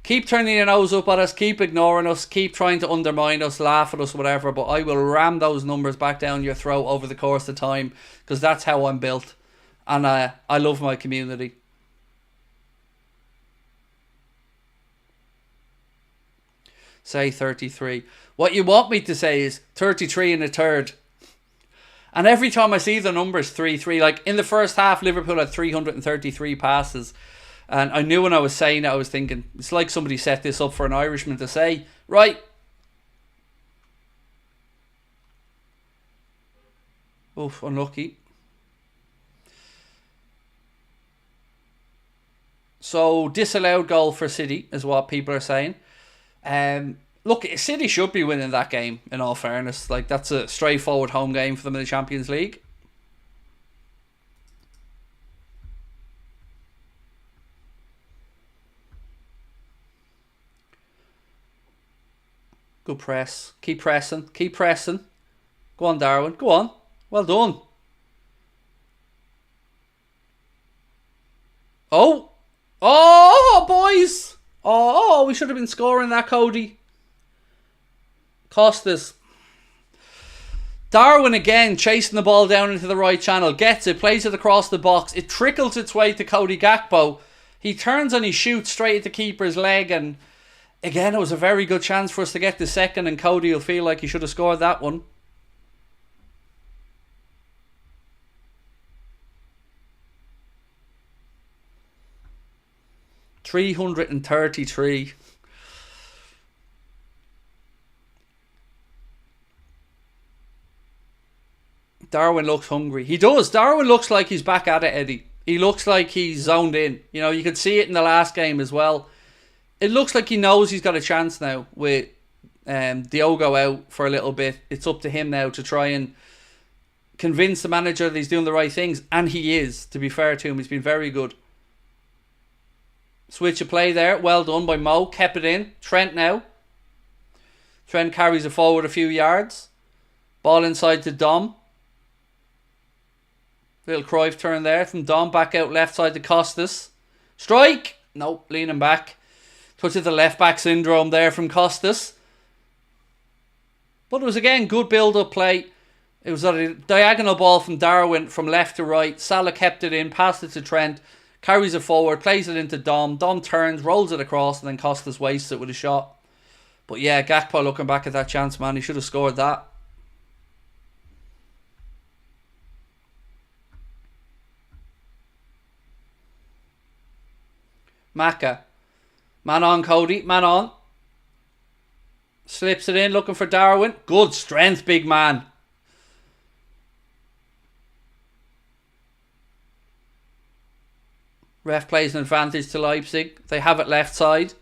Keep turning your nose up at us, keep ignoring us, keep trying to undermine us, laugh at us, whatever, but I will ram those numbers back down your throat over the course of time, because that's how I'm built. And I love my community. Say 33. What you want me to say is 33 and a third. And every time I see the numbers 3-3, like in the first half, Liverpool had 333 passes. And I knew when I was saying it, I was thinking, it's like somebody set this up for an Irishman to say, right. Oof, unlucky. So, disallowed goal for City is what people are saying. Look, City should be winning that game, in all fairness. Like, that's a straightforward home game for them in the Champions League. Good press. Keep pressing. Keep pressing. Go on, Darwin. Go on. Well done. Oh. Oh, boys. Oh, we should have been scoring that, Cody. Cost us. Darwin again, chasing the ball down into the right channel. Gets it, plays it across the box. It trickles its way to Cody Gakpo. He turns and he shoots straight at the keeper's leg. And again, it was a very good chance for us to get the second. And Cody will feel like he should have scored that one. $333. Darwin looks hungry. He does. Darwin looks like he's back at it, Eddie. He looks like he's zoned in. You know, you could see it in the last game as well. It looks like he knows he's got a chance now with Diogo out for a little bit. It's up to him now to try and convince the manager that he's doing the right things. And he is, to be fair to him. He's been very good. Switch of play there. Well done by Mo. Kept it in. Trent now. Trent carries it forward a few yards. Ball inside to Dom. Little Cruyff turn there from Dom. Back out left side to Costas. Strike! Nope, leaning back. Touch of the left back syndrome there from Costas. But it was again good build-up play. It was a diagonal ball from Darwin from left to right. Salah kept it in, passed it to Trent. Carries it forward, plays it into Dom. Dom turns, rolls it across, and then Costas wastes it with a shot. But yeah, Gakpo looking back at that chance, man. He should have scored that. Maka. Man on, Cody. Man on. Slips it in, looking for Darwin. Good strength, big man. Ref plays an advantage to Leipzig. They have it left side.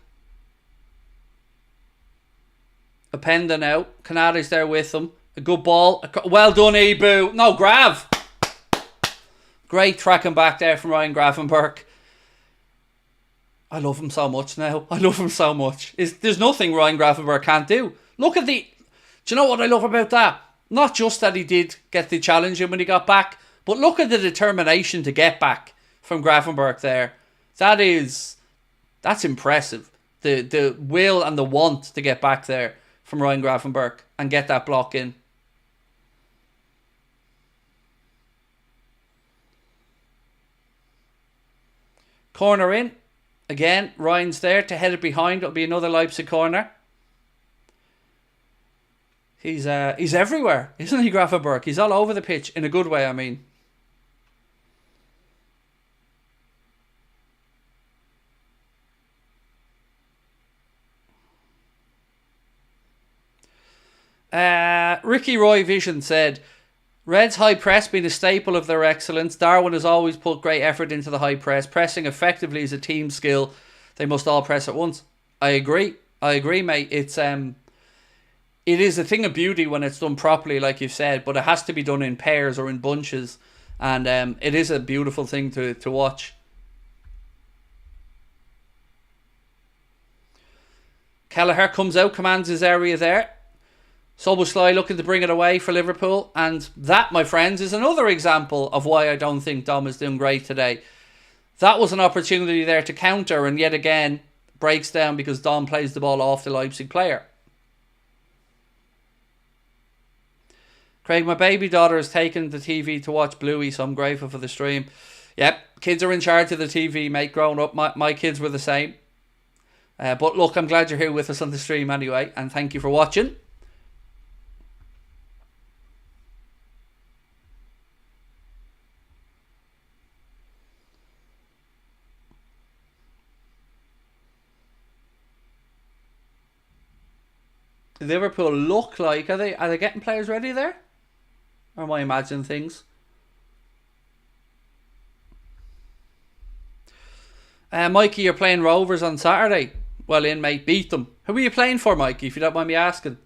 Openda now. Canada's there with them. A good ball. Well done, Ibu. No, Grav. Great tracking back there from Ryan Gravenberch. I love him so much now. I love him so much. There's nothing Ryan Gravenberch can't do. Look at the... Do you know what I love about that? Not just that he did get the challenge in when he got back, but look at the determination to get back from Gravenberch there. That's impressive. The will and the want to get back there from Ryan Gravenberch and get that block in. Corner in. Again, Ryan's there to head it behind. It'll be another Leipzig corner. He's everywhere, isn't he, Gravenberch? He's all over the pitch, in a good way, I mean. Ricky Roy Vision said, Reds' high press being a staple of their excellence. Darwin has always put great effort into the high press. Pressing effectively is a team skill. They must all press at once. I agree, mate. It is a thing of beauty when it's done properly, like you've said, but it has to be done in pairs or in bunches. And it is a beautiful thing to watch. Kelleher comes out, commands his area there. Szoboszlai looking to bring it away for Liverpool. And that, my friends, is another example of why I don't think Dom is doing great today. That was an opportunity there to counter, and yet again breaks down because Dom plays the ball off the Leipzig player. Craig, my baby daughter has taken the TV to watch Bluey, so I'm grateful for the stream. Yep, kids are in charge of the TV, mate. Growing up, my kids were the same. But look, I'm glad you're here with us on the stream anyway, and thank you for watching. Liverpool look like... Are they getting players ready there? Or am I imagining things? Mikey, you're playing Rovers on Saturday. Well in, mate. Beat them. Who are you playing for, Mikey, if you don't mind me asking?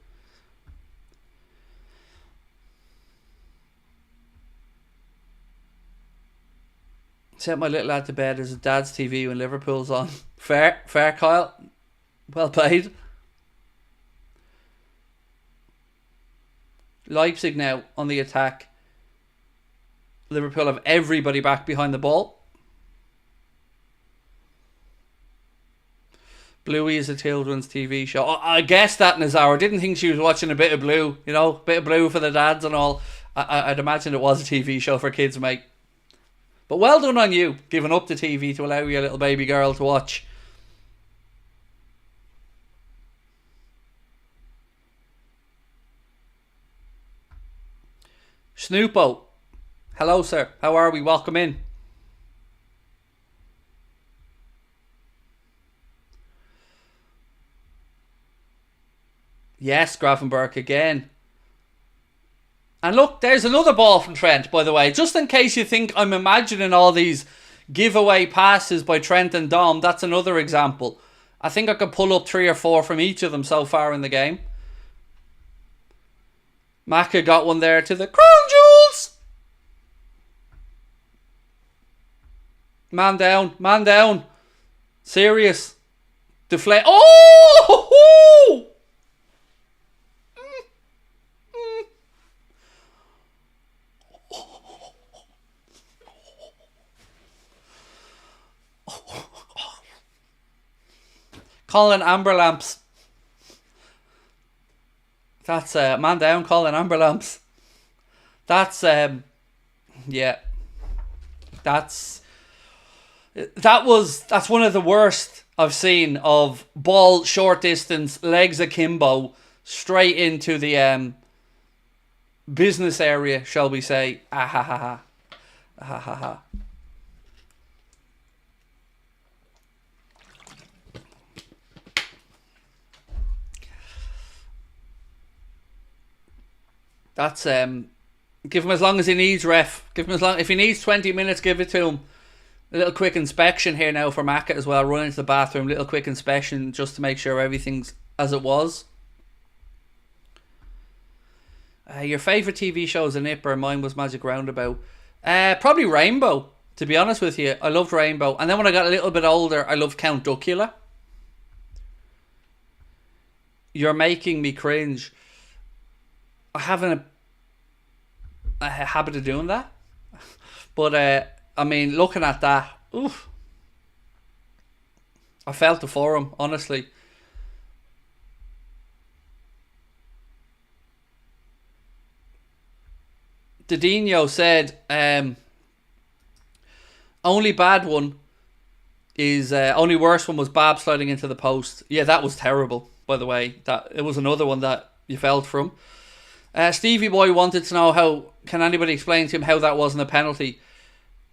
Set my little lad to bed. There's a dad's TV when Liverpool's on. Fair, Kyle. Well played. Leipzig now on the attack. Liverpool have everybody back behind the ball. Bluey is a children's TV show. I guessed that, Nazar. Didn't think she was watching a bit of Blue. You know, bit of Blue for the dads and all. I'd imagine it was a TV show for kids, mate. But well done on you, giving up the TV to allow your little baby girl to watch. Snoopo. Hello, sir. How are we? Welcome in. Yes, Gravenberch again. And look, there's another ball from Trent, by the way. Just in case you think I'm imagining all these giveaway passes by Trent and Dom, that's another example. I think I could pull up 3 or 4 from each of them so far in the game. Maka got one there to the crown jewels. Man down, man down. Serious. Deflate. Oh! Colin Amberlamps. That's man down, Colin Amberlamps. That's yeah. That's one of the worst I've seen of ball short distance, legs akimbo, straight into the business area, shall we say. Ah ha ha ha. Ah ha ha ha. That's give him as long as he needs, ref. Give him as long, if he needs 20 minutes, give it to him. A little quick inspection here now for Maka as well. Run into the bathroom, little quick inspection just to make sure everything's as it was. Your favourite TV show is a nipper. Mine was Magic Roundabout. Probably Rainbow, to be honest with you. I loved Rainbow. And then when I got a little bit older, I loved Count Duckula. You're making me cringe. I haven't a habit of doing that. But, I mean, looking at that, oof. I felt it for him, honestly. Didinho said, only bad one is, only worse one was Bab sliding into the post. Yeah, that was terrible, by the way. It was another one that you felt from. Stevie Boy wanted to know how, can anybody explain to him how that wasn't a penalty?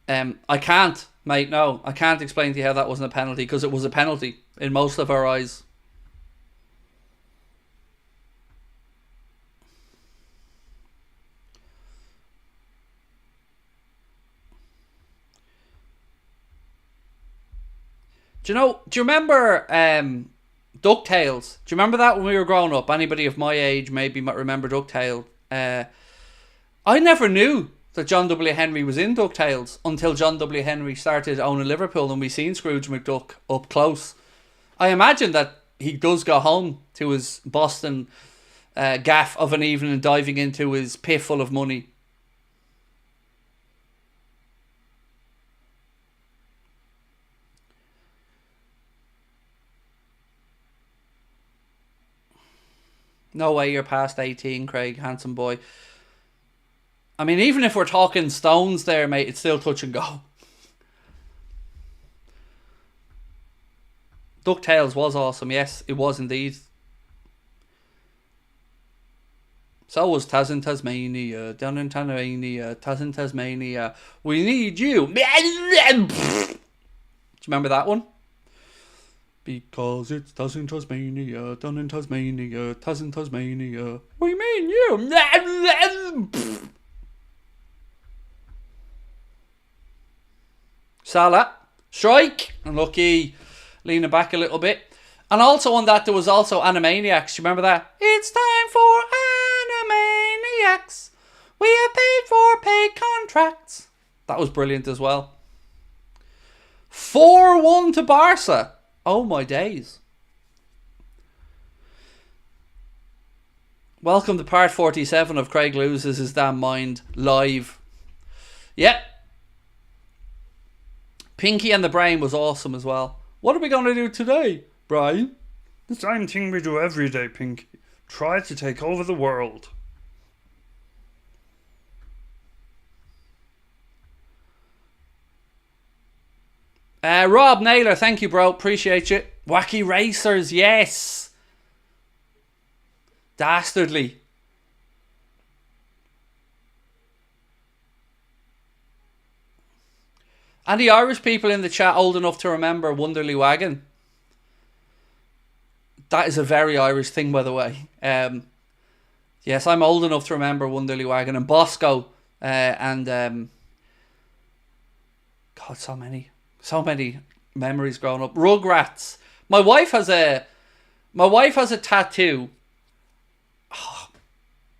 I can't, mate, no. I can't explain to you how that wasn't a penalty, because it was a penalty in most of our eyes. Do you remember DuckTales? Do you remember that when we were growing up? Anybody of my age maybe might remember DuckTales. I never knew that John W. Henry was in DuckTales until John W. Henry started owning Liverpool and we seen Scrooge McDuck up close. I imagine that he does go home to his Boston gaff of an evening and diving into his pit full of money. No way you're past 18, Craig, handsome boy. I mean, even if we're talking stones there, mate, it's still touch and go. DuckTales was awesome, yes, it was indeed. So was Taz in Tasmania, down in Tasmania, Taz in Tasmania. We need you. Do you remember that one? Because it's Taz in Tasmania, down in Tasmania, Taz in Tasmania. We mean you. Salah, strike, unlucky, leaning back a little bit. And also on that, there was also Animaniacs. You remember that? It's time for Animaniacs. We have paid for paid contracts. That was brilliant as well. 4-1 to Barca. Oh my days. Welcome to part 47 of Craig Loses His Damn Mind live. Yep. Pinky and the Brain was awesome as well. What are we going to do today, Brian? The same thing we do every day, Pinky. Try to take over the world. Rob Naylor, thank you, bro. Appreciate you. Wacky Racers, yes. Dastardly. And the Irish people in the chat old enough to remember Wonderly Wagon. That is a very Irish thing, by the way. Yes, I'm old enough to remember Wonderly Wagon and Bosco, and God, so many memories growing up. Rugrats. My wife has a tattoo. Oh,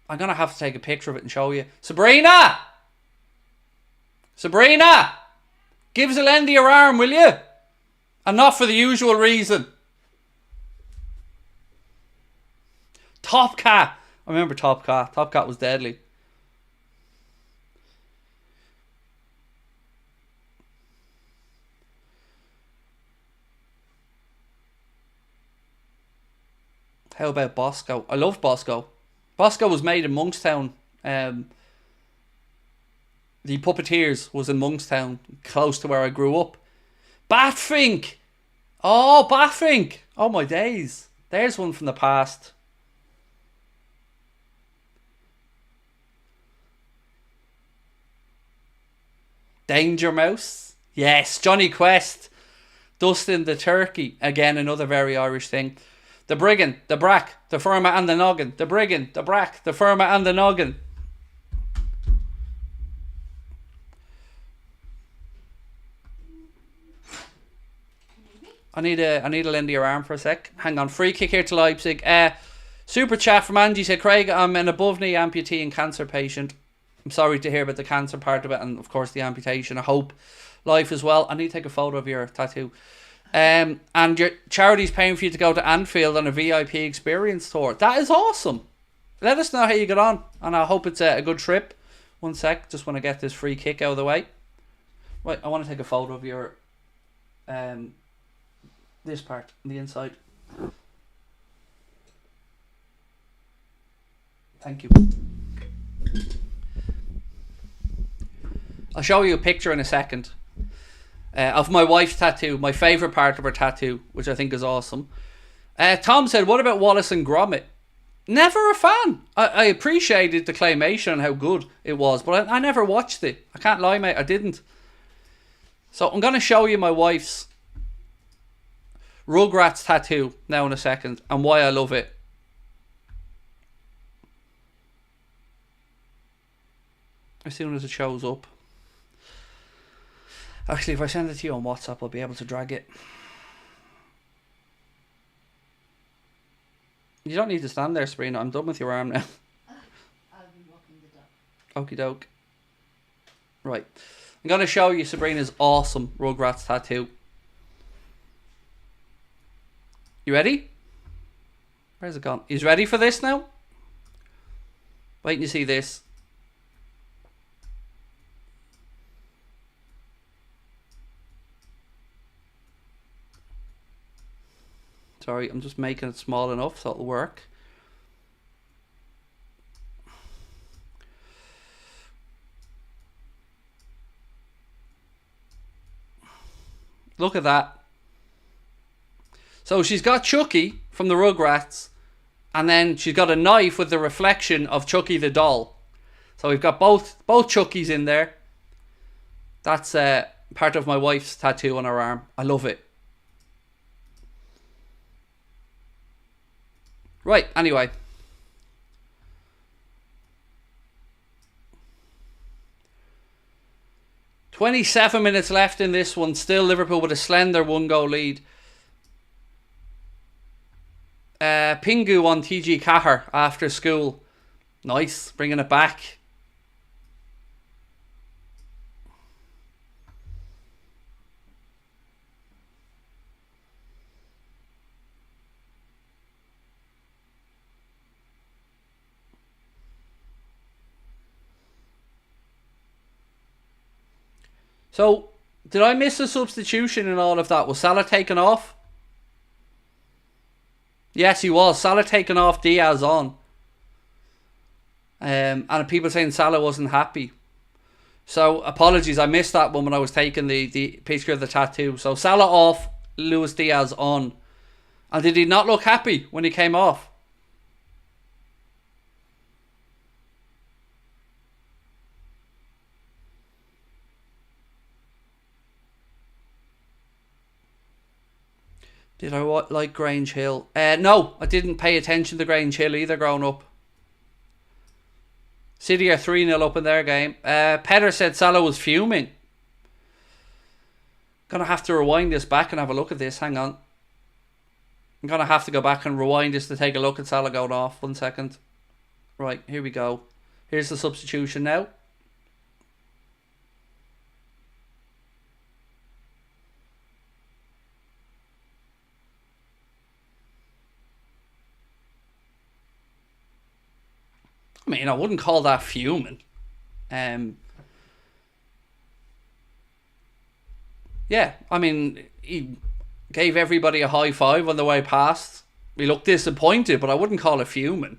I'm gonna have to take a picture of it and show you. Sabrina, give Zelendi your arm, will you? And not for the usual reason. Top Cat. I remember Top Cat. Top Cat was deadly. How about Bosco? I love Bosco. Bosco was made in Monkstown. The Puppeteers was in Monkstown, close to where I grew up. Batfink! Oh, Batfink! Oh my days. There's one from the past. Danger Mouse. Yes, Johnny Quest. Dustin the Turkey. Again, another very Irish thing. The Brigand, the Brack, the Firma and the Noggin. The Brigand, the Brack, the Firma and the Noggin. I need to lend your arm for a sec. Hang on. Free kick here to Leipzig. Super chat from Angie said, Craig, I'm an above knee amputee and cancer patient. I'm sorry to hear about the cancer part of it and of course the amputation. I hope life as well. I need to take a photo of your tattoo. And your charity's paying for you to go to Anfield on a VIP experience tour. That is awesome. Let us know how you get on, and I hope it's a good trip. One sec, just want to get this free kick out of the way. Right, I want to take a photo of your this part on the inside. Thank you. I'll show you a picture in a second. Of my wife's tattoo, my favourite part of her tattoo, which I think is awesome. Tom said, what about Wallace and Gromit? Never a fan. I appreciated the claymation and how good it was, but I never watched it. I can't lie, mate, I didn't. So I'm going to show you my wife's Rugrats tattoo now in a second, and why I love it. As soon as it shows up. Actually, if I send it to you on WhatsApp, I'll be able to drag it. You don't need to stand there, Sabrina. I'm done with your arm now. I'll be walking the dog. Okie doke. Right. I'm going to show you Sabrina's awesome Rugrats tattoo. You ready? Where's it gone? He's ready for this now? Wait till you see this. Sorry, I'm just making it small enough so it'll work. Look at that. So she's got Chucky from the Rugrats, and then she's got a knife with the reflection of Chucky the doll. So we've got both Chuckies in there. That's part of my wife's tattoo on her arm. I love it. Right, anyway. "27 minutes left in this one. Still Liverpool with a slender 1-goal lead. Pingu on TG Cahar after school. Nice, bringing it back. So, did I miss a substitution in all of that? Was Salah taken off? Yes, he was. Salah taken off, Diaz on. And people saying Salah wasn't happy. So, apologies, I missed that one when I was taking the picture of the tattoo. So, Salah off, Luis Diaz on. And did he not look happy when he came off? Did I like Grange Hill? No, I didn't pay attention to Grange Hill either growing up. City are 3-0 up in their game. Petter said Salah was fuming. Gonna have to rewind this back and have a look at this. Hang on. I'm gonna have to go back and rewind this to take a look at Salah going off. 1 second. Right, here we go. Here's the substitution now. I mean, I wouldn't call that fuming. Yeah, I mean, he gave everybody a high five on the way past. He looked disappointed, but I wouldn't call it fuming.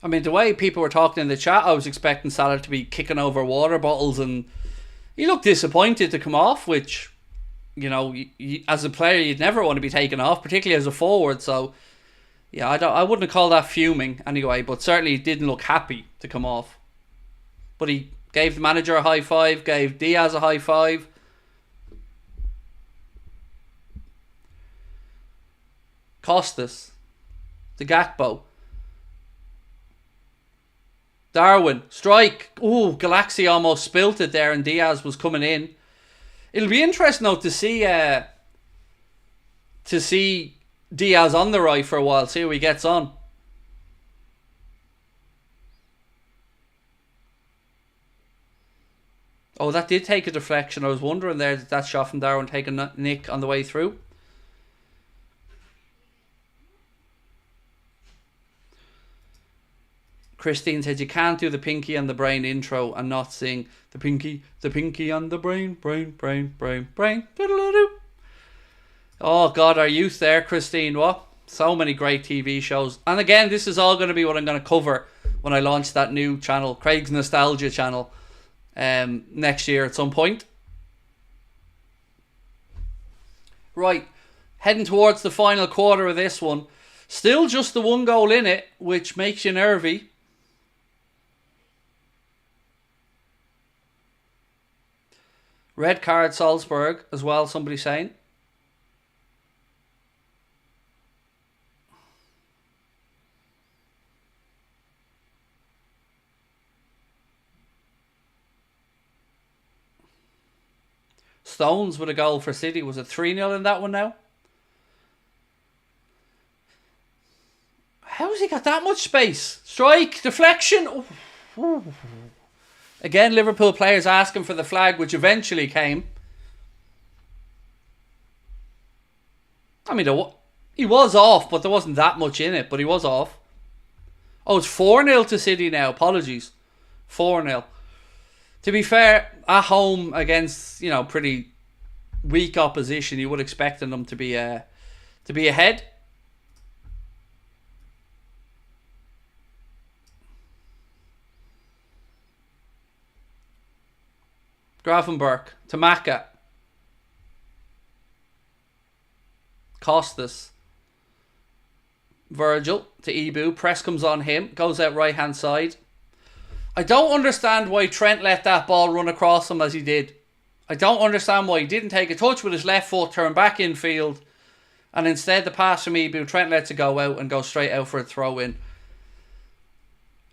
I mean, the way people were talking in the chat, I was expecting Salah to be kicking over water bottles, and he looked disappointed to come off, which, you know, as a player, you'd never want to be taken off, particularly as a forward. So, yeah, I wouldn't call that fuming anyway, but certainly he didn't look happy to come off. But he gave the manager a high five, gave Diaz a high five. Costas, the Gakpo. Darwin, strike. Ooh, Galaxy almost spilt it there and Diaz was coming in. It'll be interesting though to see Diaz on the right for a while, see how he gets on. Oh, that did take a deflection. I was wondering there that shot from Darwin taking a nick on the way through. Christine said you can't do the pinky on the brain intro and not sing the pinky on the brain. Oh God, our youth there, Christine. What? So many great TV shows. And again, this is all going to be what I'm going to cover when I launch that new channel, Craig's Nostalgia channel, next year at some point. Right, heading towards the final quarter of this one. Still just the 1 goal in it, which makes you nervy. Red card Salzburg as well, somebody saying. Stones with a goal for City. Was it 3-0 in that one now? How's he got that much space? Strike, deflection. Ooh. Ooh. Again, Liverpool players asking for the flag, which eventually came. I mean, he was off, but there wasn't that much in it, but he was off. Oh, it's 4-0 to City now. Apologies. 4-0. To be fair, at home against, you know, pretty weak opposition, you would expect them to be ahead. Gravenberg to Maka. Costas. Virgil to Ibu. Press comes on him. Goes out right hand side. I don't understand why Trent let that ball run across him as he did. I don't understand why he didn't take a touch with his left foot, turn back in field, and instead the pass from Ibu, Trent lets it go out and go straight out for a throw in.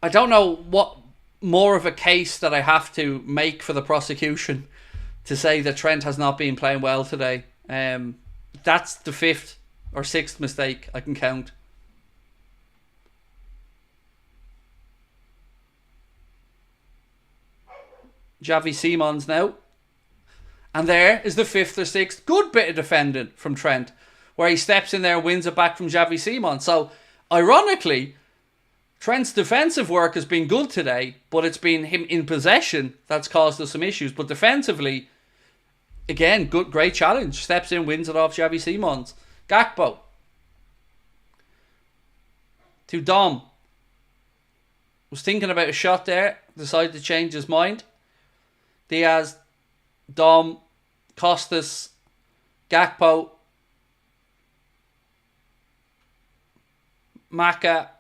I don't know what more of a case that I have to make for the prosecution to say that Trent has not been playing well today. That's the 5th or 6th mistake I can count. Xavi Simons now. And there is the 5th or 6th good bit of defending from Trent, where he steps in there and wins it back from Xavi Simons. So, ironically, Trent's defensive work has been good today, but it's been him in possession that's caused us some issues. But defensively, again, great challenge. Steps in, wins it off Xavi Simons. Gakpo. To Dom. Was thinking about a shot there. Decided to change his mind. Diaz. Dom. Costas. Gakpo. Maka.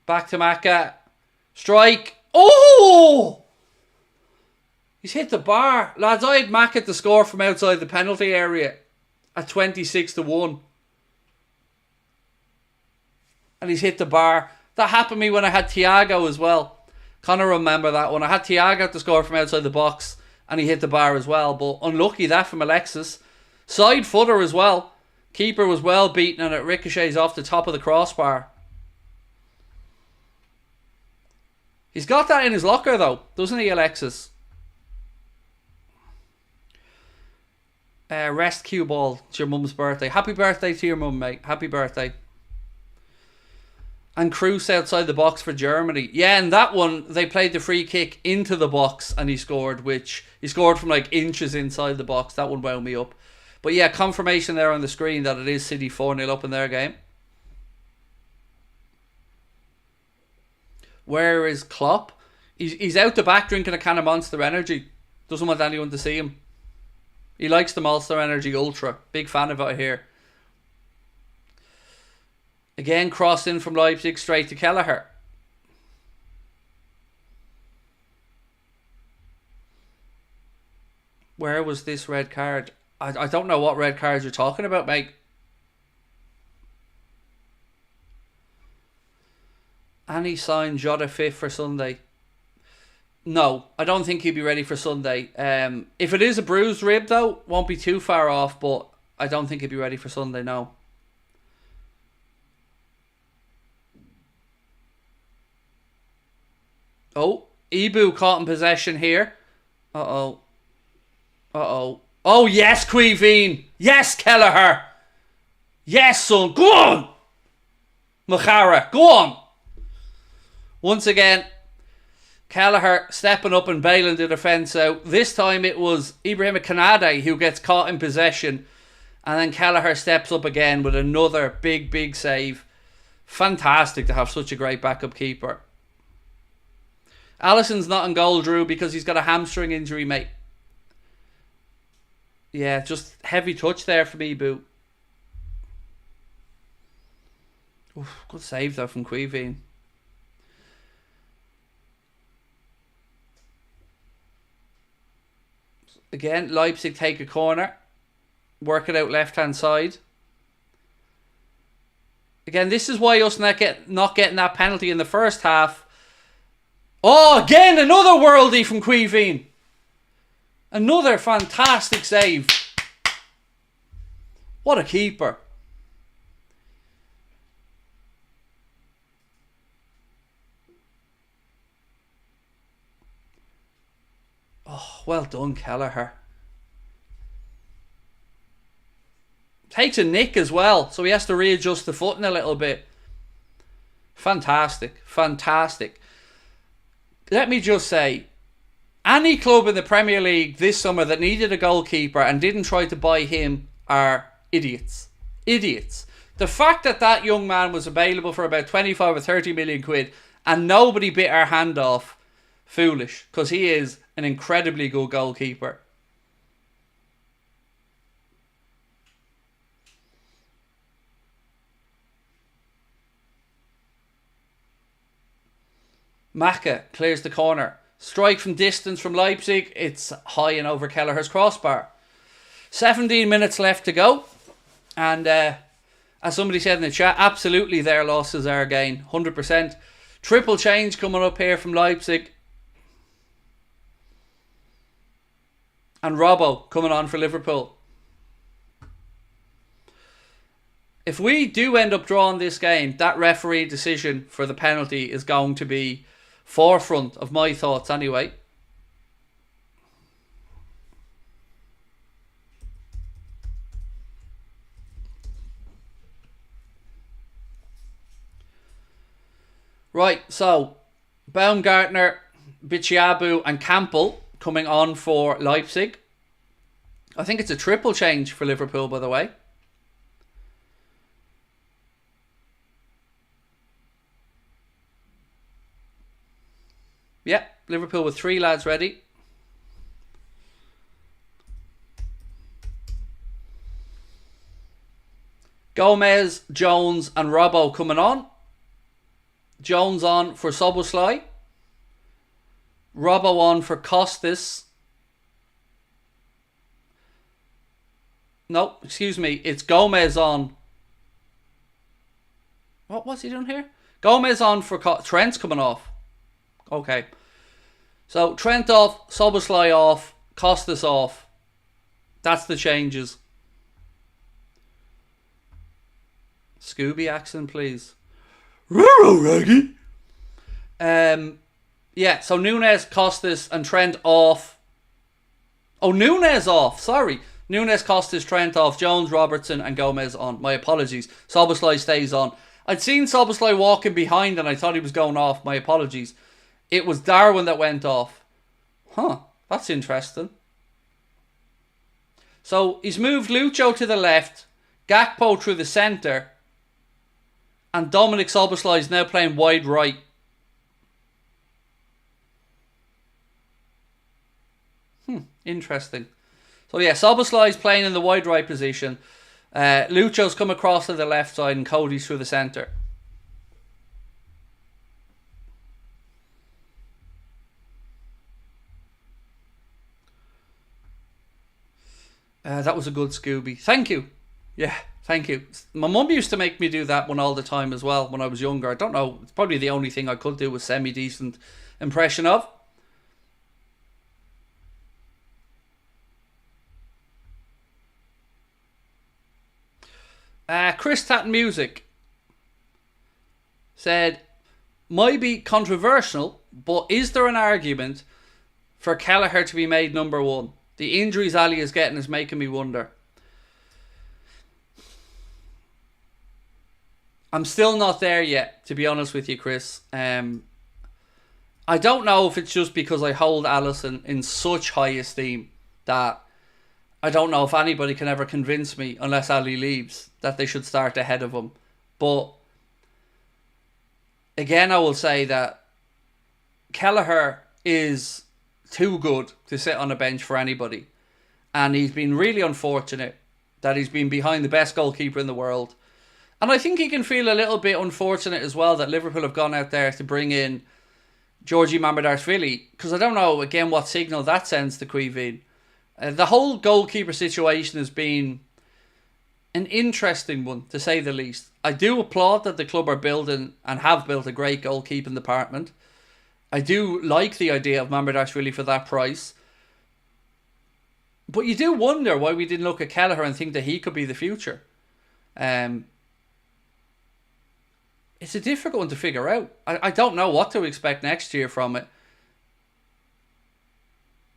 Back to Maka. Strike. Oh! He's hit the bar. Lads, I had Mackett to score from outside the penalty area at 26-1. And he's hit the bar. That happened to me when I had Thiago as well. Kind of remember that one. I had Thiago to score from outside the box and he hit the bar as well. But unlucky that from Alexis. Side footer as well. Keeper was well beaten and it ricochets off the top of the crossbar. He's got that in his locker though, doesn't he, Alexis? Rest cue ball. It's your mum's birthday. Happy birthday to your mum, mate. Happy birthday. And Kroos outside the box for Germany. Yeah, and that one, they played the free kick into the box and he scored, which he scored from like inches inside the box. That one wound me up. But yeah, confirmation there on the screen that it is City 4-0 up in their game. Where is Klopp? He's out the back drinking a can of Monster Energy. Doesn't want anyone to see him. He likes the Monster Energy Ultra. Big fan of it here. Again, crossed in from Leipzig straight to Kelleher. Where was this red card? I don't know what red cards you're talking about, mate. Any sign Jota fit for Sunday? No, I don't think he'd be ready for Sunday. If it is a bruised rib, though, won't be too far off, but I don't think he'd be ready for Sunday, no. Oh, Ibu caught in possession here. Uh-oh. Uh-oh. Oh, yes, Queeveen. Yes, Kelleher. Yes, son. Go on. Machara, go on. Once again, Kelleher stepping up and bailing the defence out. This time it was Ibrahim Kanade who gets caught in possession. And then Kelleher steps up again with another big, big save. Fantastic to have such a great backup keeper. Alisson's not in goal, Drew, because he's got a hamstring injury, mate. Yeah, just heavy touch there from Ibu. Oof, good save though from Queeveen. Again, Leipzig take a corner. Work it out left hand side. Again, this is why us not getting that penalty in the first half. Oh, again, another worldie from Queeveen. Another fantastic save. What a keeper. Oh, well done, Kelleher. Takes a nick as well, so he has to readjust the footing a little bit. Fantastic, fantastic. Let me just say, any club in the Premier League this summer that needed a goalkeeper and didn't try to buy him are idiots. Idiots. The fact that that young man was available for about 25 or 30 million quid and nobody bit our hand off, foolish, because he is an incredibly good goalkeeper. Maka clears the corner. Strike from distance from Leipzig. It's high and over Kelleher's crossbar. 17 minutes left to go. And as somebody said in the chat, absolutely their losses are a gain. 100%. Triple change coming up here from Leipzig. And Robbo coming on for Liverpool. If we do end up drawing this game, that referee decision for the penalty is going to be forefront of my thoughts anyway. Right, so Baumgartner, Bicciabu and Campbell coming on for Leipzig. I think it's a triple change for Liverpool, by the way. Yep, Liverpool with 3 lads ready. Gomez, Jones and Robbo coming on. Jones on for Soboslai. Robbo on for Costas. No, excuse me. It's Gomez on. What's he doing here? Gomez on for Trent's coming off. Okay. So Trent off, Szoboszlai off, Costas off. That's the changes. Scooby accent, please. Roro Raggy. Yeah, so Nunes, Costas and Trent off. Oh, Nunes off. Sorry. Nunes, Costas, Trent off. Jones, Robertson and Gomez on. My apologies. Szoboszlai stays on. I'd seen Szoboszlai walking behind and I thought he was going off. My apologies. It was Darwin that went off. Huh. That's interesting. So he's moved Lucho to the left. Gakpo through the centre. And Dominic Szoboszlai is now playing wide right. Interesting. So yeah, Szoboszlai is playing in the wide right position. Lucho's come across to the left side and Cody's through the centre. That was a good Scooby. Thank you. Yeah, thank you. My mum used to make me do that one all the time as well when I was younger. I don't know. It's probably the only thing I could do with semi-decent impression of. Chris Tatton Music said, might be controversial, but is there an argument for Kelleher to be made number one? The injuries Ali is getting is making me wonder. I'm still not there yet, to be honest with you, Chris. I don't know if it's just because I hold Alisson in such high esteem that I don't know if anybody can ever convince me, unless Ali leaves, that they should start ahead of him. But again, I will say that Kelleher is too good to sit on a bench for anybody. And he's been really unfortunate that he's been behind the best goalkeeper in the world. And I think he can feel a little bit unfortunate as well that Liverpool have gone out there to bring in Georgi Mamardashvili. Because I don't know, again, what signal that sends to Quivin. The whole goalkeeper situation has been an interesting one, to say the least. I do applaud that the club are building and have built a great goalkeeping department. I do like the idea of Mamardashvili for that price. But you do wonder why we didn't look at Kelleher and think that he could be the future. It's a difficult one to figure out. I don't know what to expect next year from it.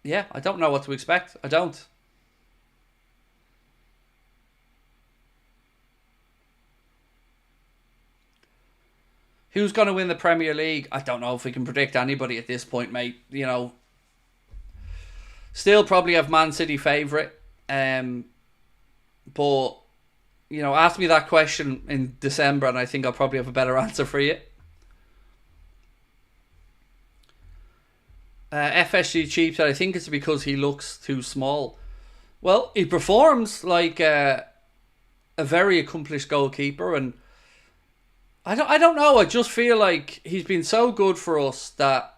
Yeah, I don't know what to expect. I don't. Who's going to win the Premier League? I don't know if we can predict anybody at this point, mate. You know, still probably have Man City favourite. But, you know, ask me that question in December and I think I'll probably have a better answer for you. FSG Cheap said, I think it's because he looks too small. Well, he performs like a very accomplished goalkeeper, and I don't know. I just feel like he's been so good for us that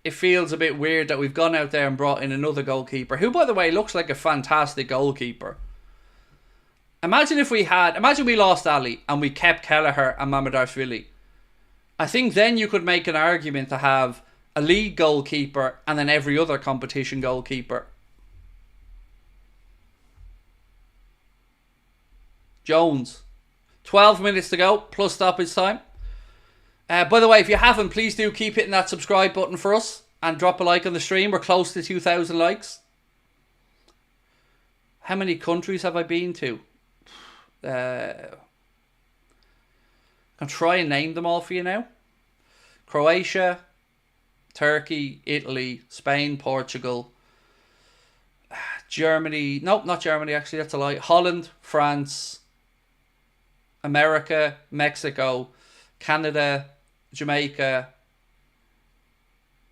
it feels a bit weird that we've gone out there and brought in another goalkeeper, who, by the way, looks like a fantastic goalkeeper. Imagine we lost Ali and we kept Kelleher and Mamardashvili. I think then you could make an argument to have a league goalkeeper and then every other competition goalkeeper. Jones. 12 minutes to go, plus stoppage time. By the way, if you haven't, please do keep hitting that subscribe button for us and drop a like on the stream. We're close to 2,000 likes. How many countries have I been to? I'll try and name them all for you now. Croatia, Turkey, Italy, Spain, Portugal, Germany. Nope, not Germany, actually, that's a lie. Holland, France, America, Mexico, Canada, Jamaica,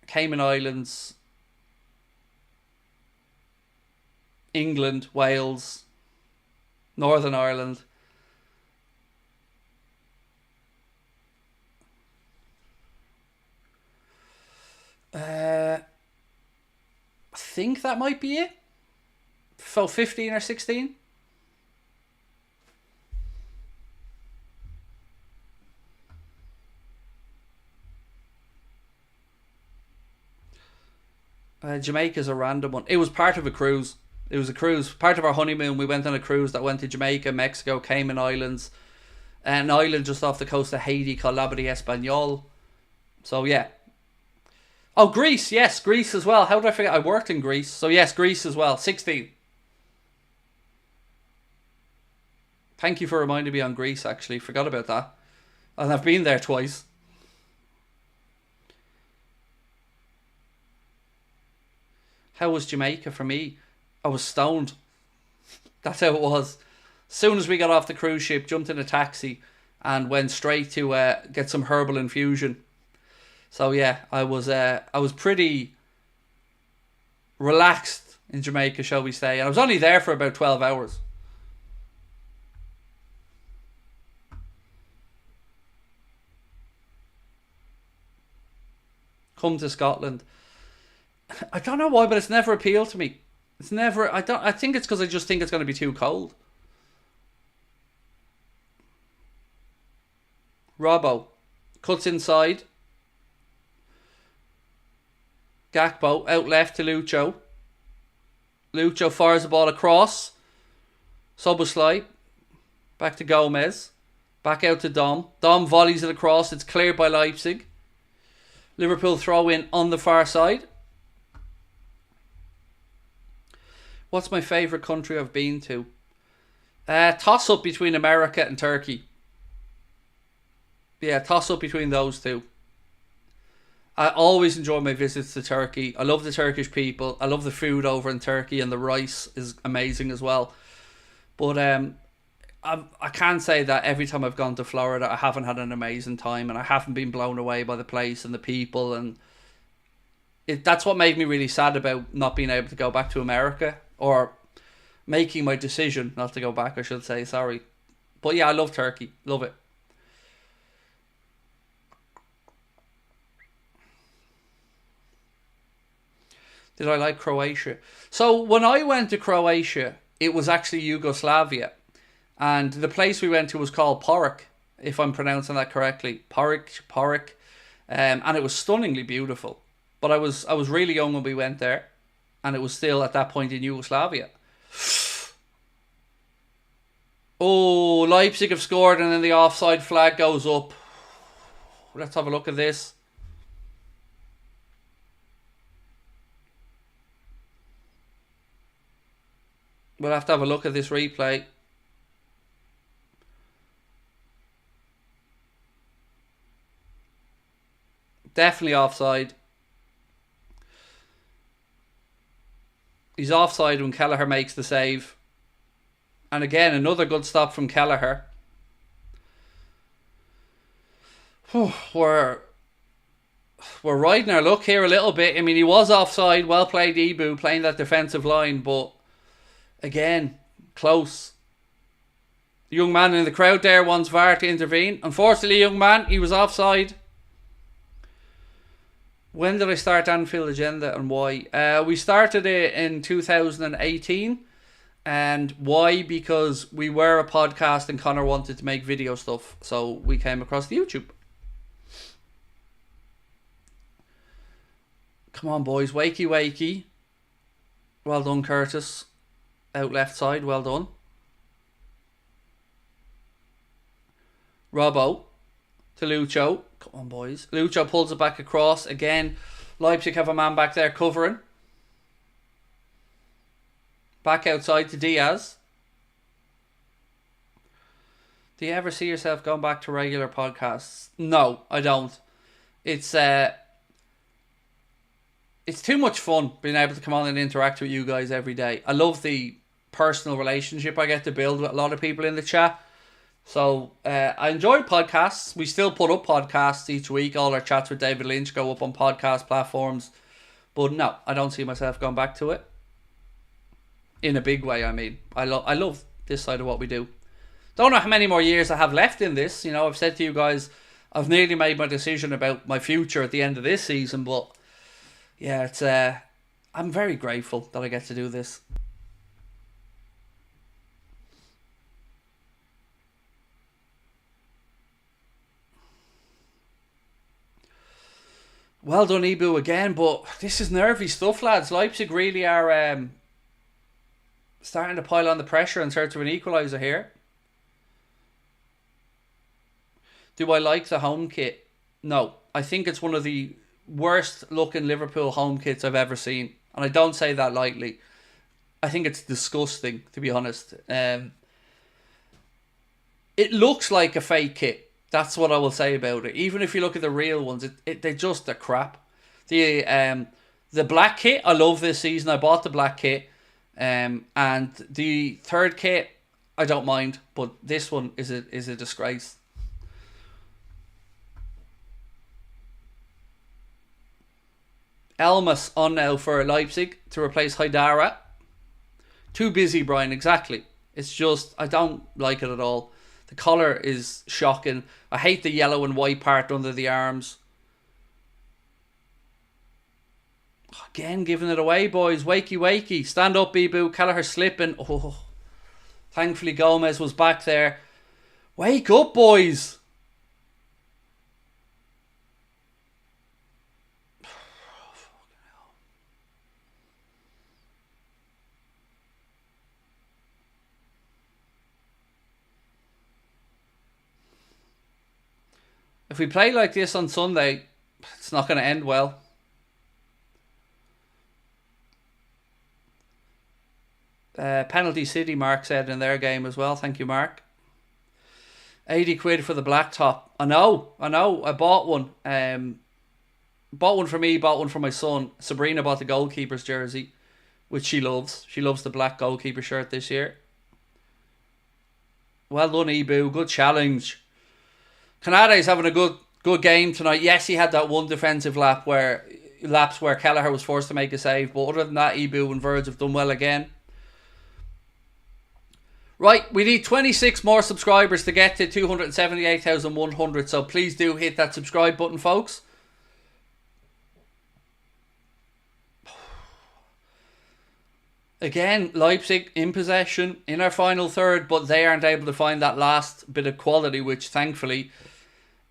Cayman Islands, England, Wales, Northern Ireland. think that might be it. 15 or 16. Jamaica's a random one. It was part of a cruise. It was a cruise. Part of our honeymoon, we went on a cruise that went to Jamaica, Mexico, Cayman Islands, and an island just off the coast of Haiti called Labadie Espanol. So, yeah. Oh, Greece. Yes, Greece as well. How did I forget? I worked in Greece. So, yes, Greece as well. 16. Thank you for reminding me on Greece, actually. Forgot about that. And I've been there twice. How was Jamaica for me? I was stoned. That's how it was. As soon as we got off the cruise ship, jumped in a taxi and went straight to get some herbal infusion. So yeah, I was pretty relaxed in Jamaica, shall we say. And I was only there for about 12 hours. Come to Scotland. I don't know why, but it's never appealed to me. It's never. I think it's because I just think it's going to be too cold. Robbo cuts inside. Gakpo out left to Lucho. Lucho fires the ball across. Soboslai back to Gomez. Back out to Dom. Dom volleys it across. It's cleared by Leipzig. Liverpool throw in on the far side. What's my favourite country I've been to? Toss up between America and Turkey. Yeah, toss up between those two. I always enjoy my visits to Turkey. I love the Turkish people. I love the food over in Turkey, and the rice is amazing as well. But I can't say that every time I've gone to Florida I haven't had an amazing time, and I haven't been blown away by the place and the people, and that's what made me really sad about not being able to go back to America, or making my decision not to go back, I should say, sorry. But yeah, I love Turkey. Love it. Did I like Croatia? So when I went to Croatia, it was actually Yugoslavia. And the place we went to was called Porik, if I'm pronouncing that correctly. Porik. And it was stunningly beautiful. But I was really young when we went there. And it was still at that point in Yugoslavia. Oh, Leipzig have scored and then the offside flag goes up. Let's have a look at this. We'll have to have a look at this replay. Definitely offside. He's offside when Kelleher makes the save. And again, another good stop from Kelleher. We're riding our luck here a little bit. I mean, he was offside. Well played, Ibu, playing that defensive line. But again, close. The young man in the crowd there wants VAR to intervene. Unfortunately, young man, he was offside. When did I start Anfield Agenda and why? We started it in 2018. And why? Because we were a podcast and Connor wanted to make video stuff. So we came across the YouTube. Come on, boys. Wakey, wakey. Well done, Curtis. Out left side. Well done. Robbo to Lucho. Come on, boys. Lucho pulls it back across. Again, Leipzig have a man back there covering. Back outside to Diaz. Do you ever see yourself going back to regular podcasts? No, I don't. It's too much fun being able to come on and interact with you guys every day. I love the personal relationship I get to build with a lot of people in the chat. So I enjoy podcasts. We still put up podcasts each week. All our chats with David Lynch go up on podcast platforms. But no, I don't see myself going back to it. In a big way, I mean. I love this side of what we do. Don't know how many more years I have left in this. You know, I've said to you guys, I've nearly made my decision about my future at the end of this season. But yeah, it's I'm very grateful that I get to do this. Well done, Ibu, again, but this is nervy stuff, lads. Leipzig really are starting to pile on the pressure in search of an equaliser here. Do I like the home kit? No. I think it's one of the worst looking Liverpool home kits I've ever seen. And I don't say that lightly. I think it's disgusting, to be honest. It looks like a fake kit. That's what I will say about it. Even if you look at the real ones, they just are crap. The black kit, I love this season. I bought the black kit. And the third kit, I don't mind. But this one is a disgrace. Elmas on now for Leipzig to replace Haidara. Too busy, Brian, exactly. It's just, I don't like it at all. The colour is shocking. I hate the yellow and white part under the arms. Again, giving it away, boys. Wakey, wakey. Stand up, Ibu. Kelleher slipping. Oh, thankfully Gomez was back there. Wake up, boys. If we play like this on Sunday, it's not going to end well. Penalty City, Mark said in their game as well. Thank you, Mark. 80 quid for the black top. I know. I bought one. Bought one for me, bought one for my son. Sabrina bought the goalkeeper's jersey, which she loves. She loves the black goalkeeper shirt this year. Well done, Ibu. Good challenge. Canade's having a good game tonight. Yes, he had that one defensive lapse where Kelleher was forced to make a save. But other than that, Ibu and Verge have done well again. Right, we need 26 more subscribers to get to 278,100. So please do hit that subscribe button, folks. Again, Leipzig in possession in our final third, but they aren't able to find that last bit of quality, which thankfully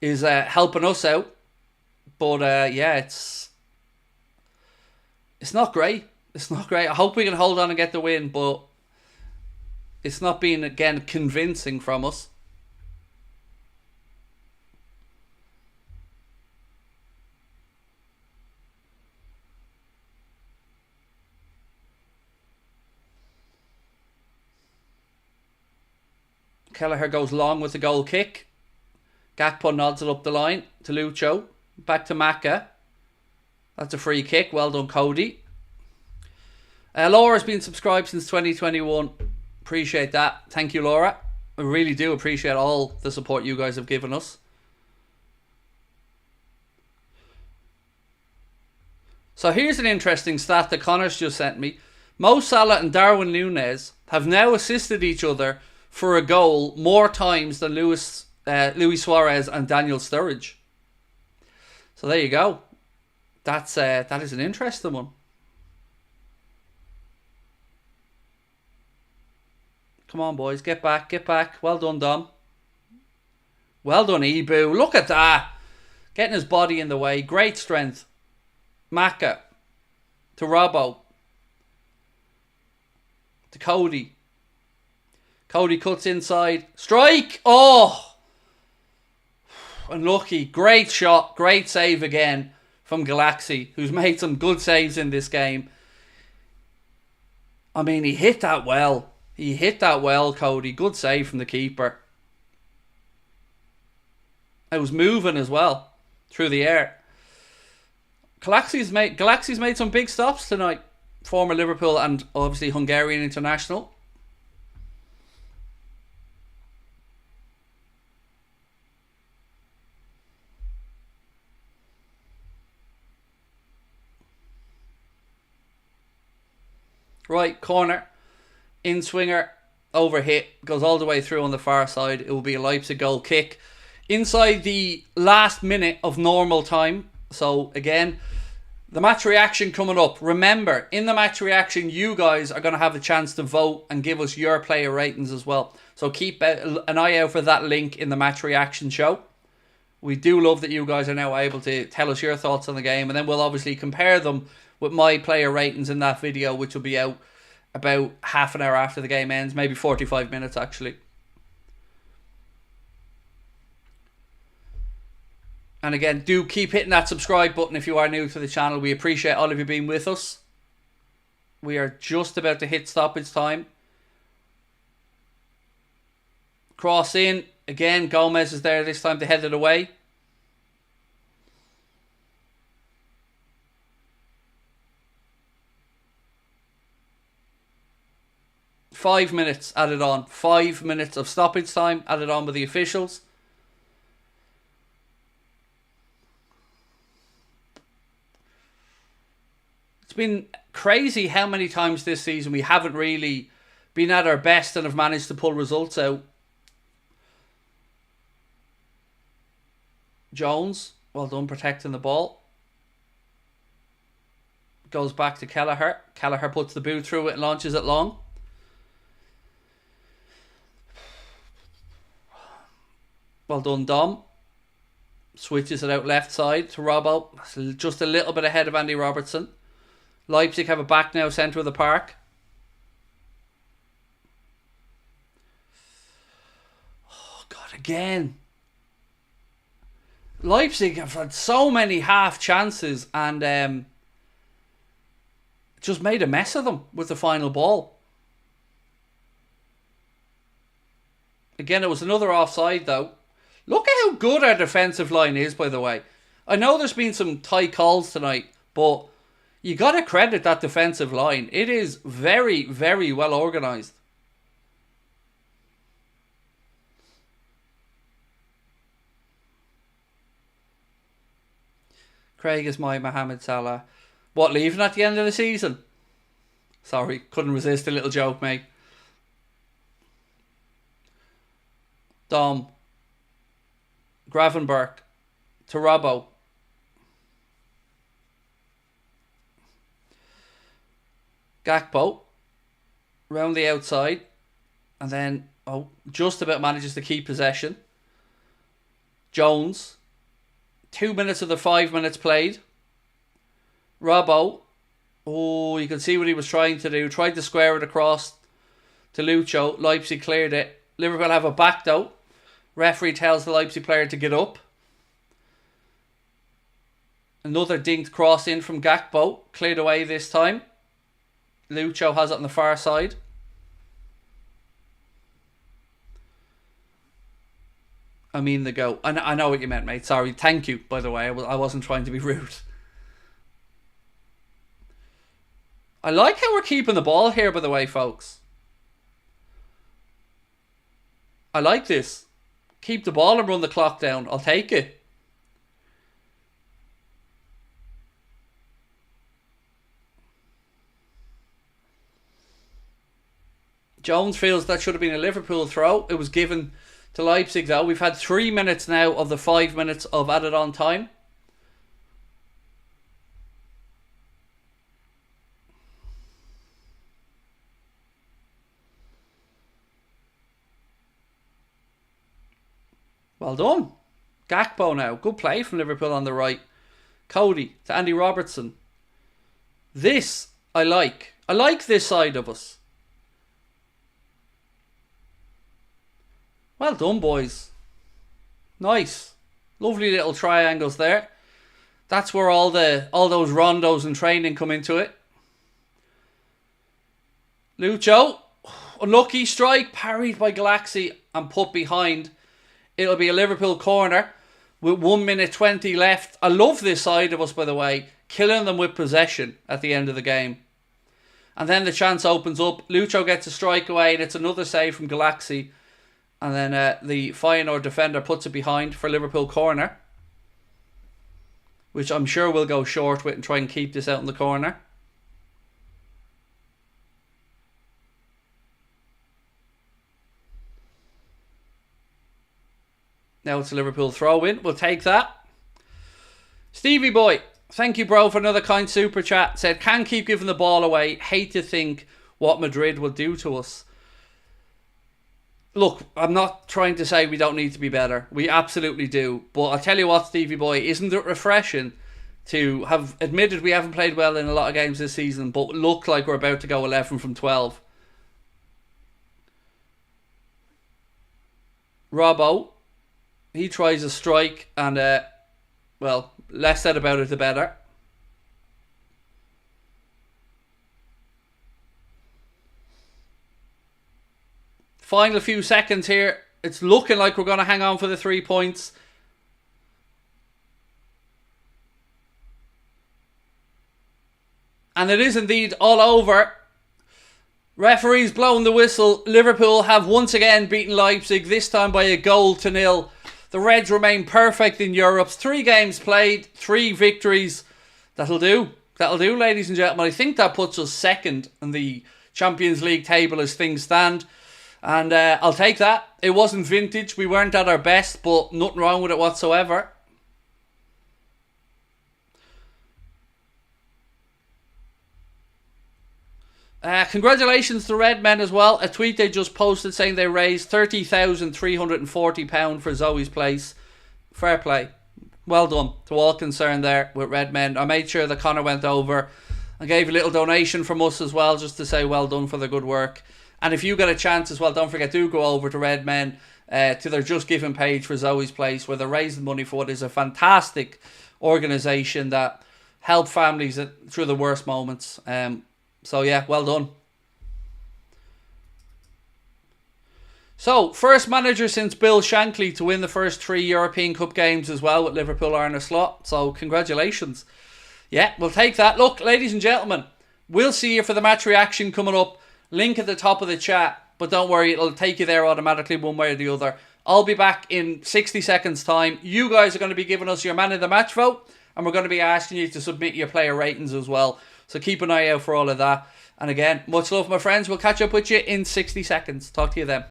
is helping us out. But yeah, it's not great. It's not great. I hope we can hold on and get the win, but it's not being, again, convincing from us. Kelleher goes long with the goal kick. Gakpo nods it up the line to Lucho. Back to Maka. That's a free kick. Well done, Cody. Laura's been subscribed since 2021. Appreciate that. Thank you, Laura. I really do appreciate all the support you guys have given us. So here's an interesting stat that Connor's just sent me. Mo Salah and Darwin Núñez have now assisted each other for a goal more times than Luis Suarez and Daniel Sturridge. So there you go. That is an interesting one. Come on, boys. Get back. Get back. Well done, Dom. Well done, Ibu. Look at that. Getting his body in the way. Great strength. Maka. To Robbo. To Cody. Cody cuts inside. Strike! Oh! Unlucky. Great shot. Great save again from Galaxy, who's made some good saves in this game. I mean, he hit that well. He hit that well, Cody. Good save from the keeper. It was moving as well through the air. Galaxy's made some big stops tonight. Former Liverpool and obviously Hungarian international. Right, corner. In swinger, over hit, goes all the way through on the far side. It will be a Leipzig goal kick inside the last minute of normal time. So again, The match reaction coming up. Remember, in the match reaction, you guys are going to have a chance to vote and give us your player ratings as well. So keep an eye out for that link in the match reaction show. We do love that you guys are now able to tell us your thoughts on the game. And then we'll obviously compare them with my player ratings in that video, which will be out about half an hour after the game ends. Maybe 45 minutes, actually. And again, do keep hitting that subscribe button if you are new to the channel. We appreciate all of you being with us. We are just about to hit stoppage time. Cross in. Again, Gomez is there this time to head it away. Five minutes added on. 5 minutes of stoppage time added on by the officials. It's been crazy how many times this season we haven't really been at our best and have managed to pull results out. Jones, well done protecting the ball. Goes back to Kelleher. Kelleher puts the boot through it and launches it long. Well done, Dom. Switches it out left side to Robbo. Just a little bit ahead of Andy Robertson. Leipzig have it back now, centre of the park. Oh, God, again. Leipzig have had so many half chances and just made a mess of them with the final ball. Again, it was another offside, though. Look at how good our defensive line is, by the way. I know there's been some tight calls tonight, but you got to credit that defensive line. It is very, very well organised. Craig is my Mohamed Salah. What, leaving at the end of the season? Sorry, couldn't resist a little joke, mate. Dom. Gravenberch. To Robbo. Gakpo round the outside and then just about manages to keep possession. Jones, 2 minutes of the 5 minutes played. Robbo, you can see what he was trying to do. Tried to square it across to Lucho. Leipzig cleared it. Liverpool have it back though. Referee tells the Leipzig player to get up. Another dinked cross in from Gakpo. Cleared away this time. Lucho has it on the far side. I mean the goal. I know what you meant, mate. Sorry. Thank you, by the way. I wasn't trying to be rude. I like how we're keeping the ball here, by the way, folks. I like this. Keep the ball and run the clock down. I'll take it. Jones feels that should have been a Liverpool throw. It was given to Leipzig though. We've had 3 minutes now of the 5 minutes of added on time. Well done. Gakpo now. Good play from Liverpool on the right. Cody to Andy Robertson. This I like. I like this side of us. Well done, boys. Nice. Lovely little triangles there. That's where all those rondos and training come into it. Lucho. Unlucky strike. Parried by Galaxy and put behind. It'll be a Liverpool corner with 1 minute 20 left. I love this side of us, by the way. Killing them with possession at the end of the game. And then the chance opens up. Lucho gets a strike away and it's another save from Galaxy. And then the Feyenoord defender puts it behind for Liverpool corner. Which I'm sure we'll go short with and try and keep this out in the corner. Now it's a Liverpool throw in. We'll take that. Stevie boy. Thank you, bro, for another kind super chat. Said, can't keep giving the ball away. Hate to think what Madrid will do to us. Look, I'm not trying to say we don't need to be better. We absolutely do. But I'll tell you what, Stevie boy, isn't it refreshing to have admitted we haven't played well in a lot of games this season, but look like we're about to go 11 from 12. Robbo, he tries a strike and, well, less said about it the better. Final few seconds here. It's looking like we're going to hang on for the 3 points. And it is indeed all over. Referees blowing the whistle. Liverpool have once again beaten Leipzig, this time by a 1-0. The Reds remain perfect in Europe. 3 games played, 3 victories. That'll do. That'll do, ladies and gentlemen. I think that puts us second in the Champions League table as things stand. And I'll take that. It wasn't vintage. We weren't at our best, but nothing wrong with it whatsoever. Congratulations to Red Men as well. A tweet they just posted saying they raised £30,340 for Zoe's place. Fair play. Well done to all concerned there with Red Men. I made sure that Connor went over and gave a little donation from us as well, just to say well done for the good work. And if you get a chance as well, don't forget to go over to Red Men, to their Just Giving page for Zoe's Place, where they're raising money for what is a fantastic organisation that help families through the worst moments. So yeah, well done. So, first manager since Bill Shankly to win the first 3 European Cup games as well with Liverpool Arne slot. So congratulations. Yeah, we'll take that. Look, ladies and gentlemen, we'll see you for the match reaction coming up. Link at the top of the chat. But don't worry, it'll take you there automatically one way or the other. I'll be back in 60 seconds time. You guys are going to be giving us your man of the match vote. And we're going to be asking you to submit your player ratings as well. So keep an eye out for all of that. And again, much love, my friends. We'll catch up with you in 60 seconds. Talk to you then.